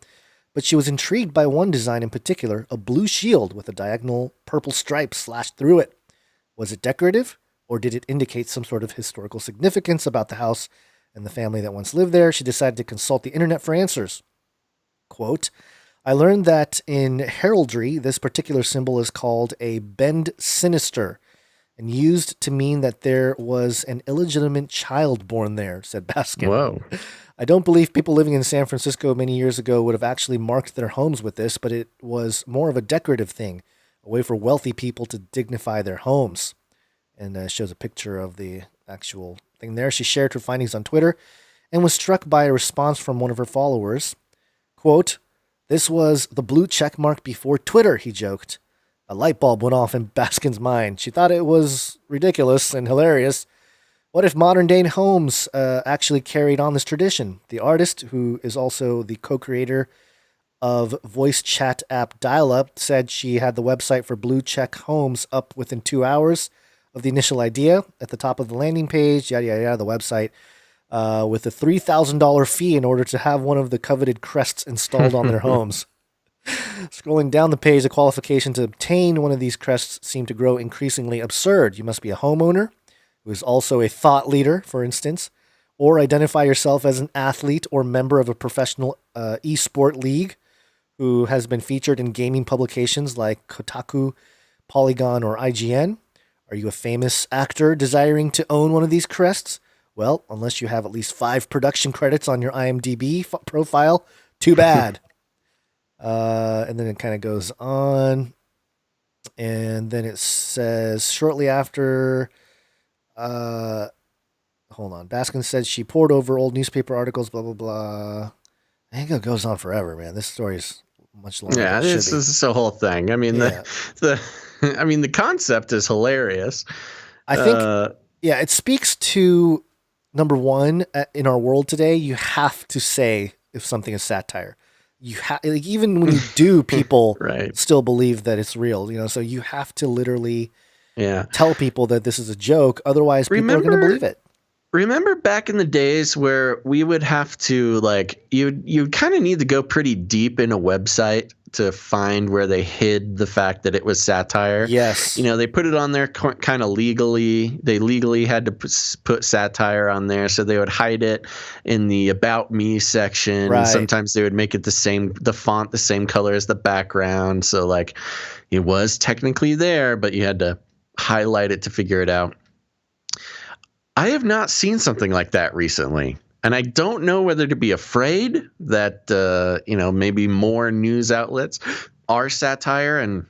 but she was intrigued by one design in particular, a blue shield with a diagonal purple stripe slashed through it. Was it decorative, or did it indicate some sort of historical significance about the house and the family that once lived there? She decided to consult the internet for answers. Quote, I learned that in heraldry, this particular symbol is called a bend sinister and used to mean that there was an illegitimate child born there, said Baskin. Whoa. I don't believe people living in San Francisco many years ago would have actually marked their homes with this, but it was more of a decorative thing, a way for wealthy people to dignify their homes. And shows a picture of the actual thing there. She shared her findings on Twitter and was struck by a response from one of her followers. Quote, this was the blue check mark before Twitter, he joked. A light bulb went off in Baskin's mind. She thought it was ridiculous and hilarious. What if modern-day homes actually carried on this tradition? The artist, who is also the co-creator of voice chat app Dial-Up, said she had the website for Blue Check Homes up within 2 hours of the initial idea. At the top of the landing page, yada, yada, yada, the website, with a $3,000 fee in order to have one of the coveted crests installed on their homes. Scrolling down the page, the qualification to obtain one of these crests seemed to grow increasingly absurd. You must be a homeowner, who is also a thought leader, for instance, or identify yourself as an athlete or member of a professional esport league who has been featured in gaming publications like Kotaku, Polygon, or IGN. Are you a famous actor desiring to own one of these crests? Well, unless you have at least 5 production credits on your IMDb profile, too bad. And then it kind of goes on. And then it says, shortly after... hold on. Baskin said she pored over old newspaper articles, blah, blah, blah. I think it goes on forever, man. This story is much longer. Yeah, this is the whole thing. I mean, the concept is hilarious. I think, it speaks to, number one, in our world today, you have to say if something is satire. You like, even when you do, people still believe that it's real. You know, so you have to literally tell people that this is a joke. Otherwise, people are going to believe it. Remember back in the days where we would have to, like, you kind of need to go pretty deep in a website to find where they hid the fact that it was satire. Yes. You know, they put it on there kind of legally. They legally had to put satire on there, so they would hide it in the About Me section. Right. Sometimes they would make it the font the same color as the background. So, like, it was technically there, but you had to highlight it to figure it out. I have not seen something like that recently, and I don't know whether to be afraid that, maybe more news outlets are satire and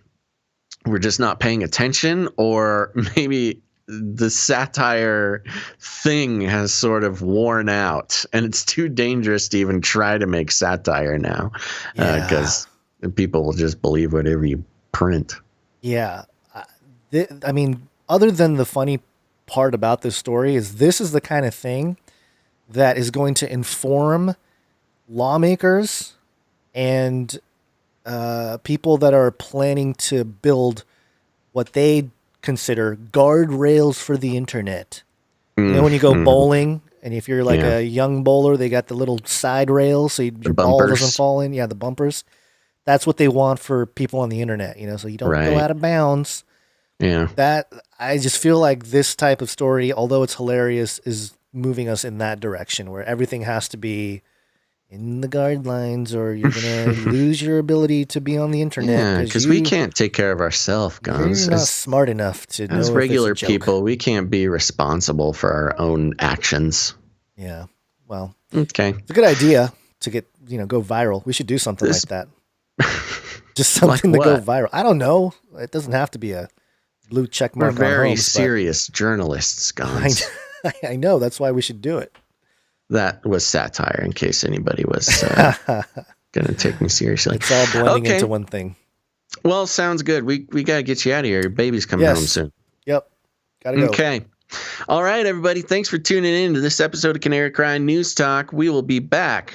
we're just not paying attention, or maybe the satire thing has sort of worn out and it's too dangerous to even try to make satire now because people will just believe whatever you print. Yeah. I mean, other than the funny part about this story is this is the kind of thing that is going to inform lawmakers and people that are planning to build what they consider guardrails for the internet. You know, when you go bowling, and if you're like a young bowler, they got the little side rails so your ball doesn't fall in. Yeah, the bumpers. That's what they want for people on the internet, you know, so you don't go out of bounds. Yeah. That I just feel like this type of story, although it's hilarious, is moving us in that direction where everything has to be in the guidelines or you're going to lose your ability to be on the internet. Yeah, because we can't take care of ourselves, guys. You're not smart enough to know. As if regular it's a joke. people, we can't be responsible for our own actions. Yeah. Well, okay. It's a good idea to get, go viral. We should do something like that. Just something to go viral. I don't know. It doesn't have to be a blue check mark. We're very serious journalists, guys. I know. That's why we should do it. That was satire, in case anybody was going to take me seriously. It's all blending into one thing. Well, sounds good. We got to get you out of here. Your baby's coming home soon. Yep. Gotta go. Okay. All right, everybody. Thanks for tuning in to this episode of Canary Cry News Talk. We will be back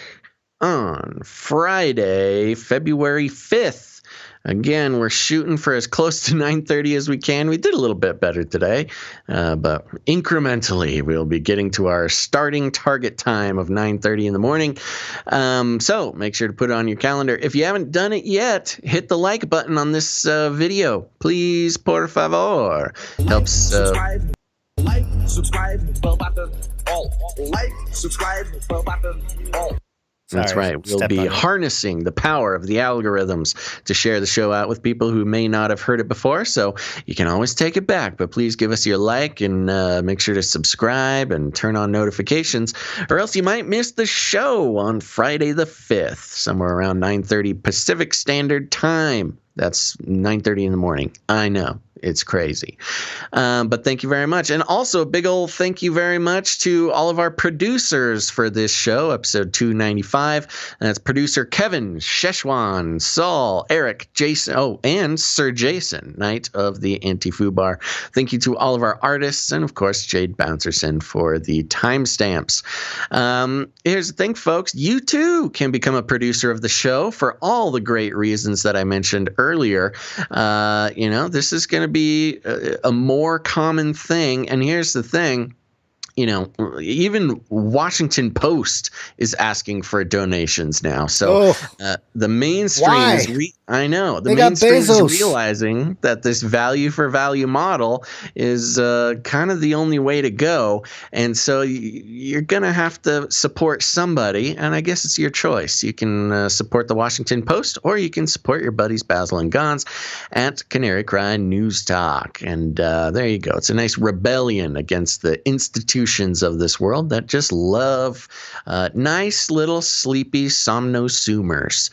on Friday, February 5th. Again, we're shooting for as close to 9:30 as we can. We did a little bit better today, but incrementally, we'll be getting to our starting target time of 9:30 in the morning. So make sure to put it on your calendar. If you haven't done it yet, hit the like button on this video. Please, por favor. Helps. Subscribe, bell button, all. Like, subscribe, bell button, all. That's right. We'll be harnessing the power of the algorithms to share the show out with people who may not have heard it before. So you can always take it back, but please give us your like and make sure to subscribe and turn on notifications, or else you might miss the show on Friday the 5th, somewhere around 9:30 Pacific Standard Time. That's 9:30 in the morning. I know. It's crazy. But thank you very much. And also a big old thank you very much to all of our producers for this show, episode 295. And that's producer Kevin, Szechuan, Saul, Eric, Jason, and Sir Jason, Knight of the Anti-Foo Bar. Thank you to all of our artists and, of course, Jade Bouncerson for the timestamps. Here's the thing, folks. You, too, can become a producer of the show for all the great reasons that I mentioned earlier. This is going to be a more common thing. And here's the thing, even Washington Post is asking for donations now. So the mainstream is I know. The They got mainstream is Bezos. realizing that this value for value model is kind of the only way to go. And so you're going to have to support somebody. And I guess it's your choice. You can support the Washington Post, or you can support your buddies Basil and Gons at Canary Cry News Talk. And there you go. It's a nice rebellion against the institutions of this world that just love nice little sleepy somnosumers.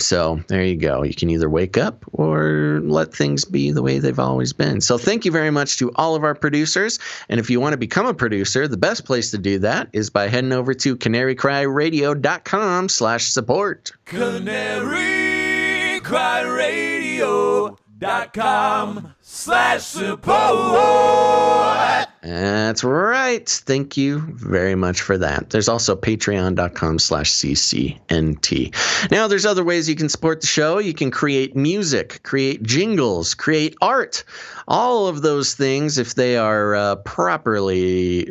So there you go. You can either wake up or let things be the way they've always been. So thank you very much to all of our producers. And if you want to become a producer, the best place to do that is by heading over to canarycryradio.com/support. canarycryradio.com/support. That's right. Thank you very much for that. There's also patreon.com/CCNT. Now, there's other ways you can support the show. You can create music, create jingles, create art. All of those things, if they are properly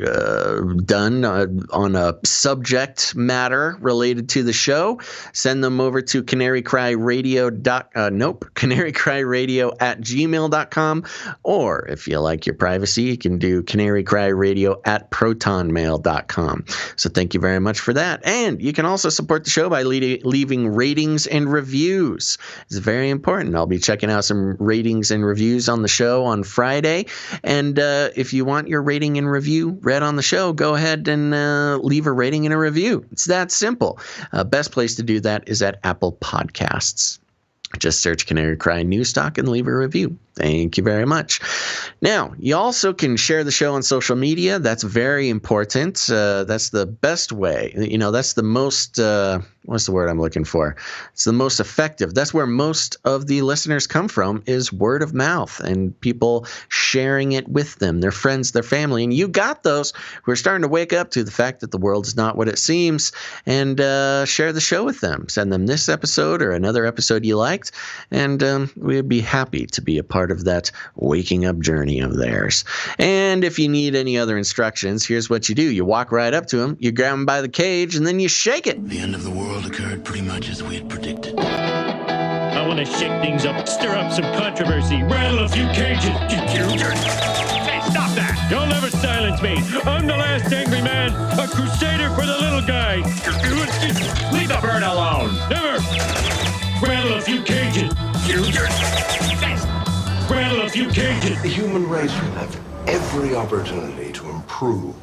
done on a subject matter related to the show, send them over to canarycryradio@gmail.com. Or if you like your privacy, you can do canarycryradio@protonmail.com. So thank you very much for that. And you can also support the show by leaving ratings and reviews. It's very important. I'll be checking out some ratings and reviews on the show on Friday. And if you want your rating and review read on the show, go ahead and leave a rating and a review. It's that simple. Best place to do that is at Apple Podcasts. Just search Canary Cry News Talk and leave a review. Thank you very much. Now, you also can share the show on social media. That's very important. That's the best way. You know, that's the most, what's the word I'm looking for? It's the most effective. That's where most of the listeners come from, is word of mouth and people sharing it with them, their friends, their family. And you got those who are starting to wake up to the fact that the world is not what it seems, and share the show with them. Send them this episode or another episode you liked, and we'd be happy to be a part of that waking up journey of theirs. And if you need any other instructions, here's what you do. You walk right up to them, you grab them by the cage, and then you shake it. The end of the world occurred pretty much as we had predicted. I want to shake things up, stir up some controversy, rattle a few cages. Hey, stop that! You'll never silence me. I'm the last angry man, a crusader for the little guy. Leave the bird alone. Never. Rattle a few cages. Rattle a few cages. The human race will have every opportunity to improve.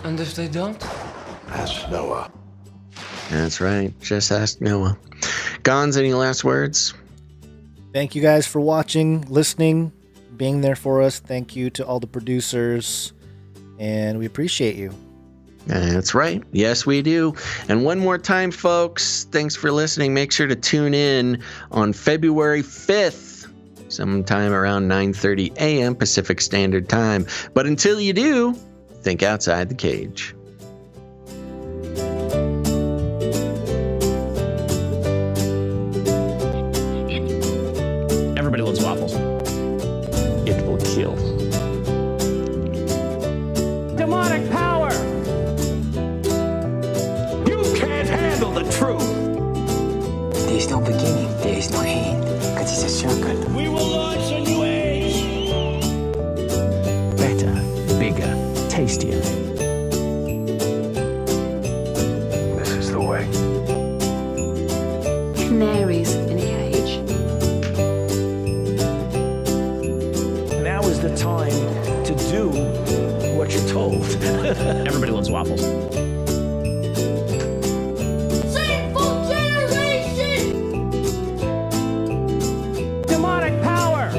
And if they don't? Ask Noah. That's right. Just ask Noah. Gons, any last words? Thank you guys for watching, listening, being there for us. Thank you to all the producers, and we appreciate you. That's right. Yes, we do. And one more time, folks, thanks for listening. Make sure to tune in on February 5th, sometime around 9:30 a.m. Pacific Standard Time. But until you do, think outside the cage. Everybody loves waffles. It will kill. Demonic power! You can't handle the truth! There is no beginning, there is no end, because it's a circle. We will launch a new age! Better, bigger, tastier. This is the way. Canaries in a cage. Now is the time to do what you're told. Everybody loves waffles. Sinful generation! Demonic power!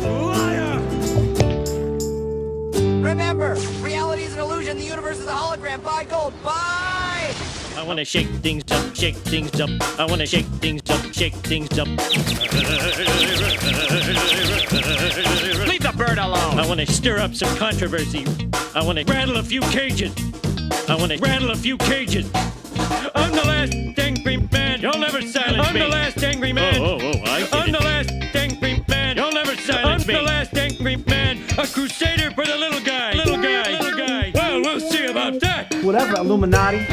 Liar! Remember, reality is an illusion. The universe is a hologram. Buy gold. Buy! I want to shake things up, shake things up. I want to shake things up, shake things up. Leave the bird alone. I want to stir up some controversy. I want to rattle a few cages. I want to rattle a few cages. I'm the last angry man. You'll never silence me. I'm the last angry man. I'm the last angry man. You'll never silence me. I'm the last angry man. A crusader for the little guy. Little guy. Little guy. Well, we'll see about that. Whatever, Illuminati.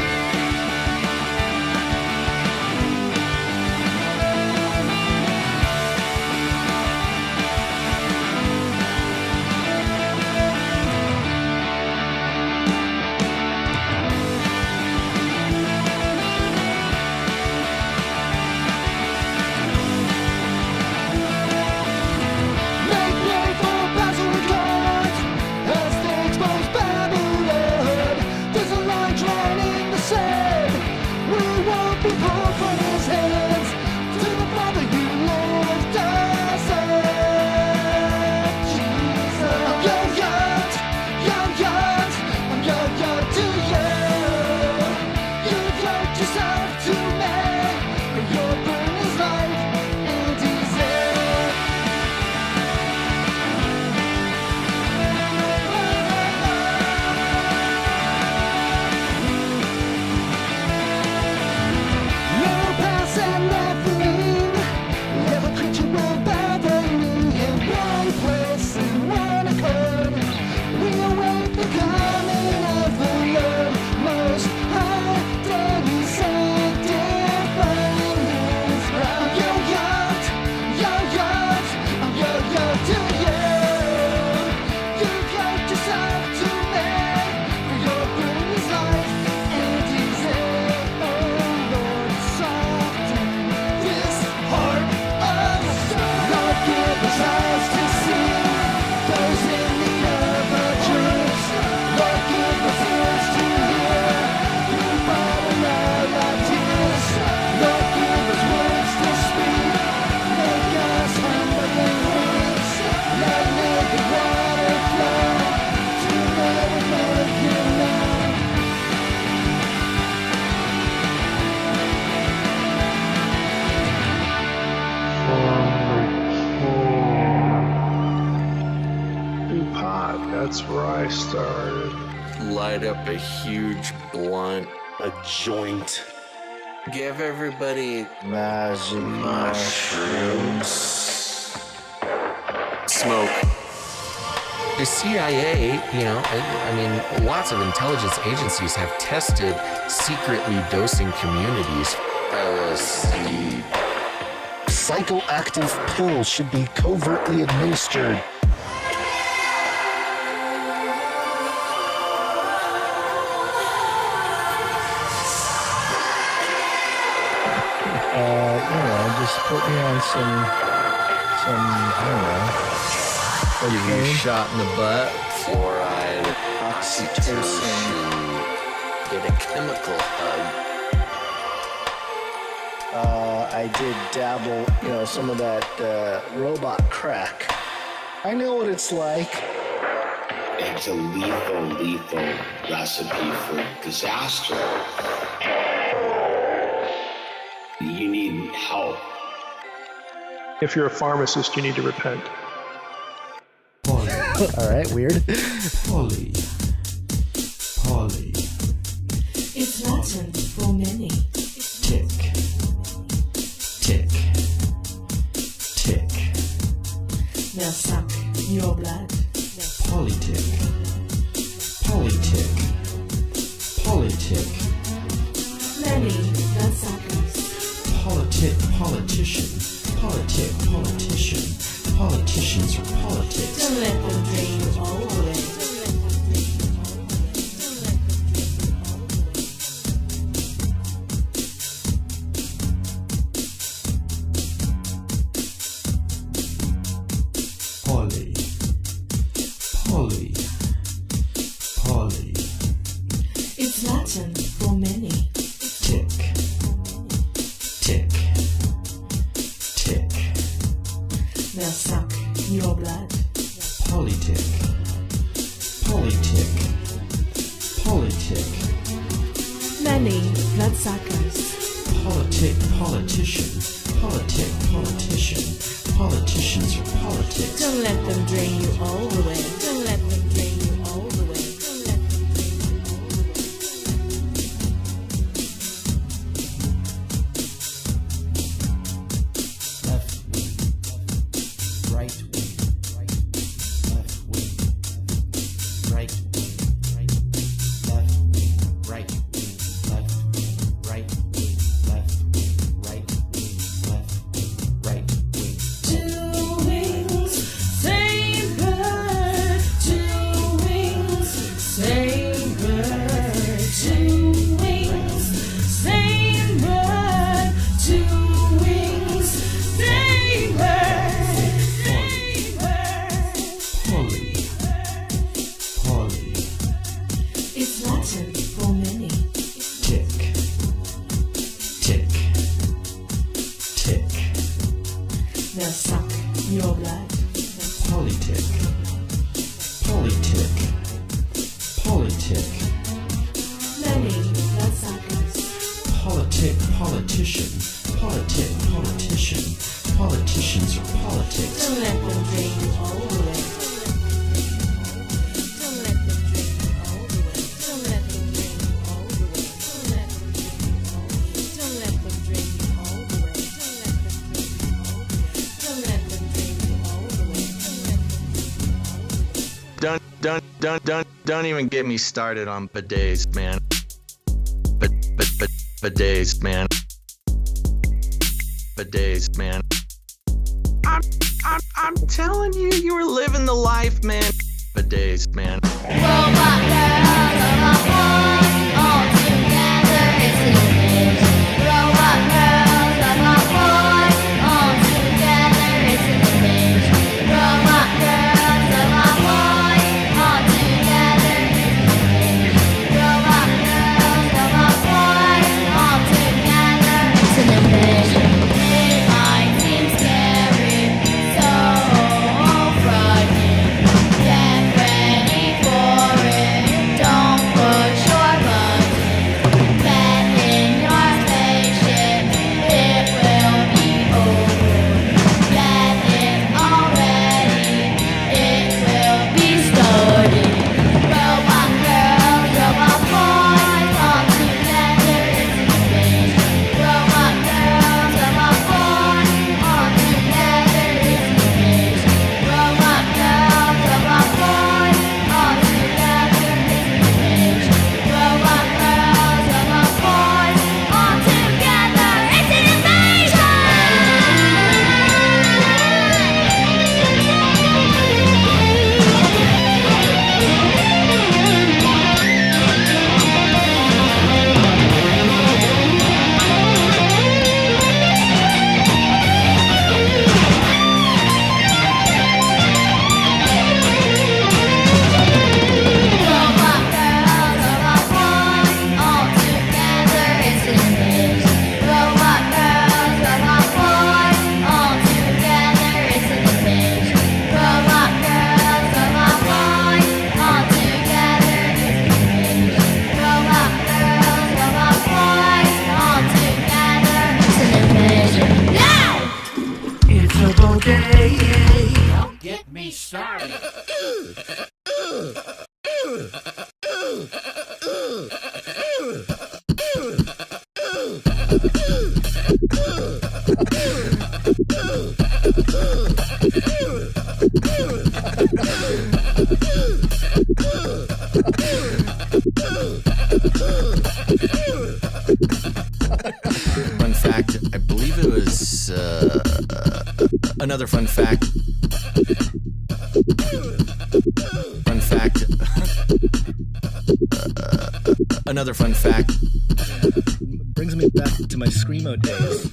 That's where I started. Light up a huge blunt. A joint. Give everybody magic mushrooms. Smoke. The CIA, I mean, lots of intelligence agencies have tested secretly dosing communities. LSD. Psychoactive pills should be covertly administered. Just put me on some, I don't know. Give you a shot in the butt. Fluoride, oxytocin. Get a chemical hug. I did dabble, some of that robot crack. I know what it's like. It's a lethal recipe for disaster. You need help. If you're a pharmacist, you need to repent. All right, weird. Poly. It's Latin for many. Tick. Tick. Tick. Now suck your blood. POLYTICK. POLYTICK. Many bloodsuckers. Politician. Politicians are politics. Don't let them drain you all away. Poly. It's Latin for many. Tick. Now suck your blood. POLYTICK. Many bloodsuckers. Politician. Politicians are politics. Don't let them drain you all the way. Don't let them drain you all the way. Politicians are politics. Don't let them drain you all the way. Don't let them drain you all the way. Don't let them drain you all the way. Don't let them drain you all the way. Don't let them drain you all the way. Don't even get me started on bidets, man. Bidets, man. Bidets, man. I'm telling you, you were living the life, man. Bidets, man. Robot girls, robot boys, all together it's an image. Robot girls, robot boys, all together it's an image. Robot girls, robot boys, all together it's an image. Robot girls, robot boys, all together it's an image. It might seem scary, so frightening. Get ready for it. Don't get me started. Fun fact, I believe it was another fun fact. Fun fact. Another fun fact. Brings me back to my Screamo days.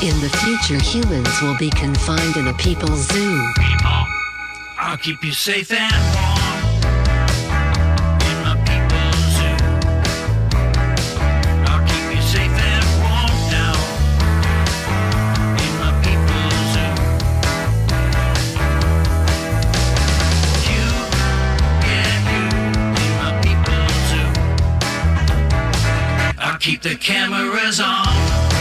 In the future, humans will be confined in a people's zoo. People, I'll keep you safe and warm in my people's zoo. I'll keep you safe and warm now in my people's zoo. You, yeah, you in my people's zoo. I'll keep the cameras on.